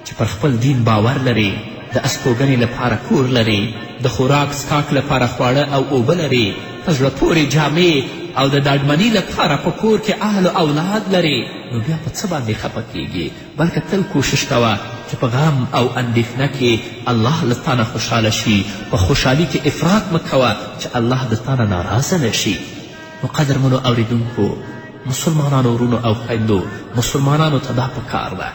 چې پر خپل دین باور لري، د استوګنې لپاره کور لري، د خوراک څښاک لپاره خواړه او اوبه لري، په زړه پورې جامې او د ډاډمني لپاره په کور کې اهل او اولاد لري، نو بیا په څه باندې خفه کیږي؟ بلکې تل کوشش کوه چې په غم او اندېښنه کې الله له تا نه خوشحاله شي. په خوشحالي کې افراط مه کوه چې الله د تا نه ناراضه نه شي. نو قدرمنو اوریدونکو، مسلمانانو ورونو او خویندو، مسلمانانو ته دا پکار ده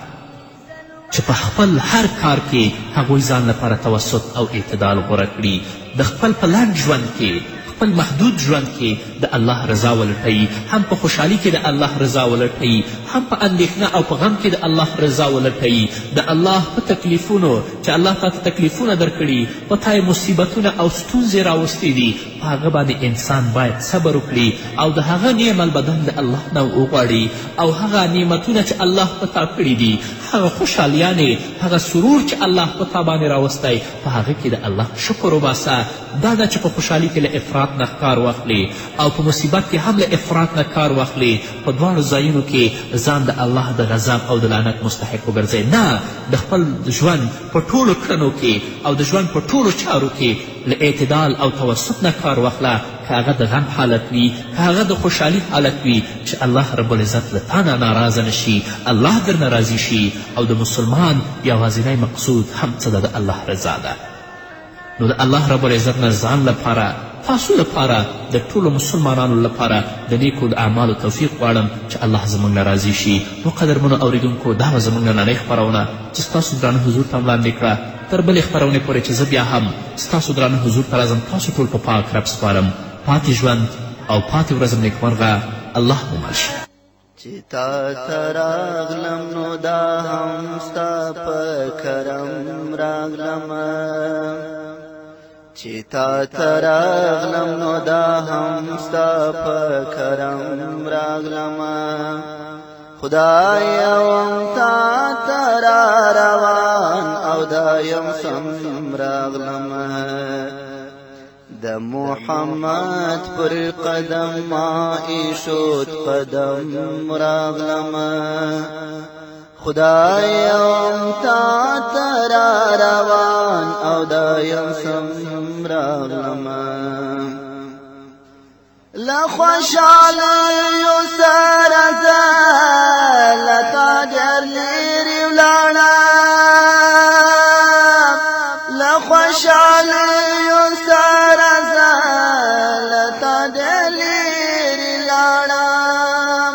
چې په خپل هر کار کې هغوی ځان لپاره توسط او اعتدال غوره کړي. د خپل په لنډ ژوند کې، خپل محدود ژوند کې د الله رضا ولټوي. هم په خوشحالي کې د الله رضا ولټوي، هم په اندېښنه او په غم کې د الله رضا ولټوي. د الله په تکلیفونو چې الله تا ته تکلیفونه درکړي، په تا یې مصیبتونه او ستونزې راوستې دي، په هغه باندې انسان باید صبر وکړي او د هغه نعم البدن د الله نه وغواړي او هغه نعمتونه چې الله په تا کړي دي، هغه خوشحالیانې، هغه سرور چې الله په تا باندې راوستی، په هغه کې د الله شکر وباسه. دا ده چې په خوشحالي کې له افراط نه کار واخلي او په مصیبت کې هم له افراط نه کار واخلي. په دواړو ځایونو کې ځان د الله د غضب او د لعنت مستحق وګرځئ. نه، د خپل ژوند په ټولو کړنو کې او د ژوند په ټولو چارو کې له اعتدال او توسط نه کار واخله. که هغه د غم حالت وي، که هغه د خوشحالي حالت وي، چې الله رب العزت له تا نه ناراضه نه شي، الله درنه راضي شي. او د مسلمان یوازینی مقصود هم څه ده؟ د الله رضا ده. نو د الله رب العزت نه ځان لپاره، تاسو لپاره، د ټولو مسلمانانو لپاره د نیکو د اعمالو توفیق غواړم چې الله زموږ نه راضي شي. نو قدرمنو اوریدونکو، دا به زموږ نننۍ خپرونه چې ستاسو درانه حضور ته وړاندې کړه. تر بلې خپرونې پورې چې زه بیا هم ستاسو درانه حضور ته راځم، تاسو ټول په پاک رب سپارم. پاتې ژوند او پاتې ورځم نیکمرغه. الله مو مل شي. چې تا ته راغلم نو دا هم ستا په کرم راغلمه، چې تا ته راغلم نو دا هم ستا په کرم راغلمه. خدایا وم تا ته را روان او دا یم سم راغلمه. د محمد پر قدم ما ایشود قدم راغلمه. خدایا وم تا ته را روان او دا یم سم راغلمه. لخوشحالیو سره زه له تا ډېر لرې ولاړم، لخوشحالیو سره زه له تا ډېر لرې ولاړم،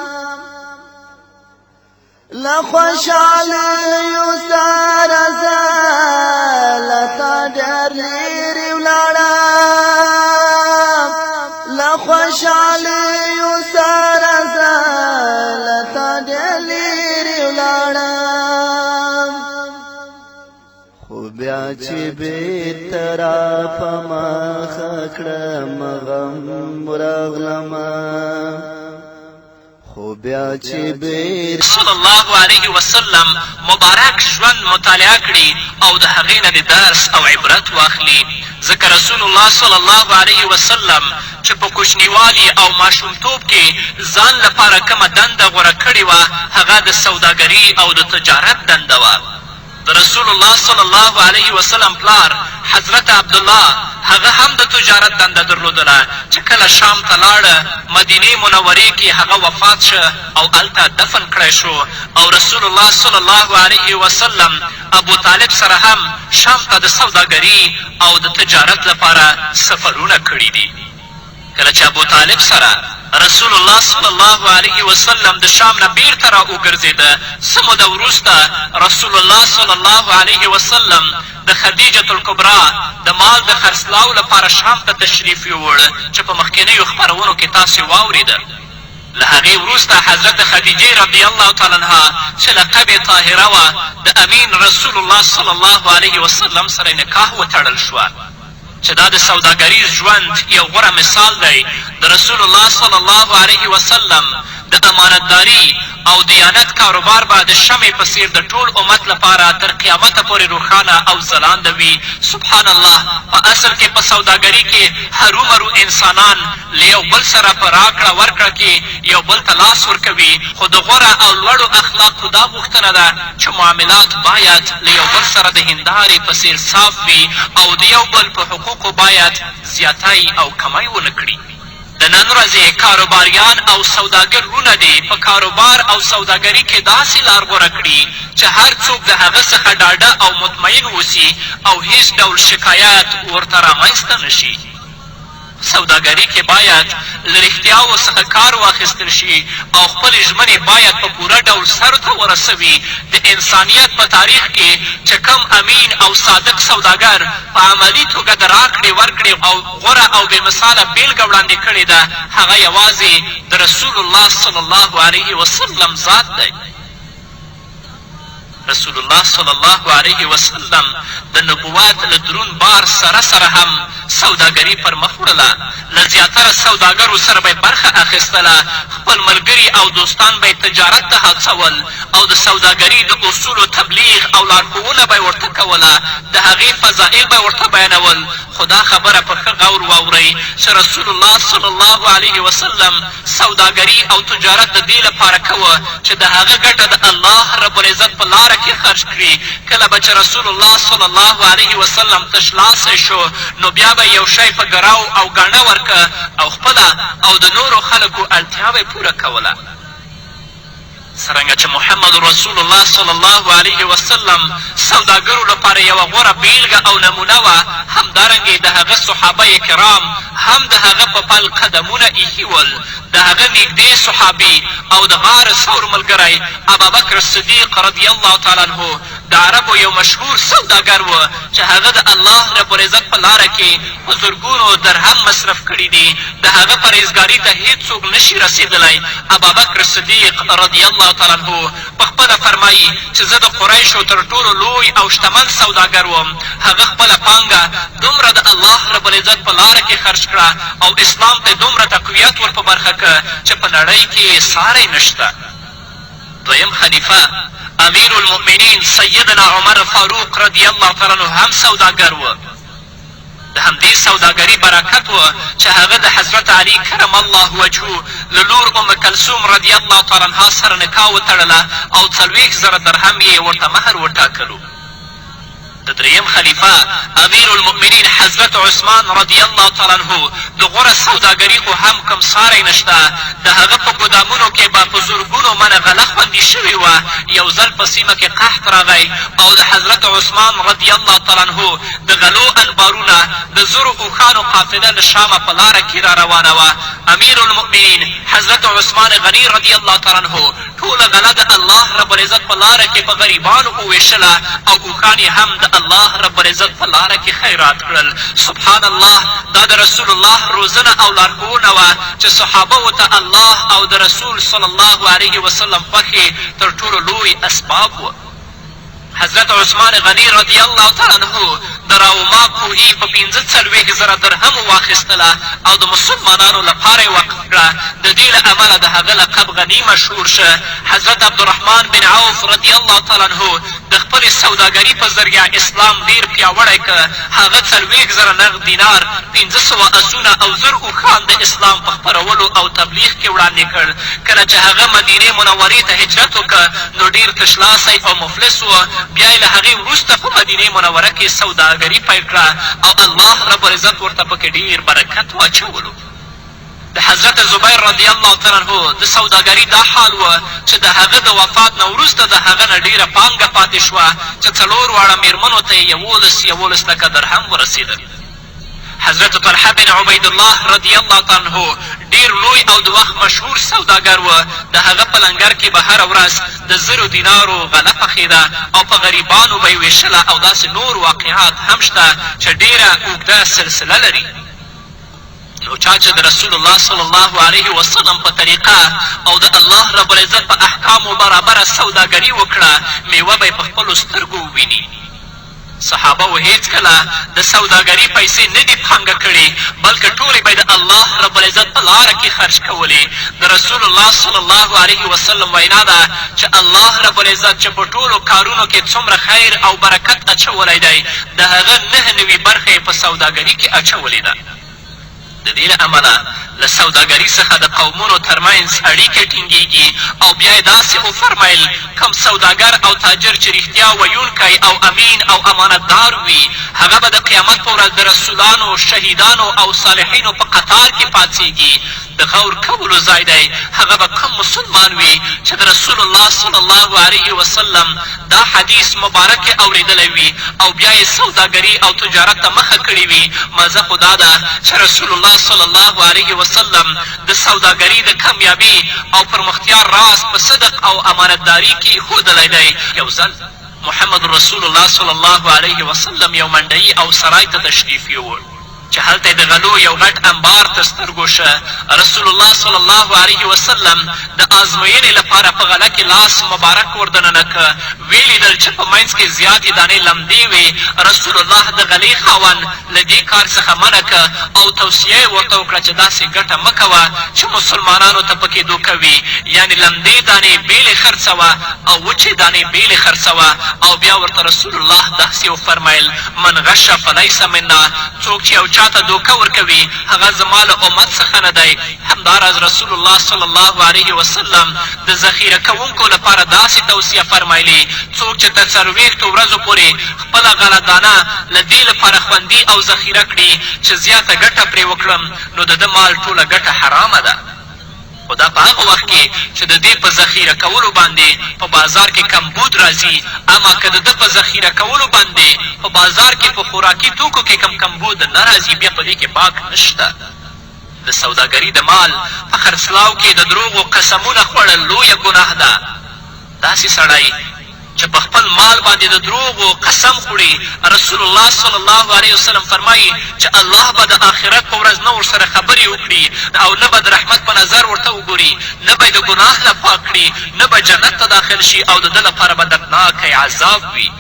لخوشحالیو سره زه له تا ډېر لرې ولاړم، لخوشحالیو سره زه له تا ډېر لرې ولاړم. خو بیا چې بېرته را په مخه کړم غم راغلمه، خو بیا چې بیر صلی الله علیه وسلم مبارک ژوند مطالعه کړي او د هغې نه د درس او عبرت واخلي ځکه رسول الله صلی الله علیه وسلم چې په کوچنیوالي او ماشومتوب کې ځان لپاره کومه دنده غوره کړې وه هغه د سوداګري او د تجارت دنده وه د رسول الله صلی الله علیه وسلم پلار حضرت عبدالله هغه هم د تجارت دنده درلودله چې کله شام ته لاړه مدینې منورې کې هغه وفات شه او هلته دفن کړی شو او رسول الله صلی الله علیه وسلم ابو طالب سره هم شام ته د سوداګري او د تجارت لپاره سفرونه کړي دي کله چې ابو طالب سره رسول الله صلی الله علیه وسلم د شام نه بیرته را وګرځېده څه موده وروسته رسول الله صلی الله علیه وسلم د خدیجة الکبرا د مال د خرڅلاو لپاره شام ته تشریف یووړ چې په مخکینیو خپرونو کې تاسې واورېده له هغې وروسته حضرت خدیجې رضی الله تعالی عنها چې لقب یې طاهره وه د امین رسول الله صلی الله علیه وسلم سره نکاح وتړل شوه چې دا د سوداګریز ژوند یو غوره مثال دی د رسول الله صلی الله علیه وسلم د امانتداري او دیانت کاروبار به د شمع په څیر د ټول امت لپاره تر قیامته پورې روښانه او ځلانده وي سبحان الله په اصل کې په سوداګري کې هرومرو انسانان له یو بل سره په راکړه ورکړه کې یو بل ته لاس ورکوي خو د غوره او لوړو اخلاقو دا غوښتنه ده چې معاملات باید له یو بل سره د هندارې په څیر صاف وي او د یو بل په حقوقو باید زیاتی او کمی ونه کړي د نن ورځې کاروباریان او سوداګر رونه دي په کاروبار او سوداګري کې داسې لار غوره کړي چې هر څوک د هغه څخه ډاډه او مطمئن اوسي او هیڅ ډول شکایت ورته رامنځته نه شي سوداګري کې باید له رښتیاوو څخه کار واخیستل شي او خپلې ژمنې باید په پوره ډول سر ته ورسوي د انسانیت په تاریخ کې چې کم امین او صادق سوداګر په عملي توګه د راکړې ورکړې او غوره او بې مثاله بېلګه وړاندې کړې ده هغه یوازې د رسول الله صلی الله علیه وسلم ذات دی رسول الله صلی الله علیه وسلم د نبوت له دروند بار سره سره هم سوداګري پر مخ وړله له زیاتره سوداګرو سره به یې برخه اخیستله خپل ملګري او دوستان به یې تجارت ته هڅول او د سوداګري د اصولو تبلیغ او لارښوونه به یې ورته کوله د هغې فضایل به یې ورته بیانول خو دا خبره په ښه غور واورئ چې رسول الله صلی الله علیه وسلم سوداګري او تجارت د دې لپاره کوه چې د هغه ګټه د الله رب العزت په لاره کې خرج کړي کله به چې رسول الله صلی الله علیه وسلم تشلاسی شو نو بیا به یو شی په ګراو او ګاڼه ورکه او خپله او د نورو خلکو اړتیا به یې پوره کوله څرنګه چې محمد رسول الله صلی الله علیه وسلم سوداګرو لپاره یوه غوره بیلګه او نمونه وه همدارنګې د هغه صحابه کرام هم د هغه په پل قدمونه ایښي ول د هغه نږدې صحابي او د غار ثور ملګری ابابکر صدیق رضی الله تعالی عنه د عربو یو مشهور سوداګر و چې هغه د الله رب العزت په لاره کې په زرګونو درهم مصرف کړي دي د هغه پرهیزګاري ته هیڅوک نشي رسېدلی ابابکر صدیق رضی الله تعالی عنه پخپله فرمایي چې زه د قریشو تر ټولو لوی او شتمن سوداګر وم هغه خپله پانګه دومره د الله رب العزت په لاره کې خرج کړه او اسلام ته دومره تقویت ور په برخه که چې په نړۍ کې ساری نشته دویم خلیفه امیر المؤمنین سیدنا عمر فاروق رضی الله تعالی عنه هم سوداګر و د همدې سوداګري برکت و چې هغه د حضرت علي کرم الله وجهو له لور ام کلثوم رضی الله تعالی عنها سره نکاح وتړله او 40,000 درهم یې ورته مهر وټاکلو د دریم خلیفه امیر المؤمنین حضرت عثمان رضی الله تعالی عنه د غوره سوداګري خو هم کوم ساری نشته د هغه په ګودامونو کې به په زرګونو منه غله خوندي شوې وه یو ځل په سیمه کې قحط راغی او د حضرت عثمان رضی الله تعالی عنه د غلو انبارونه د زرو اوښانو قافله له شامه په لاره کې را روانه وه امیر المؤمنین حضرت عثمان غني رضی الله تعالی عنه ټوله غله د الله رب العزت په لاره کې په غریبانو وویشله او اوښان یې هم د الله رب العزت په لاره کې خیرات کړل سبحان الله دا د رسول الله روزنه او لارښوونه وه چې صحابهو ته الله او د رسول صلی الله علیه وسلم خوښې تر ټولو لوی اسباب وه حضرت عثمان غني رضی الله تعالی عنه د راوما کوهي په 45,000 درهم واخیستله او د مسلمانانو لپاره یې وقف کړه. د دې له امله د هغه لقب غني مشهور شه. حضرت عبدالرحمن بن عوف رضی الله تعالی عنه د خپلې سوداګري په ذریعه اسلام ډېر پیاوړی که. هغه 40,000 نغد دینار، 500 اسونه او 1000 اوښان د اسلام په خپرولو او تبلیغ کې وړاندې کړ. کله چې هغه مدینې منورې ته هجرت وکړ نو ډېر تشلاسی او مفلس و. بیا یې له هغې وروسته په مدینې منوره کې سوداګري پیل کړه او الله رب العزت ورته پکې ډېر برکت واچولو. د حضرت زبیر رضی الله تعالی عنه د سوداګري دا حال و چې د هغه د وفات نه وروسته د هغه نه ډېره پانګه پاتې شوه چې 4 واړه مېرمنو ته یې 11 لکه درهم ورسېدل. حضرت طلحه بن عبیدالله رضی الله تعالی عنه ډېر لوی او د وخت مشهور سوداګر و. د هغه په لنګر کې به هره ورځ د 1000 دینارو غله پخېده او په غریبانو به یې ویشله او داسې نور واقعات هم شته چې ډېره اوږده سلسله لري. نو چا چې د رسول الله صلی الله علیه وسلم په طریقه او د الله رب العزت په احکامو برابره سوداګري وکړه میوه به یې په خپلو سترګو وویني. صحابه و هیڅکله د سوداګري پیسې نه دي پانګه کړي بلکې ټولې به د الله رب العزت په لاره کې خرج کولې. د رسول الله صلی الله علیه وسلم وینا ده چې الله رب العزت چې په ټولو کارونو کې څومره خیر او برکت اچولی دی د هغه 9 برخه یې په سوداګري کې اچولې ده. د دې له امله له سوداګري څخه د قومونو ترمنځ اړیکې ټینګېږي او بیا یې داسې وفرمیل کوم سوداګر او تاجر چې رښتیا ویونکی او امین او امانتدار وي هغه به د قیامت په ورځ د رسولانو، شهیدانو او صالحینو په قطار کې پاڅېږي. د غور کولو ځای دی هغه به کوم مسلمان وي چې د رسول الله صلی الله علیه وسلم دا حدیث مبارک یې اورېدلی وي او بیا یې سوداګري او تجارت ته مخه کړې وي. مزه خو دا ده چې رسول الله صلی الله علیه وسلم د سوداګري د کامیابي او پرمختیا راز په صدق او امانتداري کې ښودلی دی. یو ځل محمد رسول الله صلی الله علیه وسلم یو منډیي او سرای ته تشریف یووړ چې هلته د غلو یو غټ انبار تر سترګو شه. رسول الله صلی الله علیه وسلم د آزموینې لپاره په غله کې لاس مبارک ور دننه که. ویې لیدل چې په منځ کې زیاتې دانې لمدې وې. رسول الله د غلې خاوند له دې کار څخه منع که او توصیه یې ورته وکړه چې داسې ګټه مه کوه چې مسلمانانو ته پکې دوکه وي. یعنې لمدې دانې بېلې خرڅوه او وچې دانې بېلې خرڅوه. او بیا ورته رسول الله داسې وفرمیل من غش فلیس منا، څوک چې یو چاته دوکه ورکوي هغه زما له امت څخه نه دی. همداراز رسول الله صلی الله علیه وسلم د ذخیره کوونکو لپاره داسې توصیه فرمایلې څوک چې تر 40 ورځو پورې خپله غله دانه له دې لپاره خوندي او ذخیره کړي چې زیاته ګټه پرې وکړم نو د ده مال ټوله ګټه حرامه ده. خو دا په هغه وخت کې چې د دې په ذخیره کولو باندې په بازار کې کمبود راځي. اما که د ده په ذخیره کولو باندې په بازار کې په خوراکي توکو کې کمبود نه راځي بیا په دې کې باک نشته. د سوداګري د مال په خرڅلاو کې د دروغو قسمونه خوړل لویه ګناه ده. داسې سړی چې په خپل مال باندې د دروغو قسم خوري رسول الله صلی الله علیه وسلم فرمایي چې الله به د آخرت په ورځ نه ورسره خبرې وکړي او نه به د رحمت په نظر ورته وګوري، نه به یې د ګناه نه پاک کړي، نه به جنت ته داخل شي او د ده لپاره به دردناکی عذاب وي.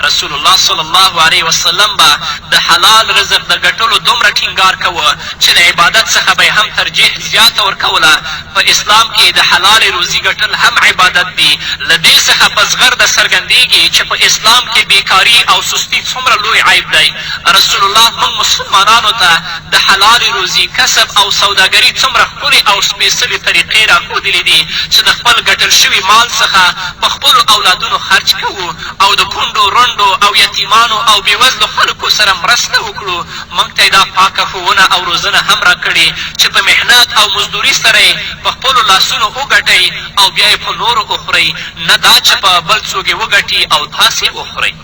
رسول الله صلی الله علیه وسلم به د حلال رزق د ګټلو دومره ټینګار کوه چې د عبادت څخه به هم ترجیح زیاته ورکوله. په اسلام کې د حلال روزي ګټل هم عبادت دي. له دې څخه په زغرده څرګندېږي چې په اسلام کې بیکاري او سستي څومره لوی عیب دی. رسول الله موږ مسلمانانو ته د حلال روزي، کسب او سوداګري څومره ښکلې او سپېڅلې طریقې راښودلې دي چې د خپل ګټل شوي مال څخه په خپلو اولادونو خرج کوو او د کونډو او یتیمانو او بېوزلو خلکو سره مرسته وکړو. موږ ته یې دا پاکه ښوونه او روزنه هم راکړې چې په محنت او مزدوري سره یې په خپلو لاسونو وګټئ او بیا یې په نورو وخورئ، نه دا چې په بل څوک یې وګټي او تاسې وخورئ.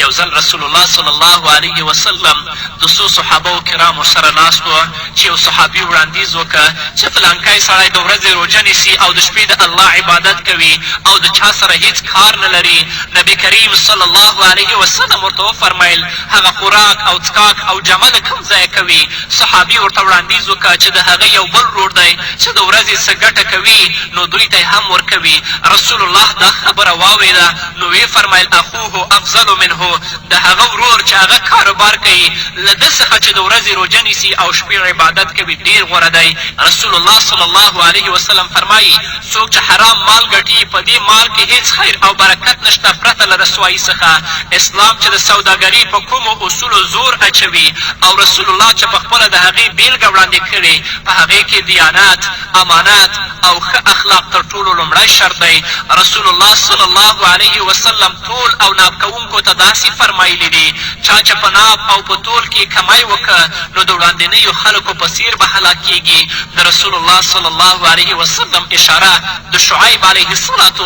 یو ځل رسول الله صلی الله علیه وسلم د څو صحابو کرامو سره ناست و چې یو صحابي وړاندیز وکړه چې فلانکی سړی د ورځې روژه نیسي او د شپې د الله عبادت کوي او د چا سره هیڅ کار نه لري. نبي کریم صلی الله علیه وسلم ورته وفرمیل هغه خوراک او څکاک او جامه د کوم ځایه کوي؟ صحابي ورته وړاندیز وکړه چې د هغه یو بل ورور دی چې د ورځې څه ګټه کوي نو دوی ته هم ورکوي. رسول الله دا خبره واورېده نو ویې فرمیل اخوه افضل منه، د هغه ورور چې هغه کاروبار کوي له ده څخه چې د ورځې روژه نیسي او شپې عبادت کوي ډېر غوره دی. رسول الله صلی الله علیه وسلم فرمایي څوک چې حرام مال ګټي په دې مال کې هیڅ خیر او برکت نشته پرته له رسوایي څخه. اسلام چې د سوداګرۍ په کومو اصولو زور اچوي او رسول الله چې په خپله د هغې بېلګه وړاندې کړې په هغې کې دیانت، امانت او ښه اخلاق تر ټولو لومړی شرط دی. رسول الله صلی الله علیه وسلم تول او ناب کوونکو ته داسې فرمایلی دي چا چې په ناب او په تول کې کمای وکړه نو د وړاندینیو خلکو په څیر به هلاکیږي. د رسول الله صلی الله علیه وسلم اشاره د شعیب علیه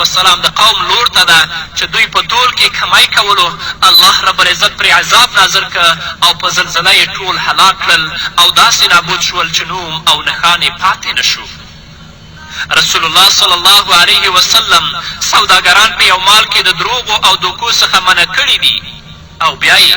السلام د قوم لور ته ده چې دوی په تول کې کمای کولو الله رب العزت پرې عذاب نازل که او په زلزله یې ټول هلاک کړل او داسې نابود شول چې نوم او نښان یې پاتې نه شو. رسول الله صلی الله علیه وسلم سوداګران په یو مال کې د دروغو او دوکو څخه منع کړي دي او بیا یې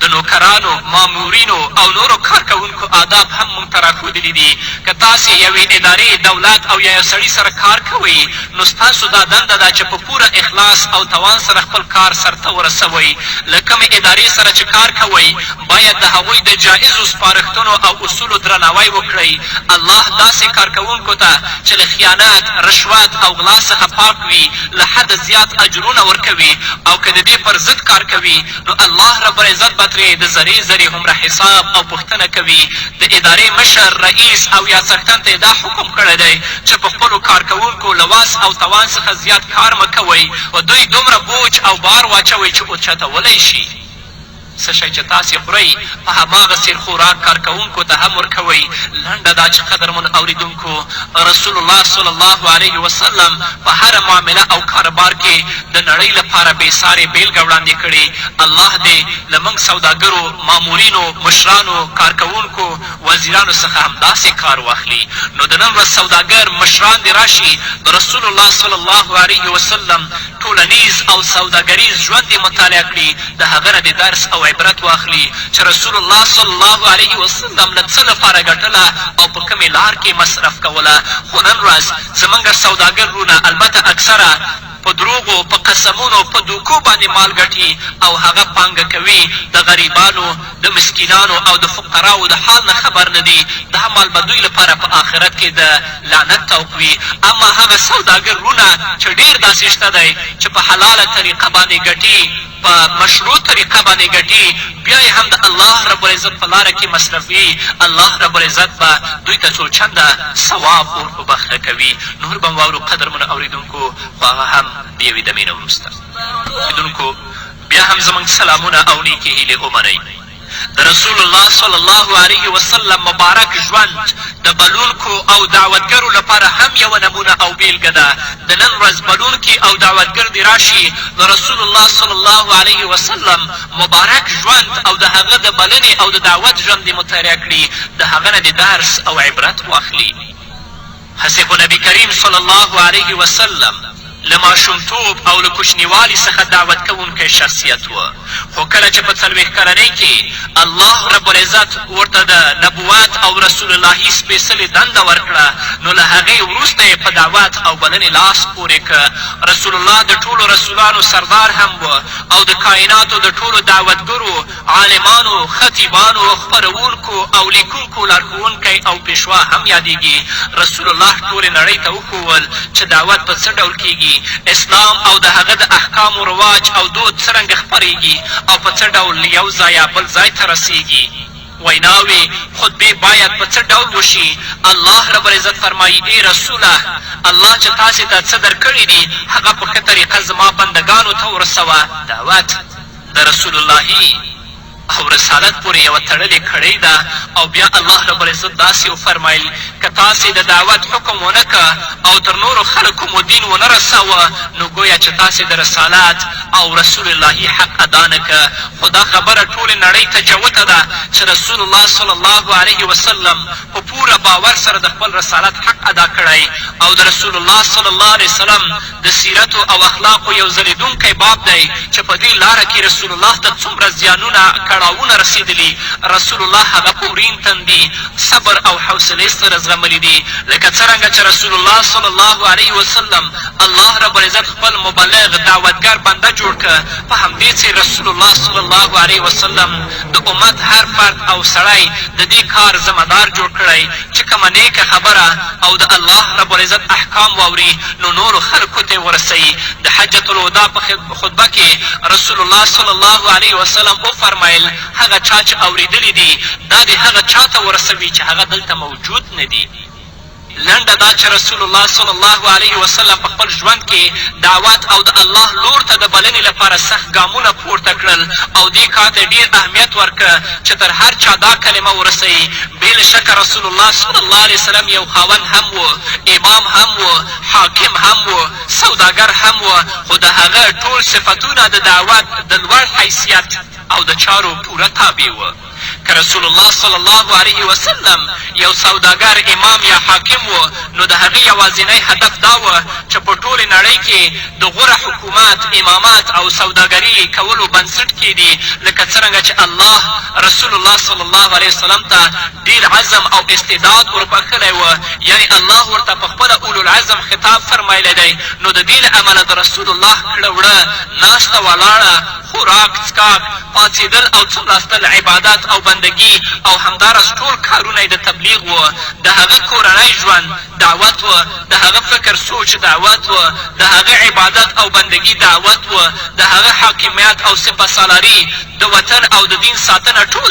د نوکرانو، مامورینو او نورو کارکوونکو آداب هم موږ ته راښودلي دي. که تاسې یوې ادارې، دولت او یا یو سړي سره کار کوئ نو ستاسو دا دنده ده چې په پوره اخلاص او توان سره خپل کار سرته ورسوئ. له کومې ادارې سره چې کار کوئ باید د هغوی د جایزو سپارښتنو او اصولو درناوی وکړئ. الله داسې کارکوونکو ته چې له خیانت، رشوت او غلا څخه پاک وي له حده زیات اجرونه ورکوي او که د دې پر ضد کار کوي نو الله رب العزت به ترې د ذرې ذرې هومره حساب او پوښتنه کوي. د ادارې مشر، رئیس او یا څښتن ته یې دا حکم کړی دی چې په خپلو کارکوونکو له وس او توان څخه زیات کار مه کوئ او دوی دومره بوج او بار واچوئ چې اوچتولی شي. څه شی چې تاسې خورئ په هماغه څېر خوراک کارکوونکو ته هم ورکوئ. لنډه دا چې قدرمن اورېدونکو رسول الله صلی الله علیه وسلم په هره معامله او کاروبار کې د نړۍ لپاره بېسارې بېلګه وړاندې کړې. الله دې له موږ سوداګرو، مامورینو، مشرانو، کارکوونکو، وزیرانو څخه همداسې کار واخلي. نو د نن ورځ سوداګر مشران دې راشي د رسول الله صلی الله علیه وسلم ټولنیز او سوداګریز ژوند یې مطالعه کړي د هغه نه د درس او عبرت واخلي چې رسول الله صلی الله علیه وسلم له څه لپاره ګټله او په کومې لار کې مصرف کوله. خو نن ورځ زموږ سوداګر وروڼه البته اکثره په دروغو، په قسمونو، په دوکو باندې مال ګټي او هغه پانګه کوي. د غریبانو، د مسکینانو او د فقراو د حال نه خبر نه دي. دا مال به دوی لپاره په آخرت کې د لعنت توق وي. اما هغه سوداګر وروڼه چې ډېر داسې شته دی چې په حلاله طریقه باندې ګټي، په مشروع طریقه باندې ګټي، بیا یې هم د الله رب العزت په لاره کې مصرفوي. الله رب العزت به دوی ته څو چنده ثواب ور په بخښه کوي. نور به م واورو قدرمنو اورېدونکو خو هغه هم د یوې دمې نه وروسته. اورېدونکو بیا هم زموږ سلامونه او نیکې هیلې ومنئ. د رسول الله صلی الله علیه وسلم مبارک ژوند د بلونکو او دعوتګرو لپاره هم یوه نمونه او بیلګه ده. د نن ورځ بلونکي او دعوتګر دې راشي د رسول الله صلی الله علیه وسلم مبارک ژوند او د هغه د بلنې او د دعوت ژوند دې مطالعه کړي، د هغه نه د درس او عبرت واخلي. هسې خو نبي کریم صلی الله علیه وسلم له ماشومتوب او له کوچنیوالي څخه دعوت کوونکی شخصیت و. خو کله چې په 40 کلنۍ کې الله رب العزت ورته د نبوت او رسول اللهي سپېڅلې دنده ورکړه نو له هغې وروسته یې په دعوت او بلنې لاس پورې که. رسول الله د ټولو رسولانو سردار هم و او د کائناتو د ټولو دعوتګرو، عالمانو، خطیبانو، خپرونکو او لیکونکو لارښوونکی او پیشوا هم یادیږي. رسول الله ټولې نړۍ ته وښول چې دعوت په څه ډول کیږي، اسلام او د هغه د احکامو رواج او دود څرنګه خپریږي او په څه ډول یو ځایه بل ځای ته رسیږي. ویناوې، خطبې باید په څه ډول وشي. الله رب العزت فرمایي ای رسوله، الله چې تاسې ته څه درکړي دي هغه په ښه طریقه زما بندګانو ته ورسوه. دعوت د رسول اللهي او رسالت پورې یوه تړلې کړۍ ده. او بیا الله رب العزت داسې وفرمیل که تاسې د دعوت حکم ونه که او تر نورو خلکو مو دین ونه رسوه نو ګویا چې تاسې د رسالت او رسول اللهي حق ادا نه که. خو دا خبره ټولې نړۍ ته جوته ده چې رسول الله صلی الله علیه وسلم په پوره باور سره د خپل رسالت حق ادا کړی او د رسول الله صلی الله علیه وسلم د سیرتو او اخلاقو یو ځلېدونکی باب دی چې په دې لاره کې رسول الله ته څومره زیانونه کړاوونه رسېدلي. رسول الله هغه په ورین تندي صبر او حوصلې سره زغملي دي لکه څرنګه چې رسول الله صلی الله علیه وسلم الله رب العزت خپل مبلغ دعوتګر بنده جوړ که. په همدې څېر رسول الله صلی الله علیه وسلم د امت هر فرد او سړی د دې کار ذمهدار جوړ کړی چې کومه نیکه خبره او د الله رب العزت احکام واوري نو نورو خلکو ته یې ورسوي. د حجة الوداع په خطبه کې رسول الله صلی الله علیه وسلم وفرمیل هغه چا چې اورېدلي دي دا دې هغه چا ته ورسوي چې هغه دلته موجود نه دي. لنډه دا چې رسول الله صلی الله علیه وسلم په خپل ژوند کې دعوت او د الله لور ته د بلنې لپاره سخت ګامونه پورته کړل او دې کار ته ډېر اهمیت ورکړه چې تر هر چا دا کلمه ورسوي. بې له شکه رسول الله صلی الله علیه وسلم یو خاوند هم و، امام هم و، حاکم هم و، سوداګر هم و، خو د هغه ټول صفتونه د دعوت د لوړ حیثیت او د چارو پوره تابع و. که رسول الله صلی الله علیه وسلم یو سوداګر امام یا حاکم و نو د هغې یوازینی هدف دا و چې په ټولې نړۍ کې د غوره حکومت امامت او سوداګري کولو بنسټ کیږدي لکه څرنګه چې الله رسول الله صلی الله علیه وسلم ته ډېر عزم او استعداد وربښلی و یعنې الله ورته په خپله اولوالعزم خطاب فرمایلی دی. نو د دې له امله د رسول الله کړه وړه ناسته ولاړه خوراک څښاک پاڅېدل او څملاستل عبادت او بندگی او همداراز ټول کارونه د تبلیغ و. د هغه کورنی ژوند دعوت و، د هغه فکر سوچ دعوت و، د هغه عبادت او بندگی دعوت و، د هغه حاکمیت او سپهسالاري د وطن او د دین ساتنه ټول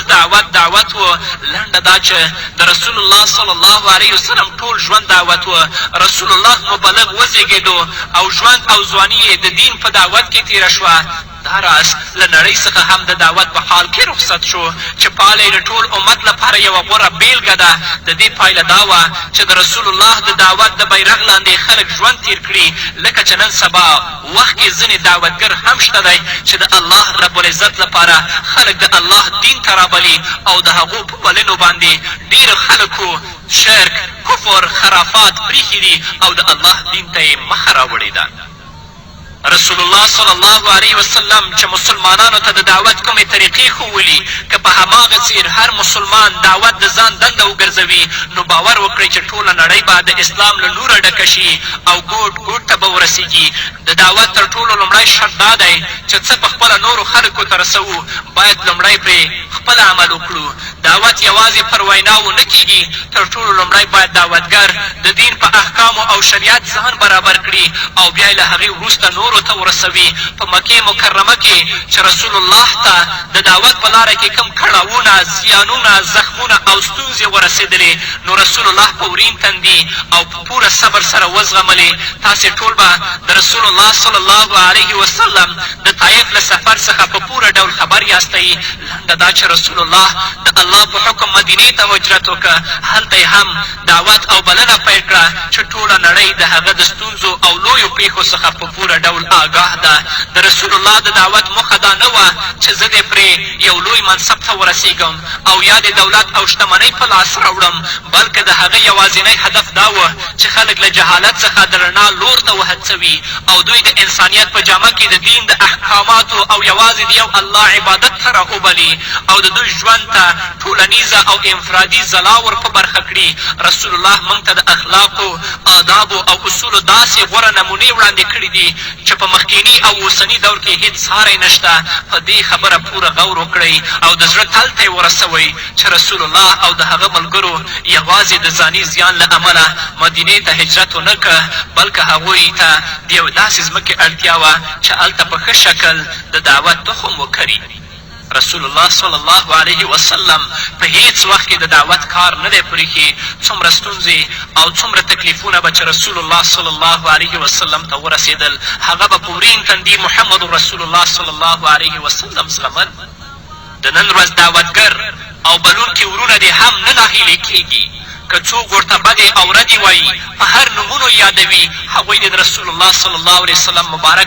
دعوت و. لنډه دا چې د رسول الله صلی الله علیه وسلم ټول ژوند دعوت و. رسول الله مبلغ وزېږېدو او ژوند او ځواني یې د دین په دعوت کې تېره شوه. دا راز له نړۍ څخه هم د دعوت په حال کې رخصت شو چې پاله د ټول امت لپاره یوه غوره بیلګه ده. د دې پایله دا وه چې د رسول الله د دعوت د بیرغ لاندې خلک ژوند تیر کړي لکه چې نن سبا وخت کې ځینې دعوتګر هم شته دی چې د الله رب العزت لپاره خلک د الله دین ته رابلي او د هغو په بلنو باندې ډېرو خلکو شرک کفر خرافات پریښي دي او د الله دین ته یې مخه راوړې ده. رسول الله صلی الله علیه وسلم چې مسلمانانو ته د دعوت کومې طریقې ښوولي که په هماغه څیر هر مسلمان دعوت د ځان دنده وګرځوي نو باور وکړئ چې ټوله نړۍ به د اسلام له نوره ډکه شي او ګوټ ګوټ ته به ورسېږي. د دعوت تر ټولو لومړی شرط دا دی چې څه په خپله نورو خلکو ته رسوو باید لومړی پرې خپل عمل وکړو. دعوت یوازې پر ویناوو نه کیږي. تر ټولو لومړی باید دعوتګر د دین په احکامو او شریعت ځان برابر کړي او بیا یې له هغې وروسته نورو ته ورسوي. په مکې مکرمه کې چې رسول الله ته د دعوت په لاره کې کوم کړاوونه زیانونه زخمونه او ستونزې ورسېدلې نو رسول الله په ورین تندي او په پوره صبر سره وزغملې. تاسې ټول به د رسول الله صلی الله علیه وسلم د طایف له سفر څخه په پوره ډول خبر یاستئ. لنډه دا چې رسول الله د الله په حکم مدینې ته هجرت وکړه. هلته یې هم دعوت او بلنه پیل کړه چې ټوله نړۍ د هغه د ستونزو او لویو پیښو څخه په پوره ډول آګاه ده. د رسول الله د دعوت موخه دا نه وه چې زه دې پرې یو لوی منصب ته ورسېږم او یا د دولت او شتمنۍ په لاس راوړم بلکې د هغه یوازینی هدف دا و چې خلک له جهالت څخه د رڼا لور ته وهڅوي او دوی د انسانیت په جامه کې د دین د احکاماتو او یوازې د یو الله عبادت ته راوبلي او د دوی ژوند ته ټولنیزه او انفرادي ځلا ور په برخه کړي. رسول الله موږ ته د اخلاقو آدابو او اصولو داسې غوره نمونې وړاندې کړي دي چې په مخکیني او اوسني دور کې هېڅ ساری نشته. په دې خبره پوره غور وکړئ او د زړه تل ته یې ورسوئ چې رسول الله او د هغه ملګرو یوازې د ځاني زیان له امله مدینې ته هجرت ونه کړه بلکې هغوی ته د یو داسې ځمکې اړتیا وه چې هلته په ښه شکل د دعوت تخم وکري. رسول الله صلی الله علیه وسلم په هیڅ وخت کې د دعوت کار نه دی پرېښي. څومره ستونزې او څومره تکلیفونه به چې رسول الله صلی الله علیه وسلم ته ورسېدل هغه به په ورین تندي محمد رسول الله صلی الله علیه وسلم زغمل. د نن ورځ دعوتګر او بلونکي ورونه دې هم نه ناهیلې کیږي. که څوک ورته بدې او ردې وایي په هر نومونو یادوي هغوی د رسول الله صلی الله علیه وسلم مبارک